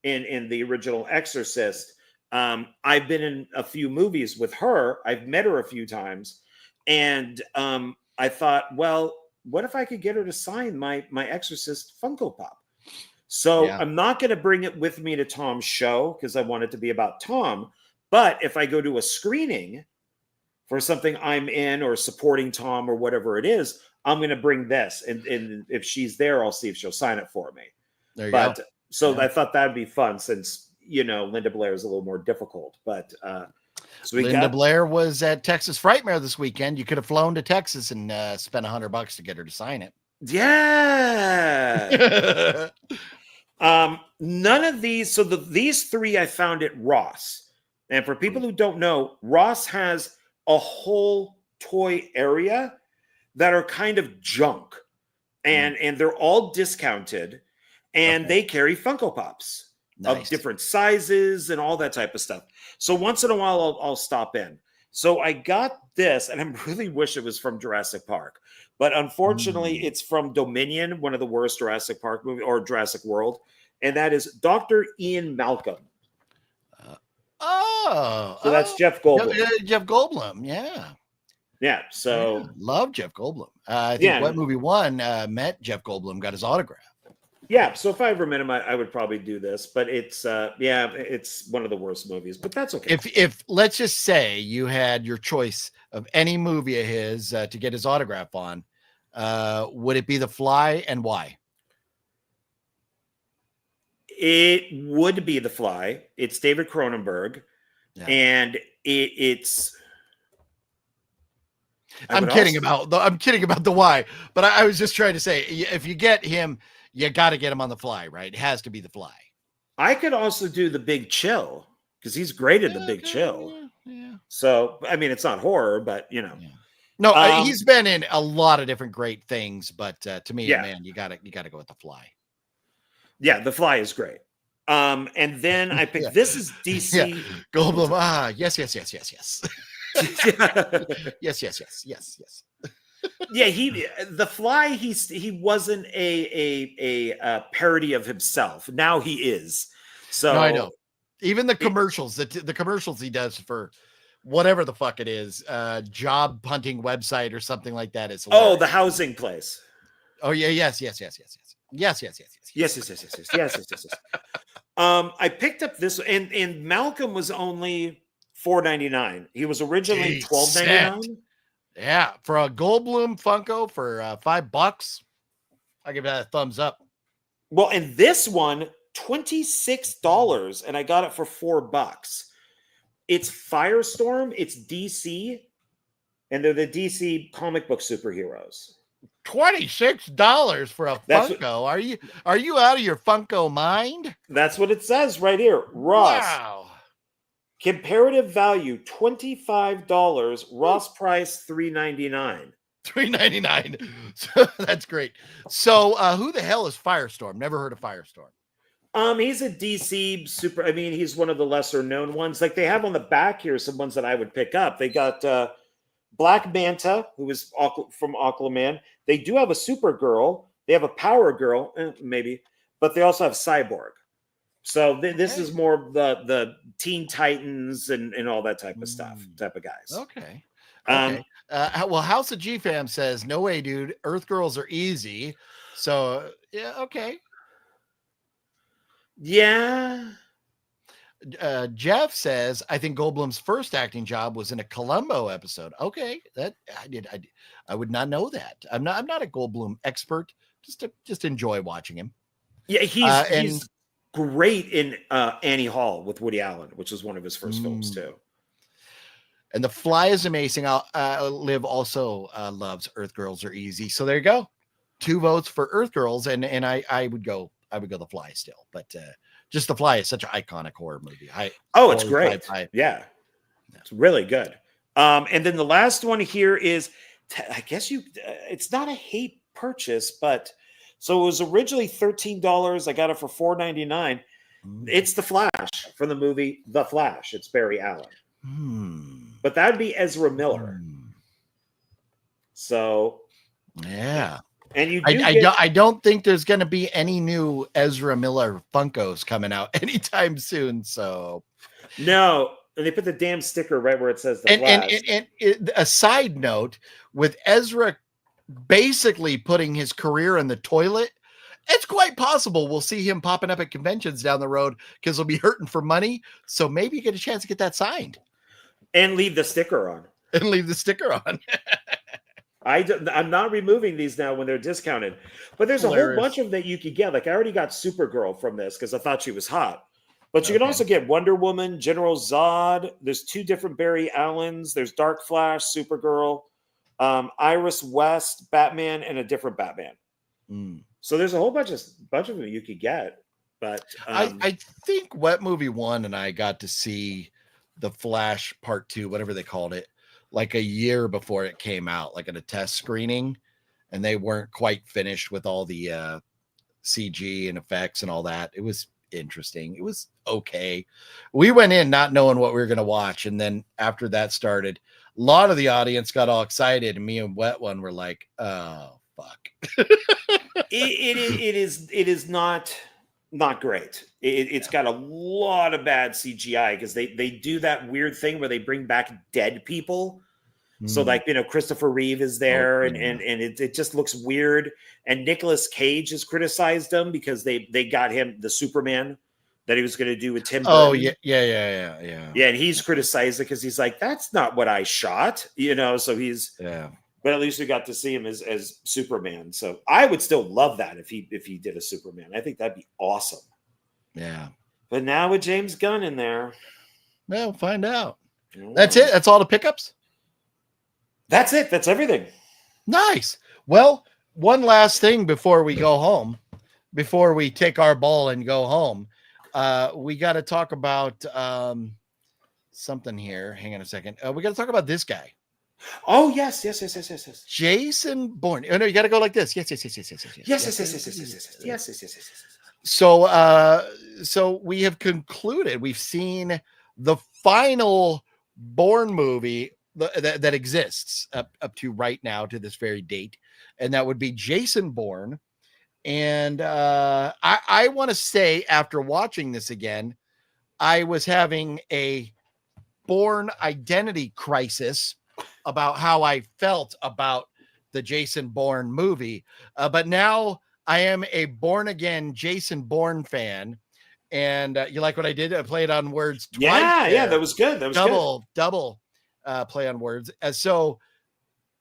in the original Exorcist. I've been in a few movies with her. I've met her a few times. And I thought, well, what if I could get her to sign my Exorcist Funko Pop? So I'm not going to bring it with me to Tom's show because I want it to be about Tom. But if I go to a screening for something I'm in or supporting Tom or whatever it is, I'm going to bring this. And if she's there, I'll see if she'll sign it for me. There you go. So I thought that'd be fun since, Linda Blair is a little more difficult. But so Linda Blair was at Texas Frightmare this weekend. You could have flown to Texas and spent $100 to get her to sign it. Yeah. None of these. So these 3 I found at Ross. And for people who don't know, Ross has a whole toy area that are kind of junk. And they're all discounted. And they carry Funko Pops. Nice. Of different sizes and all that type of stuff. So once in a while, I'll stop in. So I got this, and I really wish it was from Jurassic Park. But unfortunately, it's from Dominion, one of the worst Jurassic Park movies, or Jurassic World. And that is Dr. Ian Malcolm. So that's Jeff Goldblum. Jeff Goldblum, yeah. Yeah, so. Love Jeff Goldblum. I think What Movie 1 met Jeff Goldblum, got his autograph. Yeah, so if I ever met him, I would probably do this, but it's it's one of the worst movies, but that's okay. If let's just say you had your choice of any movie of his to get his autograph on, would it be The Fly, and why? It would be The Fly. It's David Cronenberg, and it's. I'm kidding about the why, but I was just trying to say, if you get him, you got to get him on The Fly, right? It has to be The Fly. I could also do The Big Chill because he's great at The Big Chill. Yeah. So, I mean, it's not horror, but Yeah. No, he's been in a lot of different great things, but to me, man, you gotta go with The Fly. Yeah, The Fly is great. And then I picked this is DC. Yeah. Goldblum. Yes. yes. Yeah, The Fly. He wasn't a parody of himself. Now he is. So no, I know. Even the commercials, the commercials he does for whatever the fuck it is, job hunting website or something like that is hilarious. Oh, the housing place. Oh yeah, yes. I picked up this, and Malcolm was only $4.99. He was originally $12.99. Yeah, for a Goldblum Funko for $5, I give that a thumbs up. Well, and this one, $26, and I got it for $4. It's Firestorm. It's DC, and they're the DC comic book superheroes. $26 for a Funko. Are you out of your Funko mind? That's what it says right here. Ross. Wow. Comparative value $25. Ross price $3.99. $3.99. So that's great. So who the hell is Firestorm? Never heard of Firestorm. He's a DC super. I mean, he's one of the lesser known ones. Like they have on the back here some ones that I would pick up. They got Black Manta, who is from Aquaman. They do have a Supergirl. They have a Power Girl, maybe, but they also have Cyborg. So this is more of the Teen Titans and all that type of stuff, type of guys. Okay. Okay. Well, House of G Fam says, no way, dude. Earth girls are easy. So yeah, okay. Yeah. Jeff says, I think Goldblum's first acting job was in a Columbo episode. Okay, that I would not know that. I'm not a Goldblum expert. Just enjoy watching him. Yeah, he's great in Annie Hall with Woody Allen, which was one of his first films too. And The Fly is amazing. Liv also loves Earth Girls Are Easy. So there you go. 2 votes for Earth Girls, and I would go The Fly still, but just The Fly is such an iconic horror movie. It's great. Yeah, it's really good. And then the last one here is, I guess it's not a hate purchase, but so it was originally $13. I got it for $4.99. It's The Flash from the movie The Flash. It's Barry Allen. But that'd be Ezra Miller. So yeah. And you I don't think there's going to be any new Ezra Miller Funkos coming out anytime soon. So no, and they put the damn sticker right where it says The Flash. And a side note, with Ezra basically putting his career in the toilet, it's quite possible we'll see him popping up at conventions down the road because he'll be hurting for money. So maybe you get a chance to get that signed and leave the sticker on. I'm not removing these now when they're discounted, but there's a whole bunch of them that you could get. Like I already got Supergirl from this because I thought she was hot, but you can also get Wonder Woman, General Zod. There's 2 different Barry Allens. There's Dark Flash, Supergirl, Iris West, Batman, and a different Batman. So there's a whole bunch of them you could get. But I think Wet Movie 1 and I got to see The Flash Part 2, whatever they called it, like a year before it came out, like at a test screening, and they weren't quite finished with all the CG and effects and all that. It was interesting. It was okay. We went in not knowing what we were going to watch, and then after that started, a lot of the audience got all excited, and me and Wet One were like, "Oh fuck!" It is not great. It's got a lot of bad CGI because they do that weird thing where they bring back dead people. So like, Christopher Reeve is there and it just looks weird. And Nicolas Cage has criticized them because they got him the Superman that he was going to do with Tim Burton. Oh yeah. And he's criticized it because he's like, that's not what I shot, so he's, but at least we got to see him as Superman. So I would still love that if he did a Superman. I think that'd be awesome. Yeah. But now with James Gunn in there, we'll find out. That's it. That's all the pickups. That's it. That's everything. Nice. Well, one last thing before we go home, before we take our ball and go home, we got to talk about something here. Hang on a second. We got to talk about this guy. Oh, yes. Jason Bourne. Oh, no, you got to go like this. Yes. So we have concluded. We've seen the final Bourne movie that exists up to right now, to this very date, and that would be Jason Bourne. And I want to say, after watching this again, I was having a Bourne identity crisis about how I felt about the Jason Bourne movie. But now I am a born again Jason Bourne fan. And you like what I did? I played on words twice. Yeah, that was good. That was double play on words. So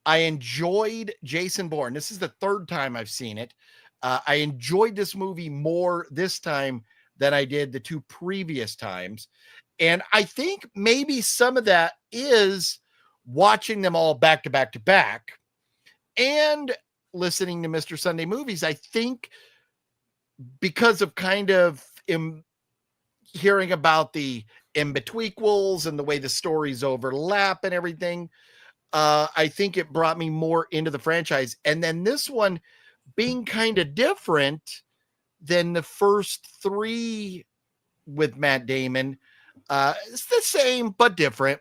I enjoyed Jason Bourne. This is the 3rd time I've seen it. I enjoyed this movie more this time than I did the 2 previous times. And I think maybe some of that is watching them all back to back to back and listening to Mr. Sunday Movies. I think because of kind of hearing about the in-betweequels and the way the stories overlap and everything, I think it brought me more into the franchise. And then this one being kind of different, than the first three with Matt Damon. It's the same but different.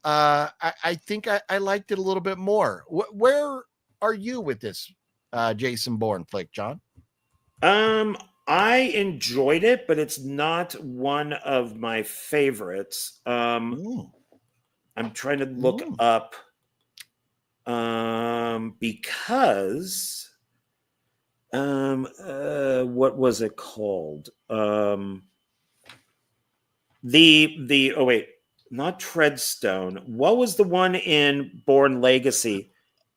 I think I liked it a little bit more. Where are you with this Jason Bourne flick, John? I enjoyed it, but it's not one of my favorites. I'm trying to look up because what was it called? The oh wait, not Treadstone. What was the one in Bourne Legacy?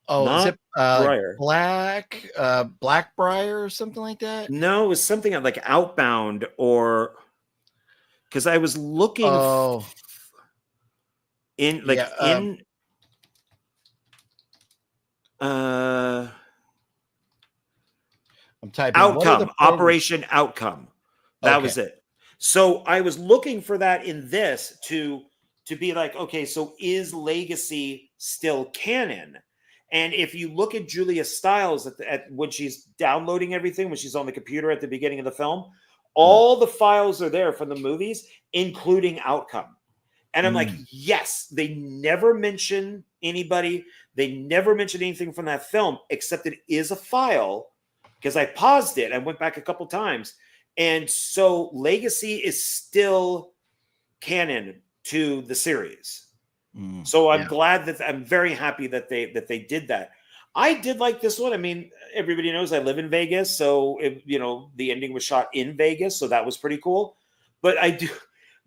Oh, not is it Briar. Blackbriar or something like that? No, it was something like Outbound, or because I was looking in like I'm typing Outcome, Operation Outcome. That was it. So I was looking for that in this to be like, okay, so is Legacy still canon? And if you look at Julia Stiles at when she's downloading everything, when she's on the computer at the beginning of the film, all the files are there from the movies, including Outcome. And I'm like, yes, they never mention anybody. They never mention anything from that film, except it is a file, because I paused it. I went back a couple times. And so Legacy is still canon to the series. So I'm glad that I'm very happy that they did that. I did like this one. I mean, everybody knows I live in Vegas, so the ending was shot in Vegas, so that was pretty cool. But I do,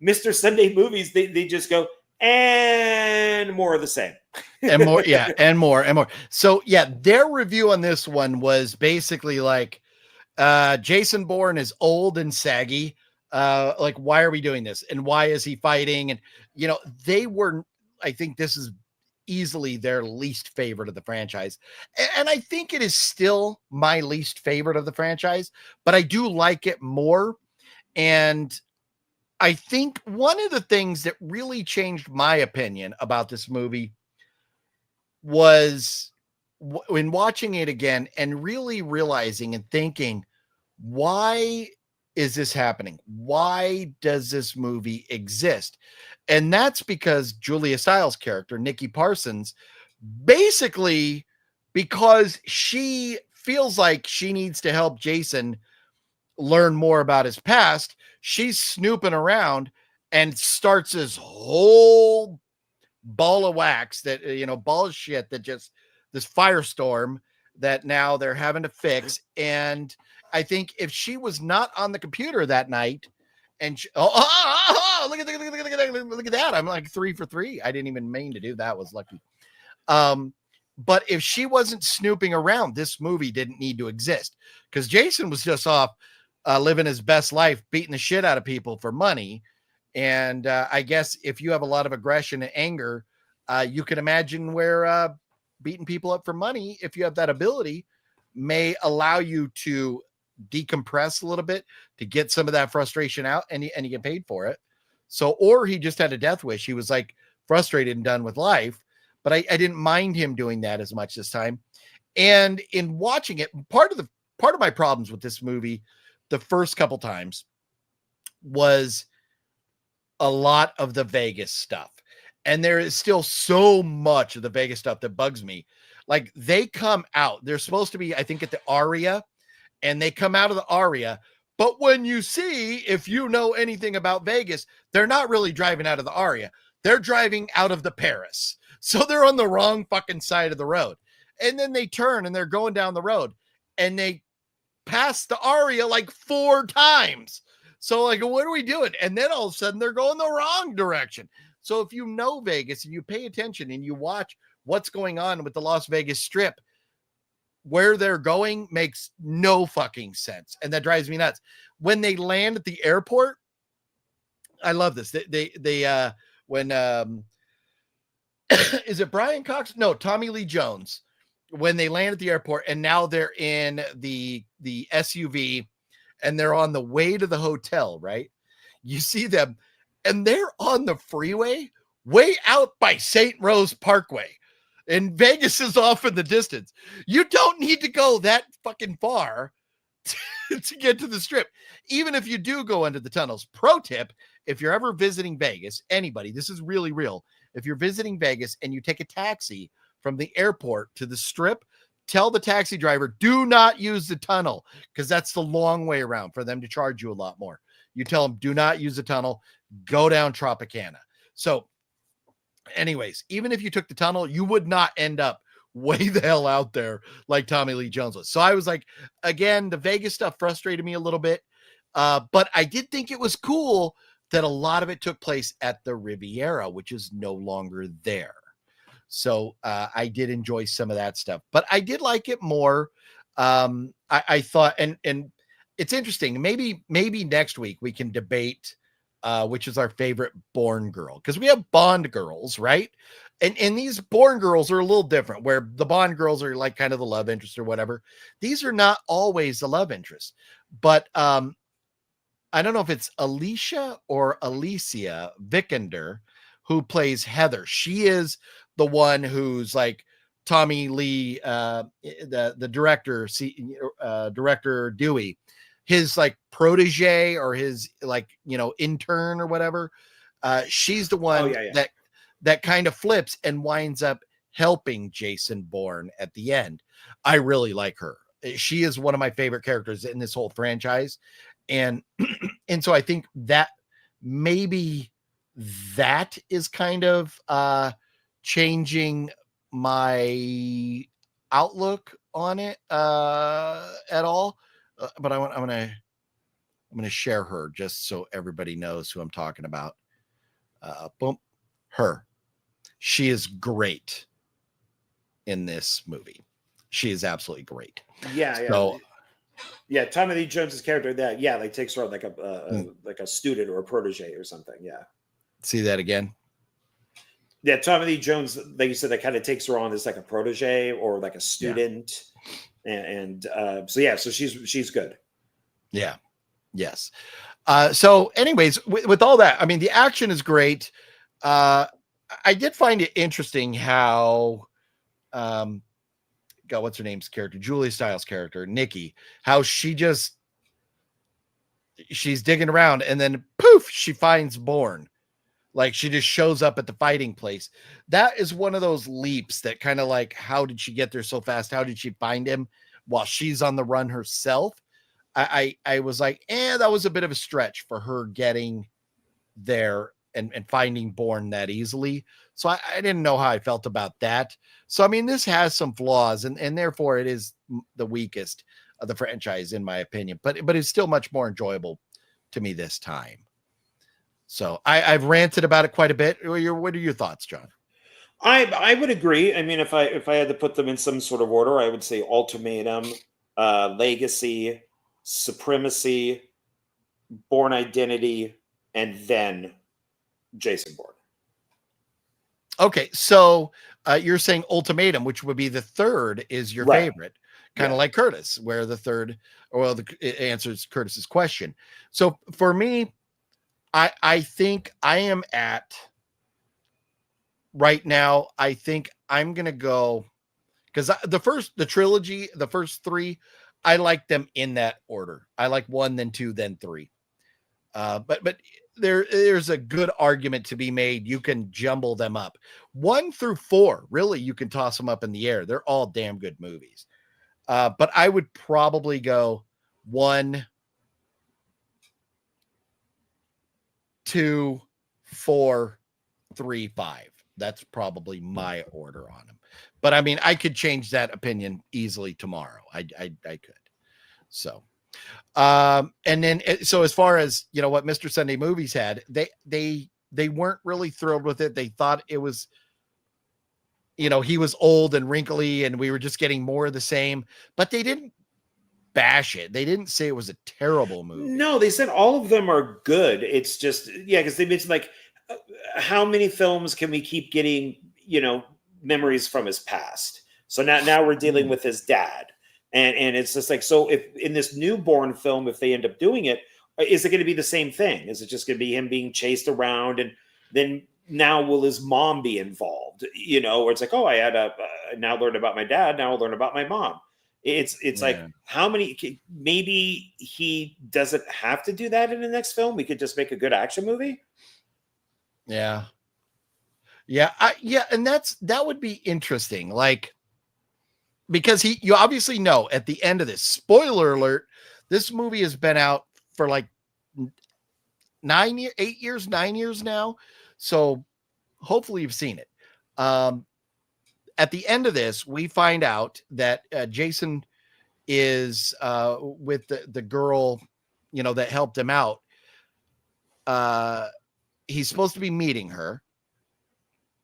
Mr. Sunday Movies, they just go and more of the same, and more, and more. So their review on this one was basically like, Jason Bourne is old and saggy. Like, why are we doing this? And why is he fighting? And, I think this is easily their least favorite of the franchise. And I think it is still my least favorite of the franchise, but I do like it more. And I think one of the things that really changed my opinion about this movie was when watching it again and really realizing and thinking, why is this happening? Why does this movie exist? And that's because Julia Stiles' character, Nikki Parsons, basically, because she feels like she needs to help Jason learn more about his past, she's snooping around and starts this whole ball of wax that, ball of shit that just this firestorm that now they're having to fix. And I think if she was not on the computer that night and look at that. I'm like 3 for 3. I didn't even mean to do that. Was lucky. But if she wasn't snooping around, this movie didn't need to exist, because Jason was just off living his best life, beating the shit out of people for money. And I guess if you have a lot of aggression and anger, you can imagine where beating people up for money, if you have that ability, may allow you to decompress a little bit, to get some of that frustration out, and you get paid for it. So, or he just had a death wish. He was like frustrated and done with life, but I didn't mind him doing that as much this time. And in watching it, part of my problems with this movie the first couple times was a lot of the Vegas stuff. And there is still so much of the Vegas stuff that bugs me. Like, they come out, they're supposed to be, I think, at the Aria, and they come out of the Aria. But when you see, if you know anything about Vegas, they're not really driving out of the Aria. They're driving out of the Paris. So they're on the wrong fucking side of the road. And then they turn and they're going down the road and they pass the Aria like 4 times. So like, what are we doing? And then all of a sudden they're going the wrong direction. So if you know Vegas and you pay attention and you watch what's going on with the Las Vegas Strip, where they're going makes no fucking sense. And that drives me nuts. When they land at the airport, I love this. They when is it Brian Cox? No, Tommy Lee Jones. When they land at the airport and now they're in the SUV and they're on the way to the hotel, right? You see them and they're on the freeway way out by St. Rose Parkway. And Vegas is off in the distance. You don't need to go that fucking far to get to the Strip, even if you do go into the tunnels. Pro tip, if you're ever visiting Vegas, anybody, this is really real. If you're visiting Vegas and you take a taxi from the airport to the Strip, tell the taxi driver, do not use the tunnel, because that's the long way around for them to charge you a lot more. You tell them, do not use the tunnel, go down Tropicana. So anyways, even if you took the tunnel, you would not end up way the hell out there like Tommy Lee Jones was. So I was like, again, the Vegas stuff frustrated me a little bit. But I did think it was cool that a lot of it took place at the Riviera, which is no longer there. So I did enjoy some of that stuff, but I did like it more. I thought, and it's interesting. Maybe next week we can debate which is our favorite Bourne girl, because we have Bond girls, right? And these Bourne girls are a little different, where the Bond girls are like kind of the love interest or whatever. These are not always the love interest, but I don't know if it's Alicia or Alicia Vikander who plays Heather. She is the one who's like Tommy Lee, the director, director Dewey, his like protege or his like, intern or whatever. She's the one that kind of flips and winds up helping Jason Bourne at the end. I really like her. She is one of my favorite characters in this whole franchise. And so I think that maybe that is kind of changing my outlook on it at all. But I'm gonna share her just so everybody knows who I'm talking about. Boom, her. She is great in this movie. She is absolutely great. Yeah. So, yeah, Tommy Lee Jones's character like takes her out like a student or a protege or something. Yeah. See that again? Yeah, Tommy Lee Jones, like you said, that kind of takes her on as like a protege or like a student. Yeah. So she's good. Yeah. Yes. So anyways, with all that, I mean, the action is great. I did find it interesting how, what's her name's character? Julia Stiles' character, Nikki, how she's digging around and then poof, she finds Bourne. Like she just shows up at the fighting place. That is one of those leaps that kind of like, how did she get there so fast? How did she find him while she's on the run herself? I was like, that was a bit of a stretch for her getting there and finding Bourne that easily. So I didn't know how I felt about that. So, I mean, this has some flaws and therefore it is the weakest of the franchise in my opinion, but it's still much more enjoyable to me this time. So I've ranted about it quite a bit. What are your thoughts, John? I would agree. I mean, if I had to put them in some sort of order, I would say Ultimatum, Legacy, Supremacy, Bourne Identity, and then Jason Bourne. Okay, so you're saying Ultimatum, which would be the third, is your favorite, kind of like Curtis, where the third, it answers Curtis's question. So for me, I think I am at right now. I think I'm gonna go because the trilogy, the first three, I like them in that order. I like 1, then 2, then 3. But there's a good argument to be made. You can jumble them up. 1 through 4, really, you can toss them up in the air. They're all damn good movies. But I would probably go 1, 2, 4, 3, 5. That's probably my order on them. But I mean, I could change that opinion easily tomorrow. I could. So, and then so as far as what Mr. Sunday Movies had, they weren't really thrilled with it. They thought it was, he was old and wrinkly, and we were just getting more of the same. But they didn't bash it. They didn't say it was a terrible movie. No, they said all of them are good. It's just because they mentioned like how many films can we keep getting memories from his past. So now we're dealing with his dad. And it's just like, so if in this newborn film, if they end up doing it, is it going to be the same thing? Is it just going to be him being chased around? And then now will his mom be involved? Where it's like, oh, I had now learned about my dad. Now I'll learn about my mom. It's like, how many, maybe he doesn't have to do that in the next film. We could just make a good action movie. Yeah. And that would be interesting. Like, because you obviously know at the end of this, spoiler alert, this movie has been out for like 9 years now. So hopefully you've seen it. At the end of this, we find out that Jason is with the girl, that helped him out. He's supposed to be meeting her,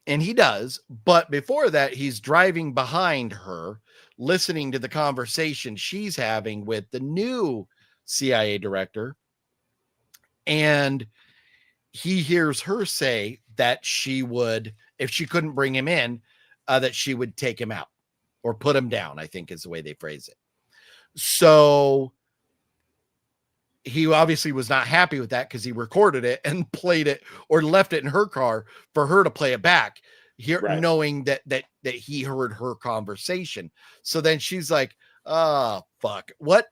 and he does. But before that, he's driving behind her, listening to the conversation she's having with the new CIA director. And he hears her say that she would, if she couldn't bring him in, that she would take him out or put him down, I think is the way they phrase it. So he obviously was not happy with that because he recorded it and played it or left it in her car for her to play it back here, knowing that he heard her conversation. So then she's like, oh, fuck, what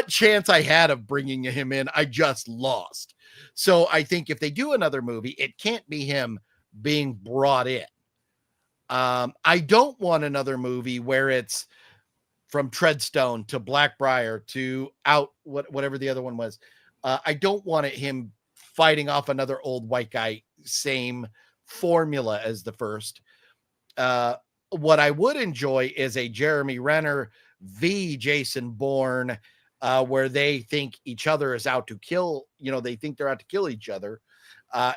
chance I had of bringing him in, I just lost. So I think if they do another movie, it can't be him being brought in. I don't want another movie where it's from Treadstone to Blackbriar to whatever the other one was. I don't want him fighting off another old white guy, same formula as the first. What I would enjoy is a Jeremy Renner v. Jason Bourne, where they think each other is out to kill, they think they're out to kill each other.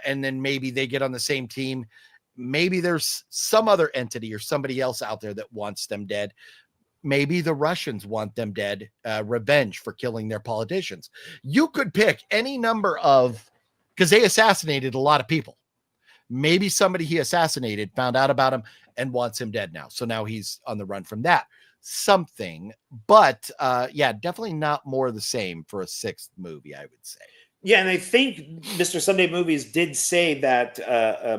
And then maybe they get on the same team. Maybe there's some other entity or somebody else out there that wants them dead. Maybe the Russians want them dead, revenge for killing their politicians. You could pick any number of, because they assassinated a lot of people. Maybe somebody he assassinated found out about him and wants him dead now. So now he's on the run from that. Something, but definitely not more of the same for a sixth movie, I would say. Yeah, and I think Mr. Sunday Movies did say that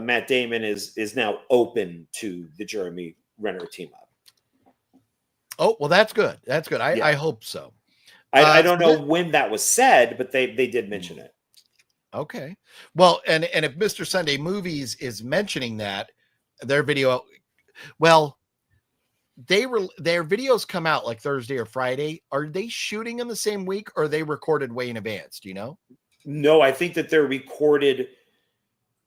Matt Damon is now open to the Jeremy Renner team up. Oh, well, that's good. That's good. I hope so. I don't know when that was said, but they did mention it. Okay. Well, and if Mr. Sunday Movies is mentioning that, their video, well, their videos come out like Thursday or Friday. Are they shooting in the same week, or are they recorded way in advance? Do you know? No, I think that they're recorded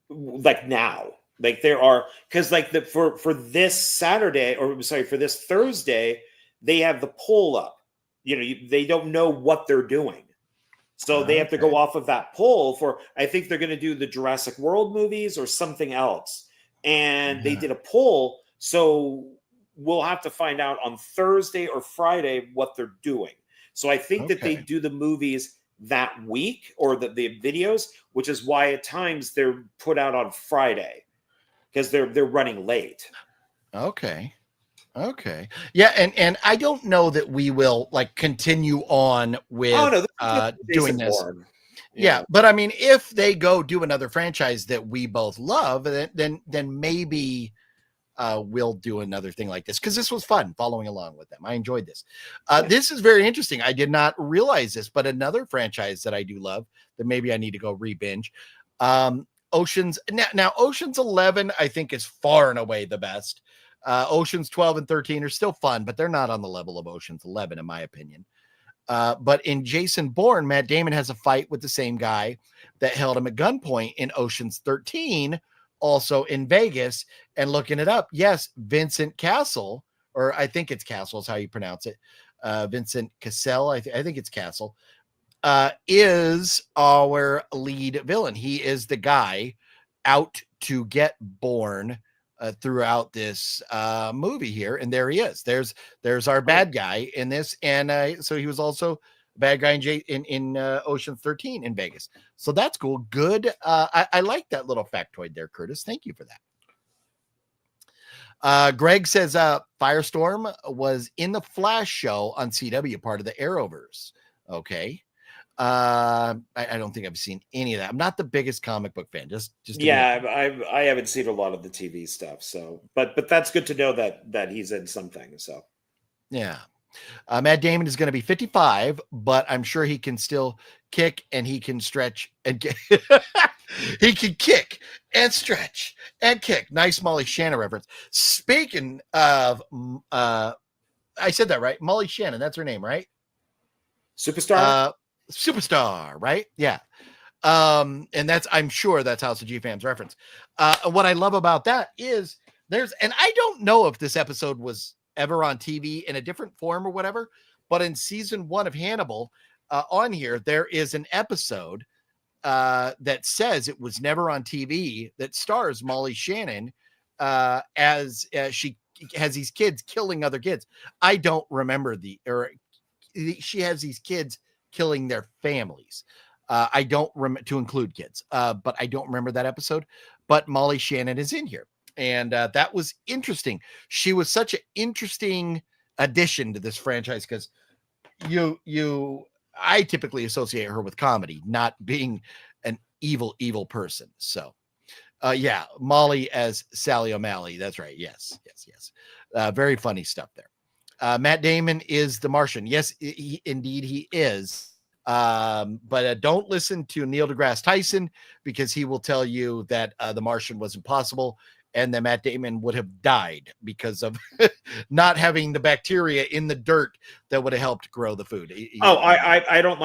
like now. Like there are, because like for this Saturday, or sorry, for this Thursday, they have the poll up. They don't know what they're doing. So they have to go off of that poll for, I think they're going to do the Jurassic World movies or something else. And they did a poll. So we'll have to find out on Thursday or Friday what they're doing. So I think that they do the movies that week, or the videos, which is why at times they're put out on Friday because they're running late. Okay. Yeah, and I don't know that we will like continue on with doing this. Yeah, but I mean, if they go do another franchise that we both love, then maybe we'll do another thing like this, because this was fun following along with them. I enjoyed this. This is very interesting. I did not realize this, but another franchise that I do love that maybe I need to go re-binge. Oceans. Now, Oceans 11, I think, is far and away the best. Oceans 12 and 13 are still fun, but they're not on the level of Oceans 11, in my opinion. But in Jason Bourne, Matt Damon has a fight with the same guy that held him at gunpoint in Oceans 13, also in Vegas. And looking it up, yes, Vincent Castle, or I think it's Castle is how you pronounce it. Vincent Cassell, I think it's Castle, is our lead villain. He is the guy out to get Bourne throughout this movie here, and there he is. There's our bad guy in this, and so he was also a bad guy in Ocean 13 in Vegas. So that's cool. Good. I like that little factoid there, Curtis. Thank you for that. Greg says Firestorm was in the Flash show on CW, part of the Arrowverse. Okay. I don't think I've seen any of that. I'm not the biggest comic book fan. Just I haven't seen a lot of the TV stuff. So, but that's good to know that he's in something. So, yeah. Matt Damon is going to be 55, but I'm sure he can still kick and he can stretch and get he can kick and stretch and kick. Nice Molly Shannon reference. Speaking of, I said that right. Molly Shannon, that's her name, right? Superstar. Superstar, right? Yeah. And that's, I'm sure that's House of G Fam's reference. What I love about that is and I don't know if this episode was ever on TV in a different form or whatever, but in season 1 of Hannibal, on here, there is an episode that says it was never on TV that stars Molly Shannon as she has these kids killing other kids. I don't remember she has these kids killing their families. I don't remember to include kids, but I don't remember that episode. But Molly Shannon is in here, and that was interesting. She was such an interesting addition to this franchise because I typically associate her with comedy, not being an evil person. So, yeah, Molly as Sally O'Malley. That's right. Yes. Very funny stuff there. Matt Damon is the Martian. Yes, indeed he is. But don't listen to Neil deGrasse Tyson because he will tell you that the Martian was impossible and that Matt Damon would have died because of not having the bacteria in the dirt that would have helped grow the food. I don't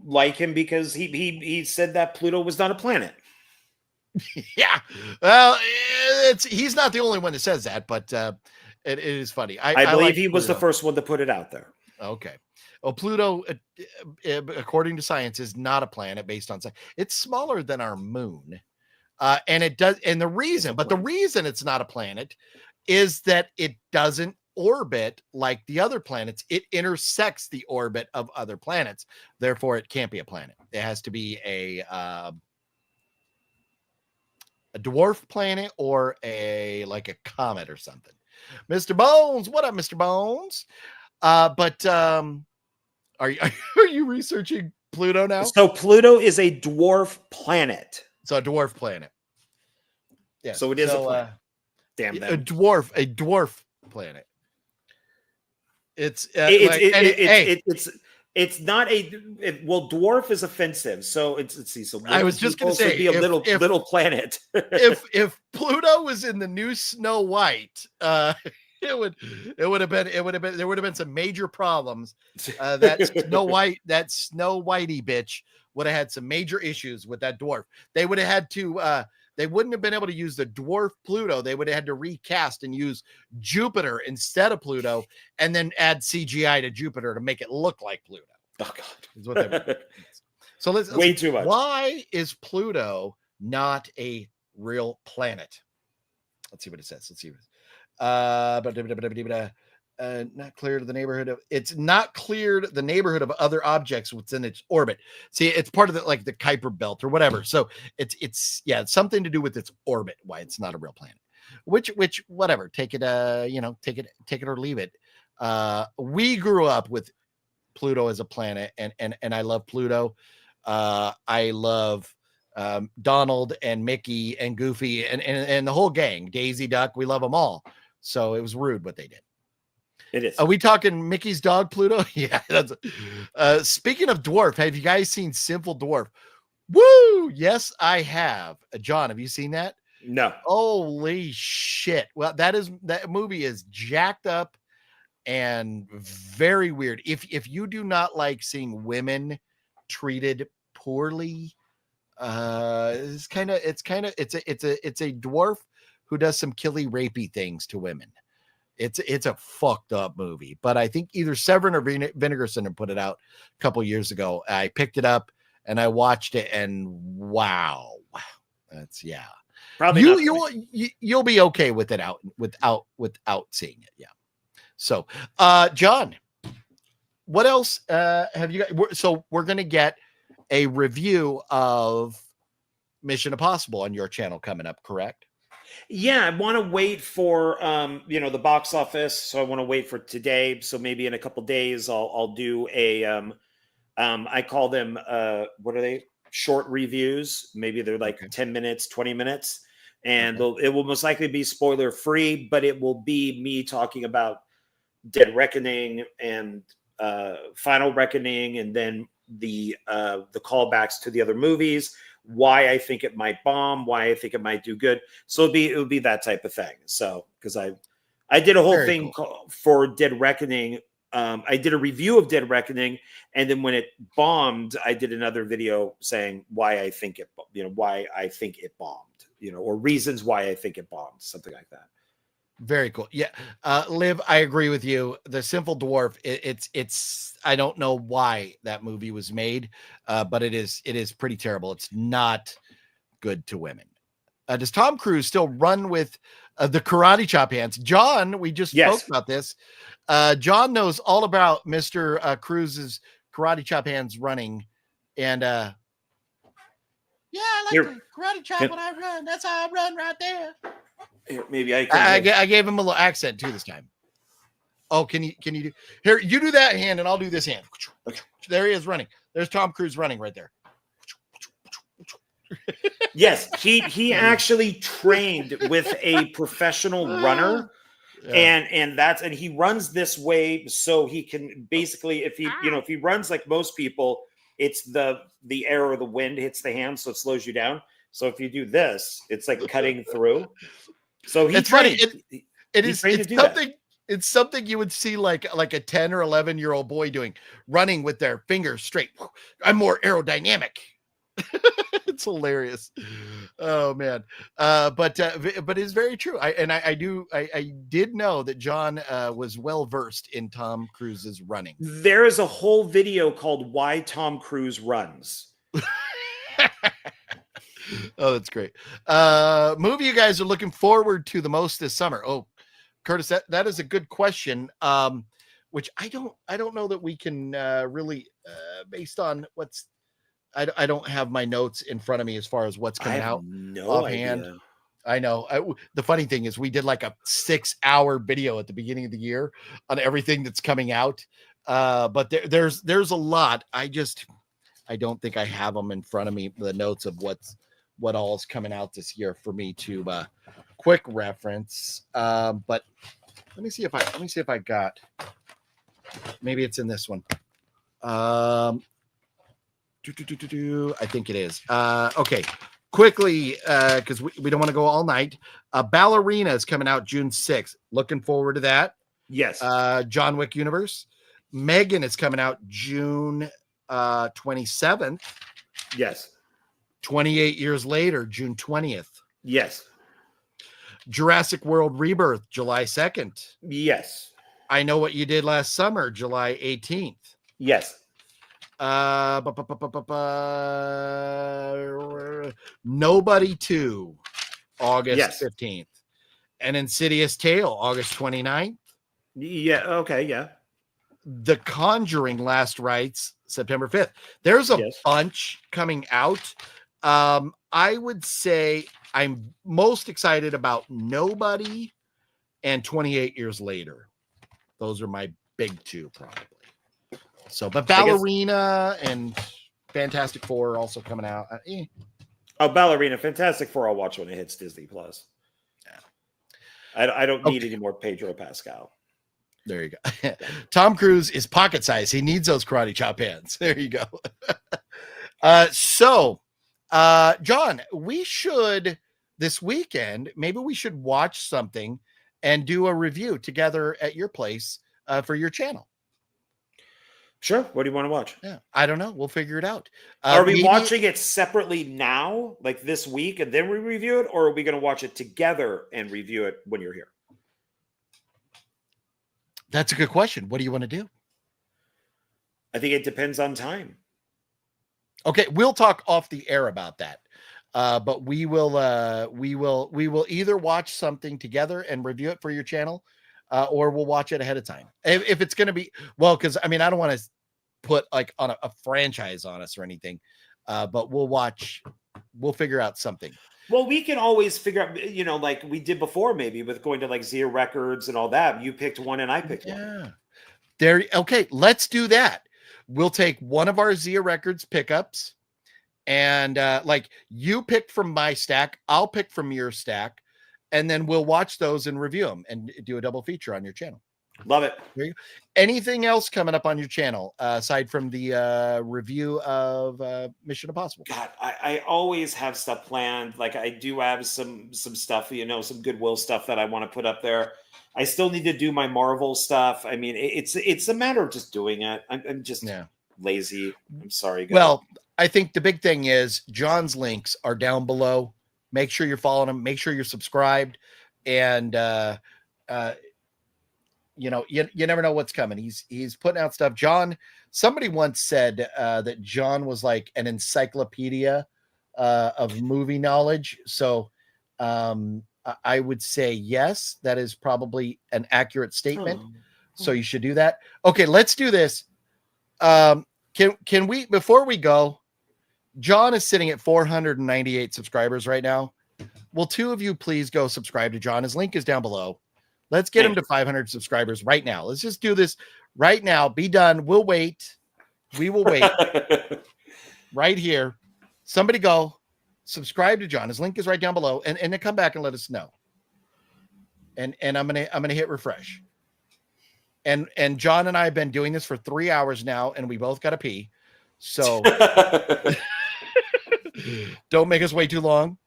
like him because he said that Pluto was not a planet. Yeah, well, he's not the only one that says that, but it is funny. I believe like he was the first one to put it out there. Okay. Well, Pluto, according to science, is not a planet based on science. It's smaller than our moon. And it does, and the reason it's not a planet is that it doesn't orbit like the other planets. It intersects the orbit of other planets. Therefore, it can't be a planet. It has to be a dwarf planet or like a comet or something. Mr. Bones, what up, Mr. Bones? Are you researching Pluto now? So Pluto is a dwarf planet. So a dwarf planet. Yeah. So it is a planet. Damn that. A dwarf planet. It's not well, dwarf is offensive. So let's see. So I was just going to say, be a little planet. if Pluto was in the new Snow White, there would have been some major problems. That Snow Whitey bitch would have had some major issues with that dwarf. They would have had to they wouldn't have been able to use the dwarf Pluto. They would have had to recast and use Jupiter instead of Pluto, and then add CGI to Jupiter to make it look like Pluto. Oh God, is what they So let's way too much. Why is Pluto not a real planet? Let's see what it says. Not cleared the neighborhood of it's not cleared the neighborhood of other objects within its orbit. See, it's part of like the Kuiper belt or whatever. So it's something to do with its orbit. Why it's not a real planet. Which whatever. Take it take it or leave it. We grew up with Pluto as a planet, and I love Pluto. I love Donald and Mickey and Goofy and the whole gang. Daisy Duck. We love them all. So it was rude what they did. It is. Are we talking Mickey's dog, Pluto? Yeah. That's speaking of dwarf, have you guys seen Simple Dwarf? Woo! Yes, I have. John, have you seen that? No. Holy shit. Well, that movie is jacked up and very weird. If you do not like seeing women treated poorly, it's a dwarf who does some killy rapey things to women. It's a fucked up movie, but I think either Severin or Vinegar Syndrome put it out a couple years ago. I picked it up and I watched it, and wow, that's probably you'll be okay with it without seeing it. Yeah. So, John, what else have you got? So we're gonna get a review of Mission Impossible on your channel coming up, correct? Yeah, I want to wait for the box office. So I want to wait for today. So maybe in a couple days I'll do a I call them what are they? Short reviews. Maybe they're like 10 minutes, 20 minutes. And it will most likely be spoiler free, but it will be me talking about Dead Reckoning and Final Reckoning, and then the callbacks to the other movies, why I think it might bomb, why I think it might do good. So it would be that type of thing. So because I did a whole Very thing cool. for Dead Reckoning. I did a review of Dead Reckoning, and then when it bombed, I did another video saying why I think it, why I think it bombed, or reasons why I think it bombed, something like that. Very cool. Yeah. Liv, I agree with you. The Sinful Dwarf, it's I don't know why that movie was made, but it is pretty terrible. It's not good to women. Does Tom Cruise still run with the karate chop hands? John, we just spoke about this. John knows all about Mr. Cruise's karate chop hands running. And yeah, I like to karate chop when I run. That's how I run right there. Here, maybe I gave him a little accent too this time. Oh, can you do here? You do that hand and I'll do this hand. There he is running. There's Tom Cruise running right there. Yes, he actually trained with a professional runner, and he runs this way so he can basically, if he runs like most people, it's the air or the wind hits the hand, so it slows you down. So if you do this, it's like cutting through. So it's funny. It's something. It's something you would see like a 10 or 11-year-old boy doing, running with their fingers straight. I'm more aerodynamic. It's hilarious. Oh man. But it's very true. I did know that John was well versed in Tom Cruise's running. There is a whole video called Why Tom Cruise Runs. Oh, that's great. Movie you guys are looking forward to the most this summer? Oh, Curtis, that is a good question. Which I don't know that we can really based on what's. I don't have my notes in front of me as far as what's coming out. No offhand. idea. I know. The funny thing is we did like a 6-hour video at the beginning of the year on everything that's coming out. But there's a lot. I don't think I have them in front of me, the notes of what all is coming out this year for me to quick reference. But let me see if I got, maybe it's in this one. I think it is. Okay, quickly, because we don't want to go all night. Ballerina is coming out June 6th. Looking forward to that. Yes. John Wick Universe. Megan is coming out June 27th. Yes. 28 years later, June 20th. Yes. Jurassic World Rebirth, July 2nd. Yes. I Know What You Did Last Summer, July 18th. Yes. Nobody 2, August 15th. And Insidious Tale, August 29th. Yeah. Okay. Yeah. The Conjuring Last Rites, September 5th. There's a bunch coming out. I would say I'm most excited about Nobody and 28 Years Later. Those are my big two, probably. So, but Ballerina and Fantastic Four are also coming out. Oh, Ballerina, Fantastic Four. I'll watch when it hits Disney Plus. Yeah. I don't need any more Pedro Pascal. There you go. Tom Cruise is pocket size. He needs those karate chop hands. There you go. So, John, we should this weekend, maybe we should watch something and do a review together at your place for your channel. Sure. What do you want to watch? Yeah, I don't know. We'll figure it out. Are we watching it separately now, like this week, and then we review it, or are we going to watch it together and review it when you're here? That's a good question. What do you want to do? I think it depends on time. Okay, we'll talk off the air about that. But we will either watch something together and review it for your channel, or we'll watch it ahead of time. If it's going to be, well, because I mean, I don't want to put like on a franchise on us or anything, but we'll figure out something. Well, we can always figure out, like we did before, maybe with going to like Zia Records and all that. You picked one and I picked one. There. Okay, let's do that. We'll take one of our Zia Records pickups, and like you pick from my stack, I'll pick from your stack, and then we'll watch those and review them and do a double feature on your channel. Love it. There you go. Anything else coming up on your channel aside from the review of Mission Impossible? God, I always have stuff planned. Like I do have some stuff, some Goodwill stuff that I want to put up there. I still need to do my Marvel stuff. I mean, it's a matter of just doing it. I'm just lazy. I'm sorry, guys. Well, I think the big thing is John's links are down below. Make sure you're following him. Make sure you're subscribed. And you never know what's coming. He's putting out stuff. John, somebody once said that John was like an encyclopedia of movie knowledge. So I would say yes, that is probably an accurate statement. So you should do that. Okay, let's do this. Can we, before we go, John is sitting at 498 subscribers right now. Will two of you please go subscribe to John? His link is down below. Let's get him to 500 subscribers right now. Let's just do this right now. Be done. We'll wait. We will wait right here. Somebody go subscribe to John. His link is right down below, and then come back and let us know. And I'm gonna hit refresh. And John and I have been doing this for 3 hours now, and we both got to pee. So don't make us wait too long.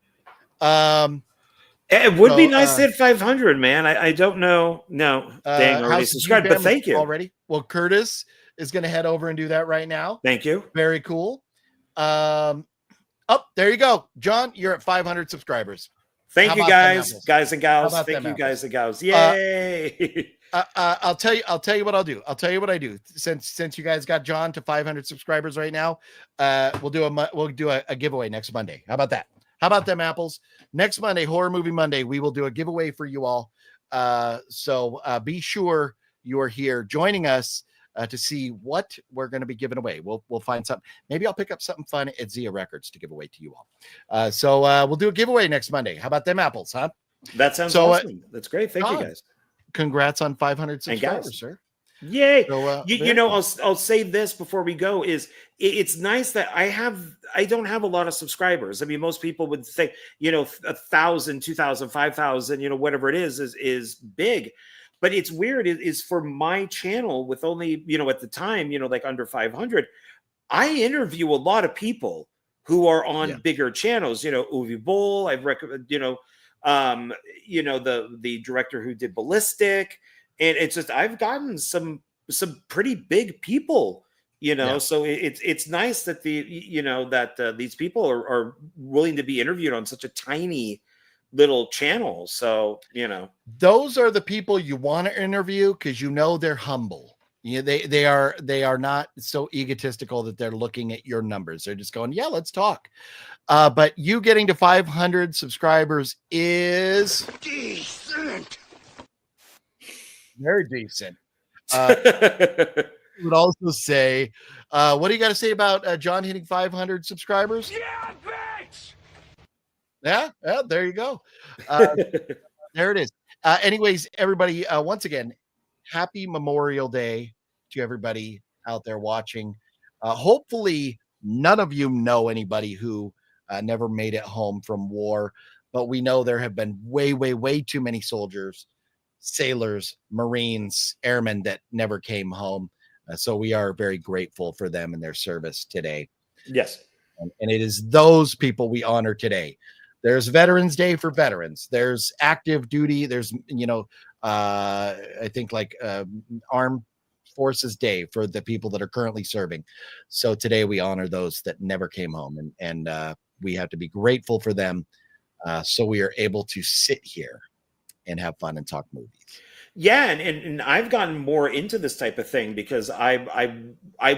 It would be nice to hit 500, man. I don't know. No, dang, already subscribed, but thank you. Already. Well, Curtis is going to head over and do that right now. Thank you. Very cool. Oh, there you go. John, you're at 500 subscribers. Thank you, guys and gals. Thank you, guys and gals. Yay. I'll tell you what I'll do. I'll tell you what I do. Since you guys got John to 500 subscribers right now, we'll do a giveaway next Monday. How about that? How about them apples? Next Monday, Horror Movie Monday, we will do a giveaway for you all. So be sure you are here joining us to see what we're going to be giving away. We'll find something. Maybe I'll pick up something fun at Zia Records to give away to you all. So we'll do a giveaway next Monday. How about them apples, huh? That sounds awesome. That's great. Thank you, guys. Congrats on 500 subscribers, sir. Yay. So, I'll say this before we go is it's nice that I don't have a lot of subscribers. I mean, most people would think, 1,000, 2,000, 5,000, whatever it is big. But it's weird is for my channel with only, at the time, like under 500, I interview a lot of people who are on bigger channels, Uwe Boll, I've recommended, the director who did Ballistic. And it's just I've gotten some pretty big people, So it's nice that these people are willing to be interviewed on such a tiny little channel. So those are the people you want to interview because they're humble. They are not so egotistical that they're looking at your numbers. They're just going, yeah, let's talk. But you getting to 500 subscribers is decent. Very decent. Would also say, what do you got to say about John hitting 500 subscribers? Yeah, bitch. Yeah, there you go. There it is. Anyways, everybody, once again, happy Memorial Day to everybody out there watching. Hopefully, none of you know anybody who never made it home from war, but we know there have been way, way, way too many soldiers, sailors, Marines, airmen that never came home. So we are very grateful for them and their service today. Yes. And it is those people we honor today. There's Veterans Day for veterans. There's active duty. There's, I think like Armed Forces Day for the people that are currently serving. So today we honor those that never came home. And we have to be grateful for them. So we are able to sit here and have fun and talk movies. Yeah, and I've gotten more into this type of thing because I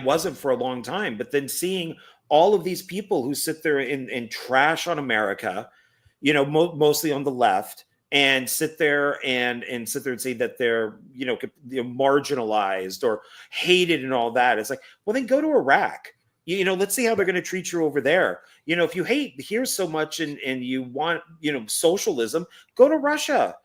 wasn't for a long time, but then seeing all of these people who sit there and trash on America, mostly on the left, and sit there and say that they're marginalized or hated and all that. It's like, well, then go to Iraq. Let's see how they're going to treat you over there. If you hate here so much and you want socialism, go to Russia.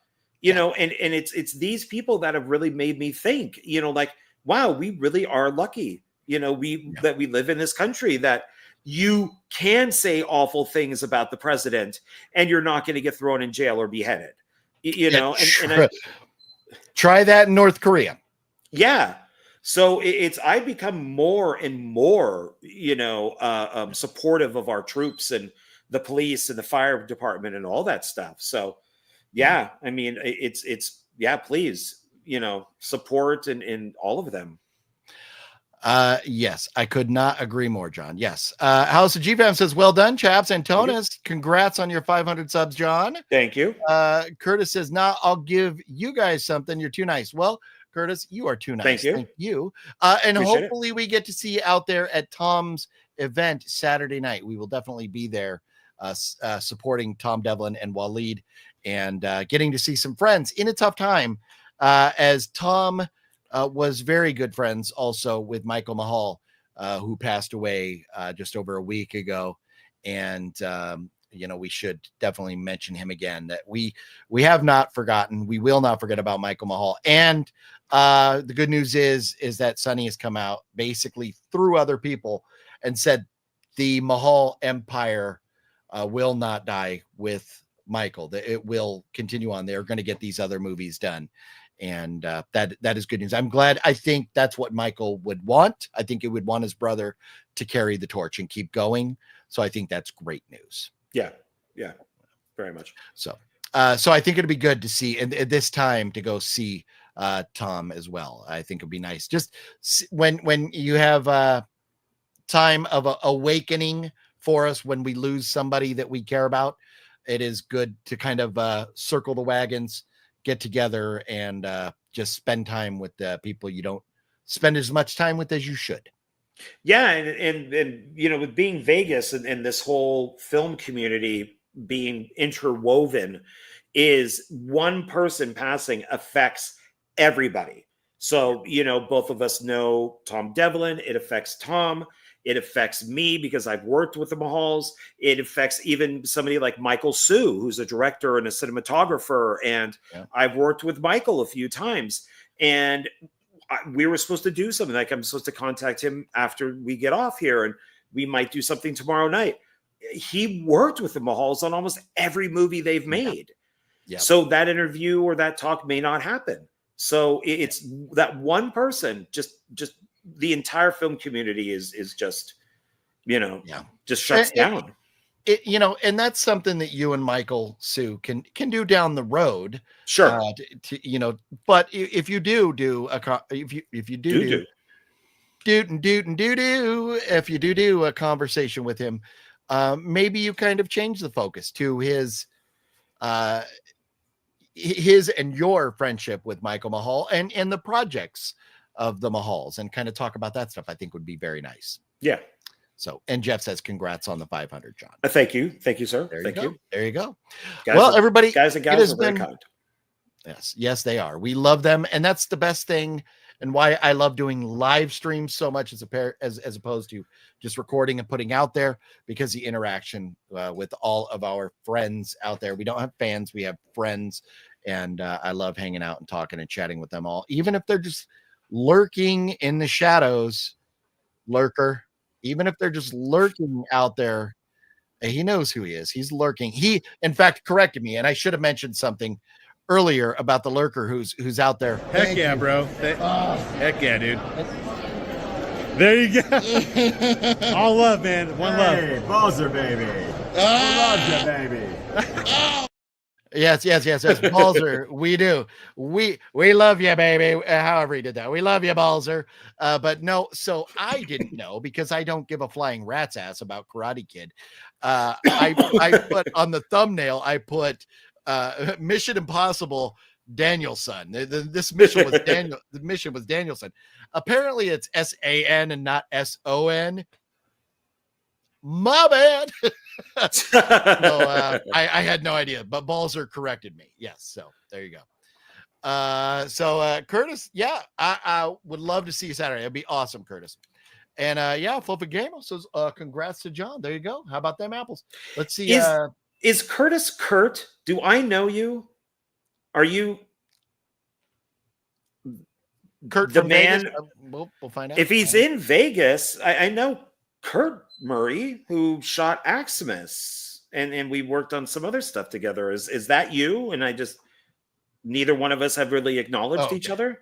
And it's these people that have really made me think, like, wow, we really are lucky, that we live in this country that you can say awful things about the president and you're not going to get thrown in jail or beheaded, Try that in North Korea. Yeah. So I've become more and more, supportive of our troops and the police and the fire department and all that stuff. So, yeah, I mean, please, support and all of them. Yes, I could not agree more, John. Yes. House of G-Fam says, well done, chaps. Antonis, congrats on your 500 subs, John. Thank you. Curtis says, nah, I'll give you guys something. You're too nice. Well, Curtis, you are too nice. Thank you. And Appreciate hopefully we get to see you out there at Tom's event Saturday night. We will definitely be there supporting Tom Devlin and Waleed and getting to see some friends in a tough time as Tom was very good friends also with Michael Mahal, who passed away just over a week ago. And, we should definitely mention him again, that we have not forgotten. We will not forget about Michael Mahal. And the good news is that Sonny has come out basically through other people and said the Mahal empire will not die with Michael. That it will continue on. They're going to get these other movies done. And that is good news. I'm glad. I think that's what Michael would want. I think he would want his brother to carry the torch and keep going. So I think that's great news. Yeah, very much. So I think it'd be good to see, and at this time to go see Tom as well. I think it'd be nice. Just when you have time of awakening for us when we lose somebody that we care about, it is good to kind of circle the wagons, get together, and just spend time with the people you don't spend as much time with as you should. Yeah, and with being Vegas and this whole film community being interwoven, is one person passing affects everybody. So, both of us know Tom Devlin. It affects Tom. It affects me because I've worked with the Mahals. It affects even somebody like Michael Sue, who's a director and a cinematographer. And I've worked with Michael a few times. And we were supposed to do something. Like, I'm supposed to contact him after we get off here, and we might do something tomorrow night. He worked with the Mahals on almost every movie they've made. Yeah. So that interview or that talk may not happen. So it's that one person, just the entire film community is just, just shuts down. And that's something that you and Michael Sue can do down the road. Sure. But if you do a conversation with him, maybe you kind of change the focus to his and your friendship with Michael Mahal and the projects of the Mahals, and kind of talk about that stuff. I think would be very nice. Yeah. So, and Jeff says, congrats on the 500, John. Thank you, sir. Thank you. There you go. Guys, everybody, guys and gals are very kind. Yes, they are. We love them, and that's the best thing, and why I love doing live streams so much as opposed to just recording and putting out there, because the interaction with all of our friends out there. We don't have fans, we have friends, and I love hanging out and talking and chatting with them all, even if they're just lurking in the shadows. Lurker, even if they're just lurking out there, he knows who he is. He's lurking. He, in fact, corrected me, and I should have mentioned something earlier about the lurker who's out there. Heck yeah, bro. Heck yeah, dude. There you go. All love, man. One love. Bowser, baby. Loves you, baby. Yes. Balzer, we do. We love you, baby. However he did that. We love you, Balzer. But no, so I didn't know, because I don't give a flying rat's ass about Karate Kid. I put on the thumbnail, I put Mission Impossible Danielson. This mission was Daniel. The mission was Danielson. Apparently it's SAN and not SON. My bad. So, I had no idea, but Balzer corrected me. Yes, so there you go. So Curtis, I would love to see you Saturday. It'd be awesome, Curtis. And Flippin' Gamer says congrats to John. There you go. How about them apples? Let's see. Is Curtis Kurt? Do I know you? Are you Kurt the man? Vegas? We'll find out. If he's in Vegas, I know Kurt Murray, who shot Aximus, and we worked on some other stuff together. Is that you? And I just neither one of us have really acknowledged Oh, each okay. other.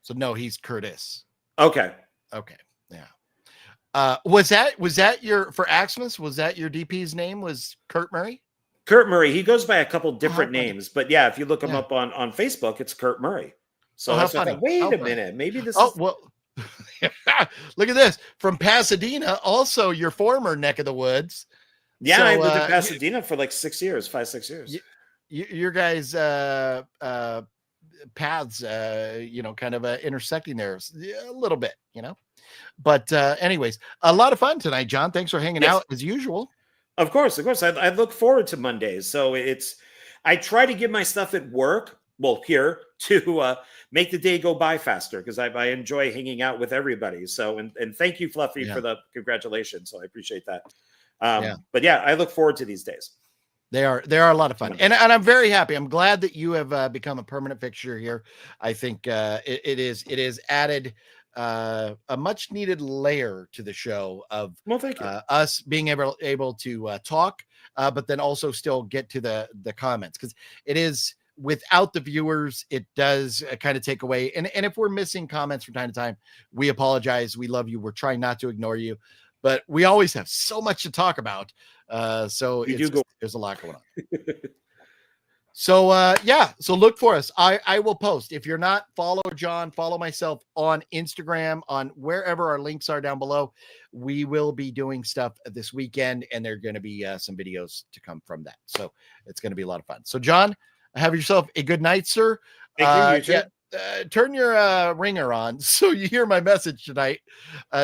So no, he's Curtis. Okay. Okay. Yeah. Was that your for Axmas? Was that your DP's name? Was Kurt Murray? Kurt Murray. He goes by a couple different funny. names, but yeah, if you look him Yeah. up on Facebook, it's Kurt Murray. So Oh, how that's what I funny. thought, wait How a funny. minute, maybe this Oh is well. Look at this from Pasadena. Also, your former neck of the woods. yeah. So, I lived in Pasadena for like 6 years, 5-6 years. Your guys' paths, kind of intersecting there a little bit, But anyways, a lot of fun tonight, John. Thanks for hanging Yes. out as usual. Of course. I look forward to Mondays. So I try to give my stuff at work, well, here, to make the day go by faster because I enjoy hanging out with everybody. So, and thank you, Fluffy, for the congratulations. So I appreciate that. But yeah, I look forward to these days. They are a lot of fun, and I'm very happy. I'm glad that you have become a permanent fixture here. I think it is added a much needed layer to the show of thank you. us being able to talk, but then also still get to the comments, because it is without the viewers, it does kind of take away. And if we're missing comments from time to time, we apologize. We love you. We're trying not to ignore you, but we always have so much to talk about. So there's a lot going on. So so look for us. I will post. If you're not, follow John, follow myself on Instagram, on wherever our links are down below. We will be doing stuff this weekend, and there are going to be some videos to come from that. So it's going to be a lot of fun. So John, have yourself a good night, sir. Thank you. Turn your ringer on so you hear my message tonight.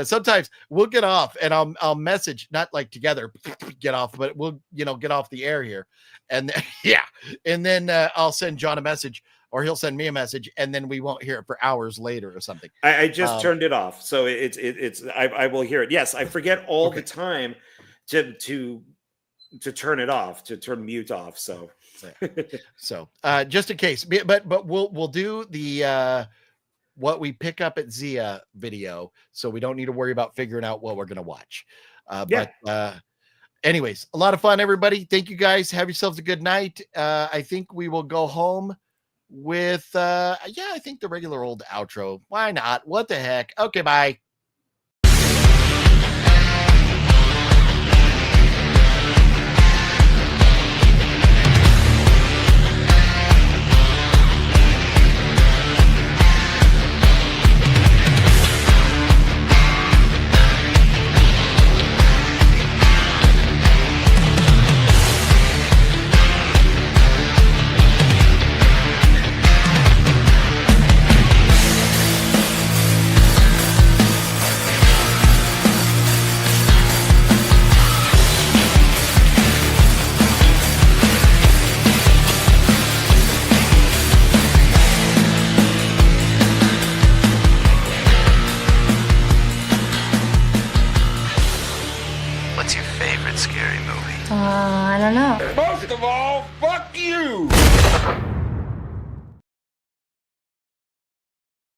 Sometimes we'll get off and I'll message, not like together get off, but we'll get off the air here, and and then I'll send John a message, or he'll send me a message, and then we won't hear it for hours later or something. I just turned it off, so I will hear it. Yes, I forget all the time to turn it off, to turn mute off. So just in case, but we'll do the what we pick up at Zia video, so we don't need to worry about figuring out what we're gonna watch. But anyways, a lot of fun, everybody. Thank you guys. Have yourselves a good night. I think we will go home with I think the regular old outro. Why not? What the heck? Okay, bye. I don't know. Most of all, fuck you!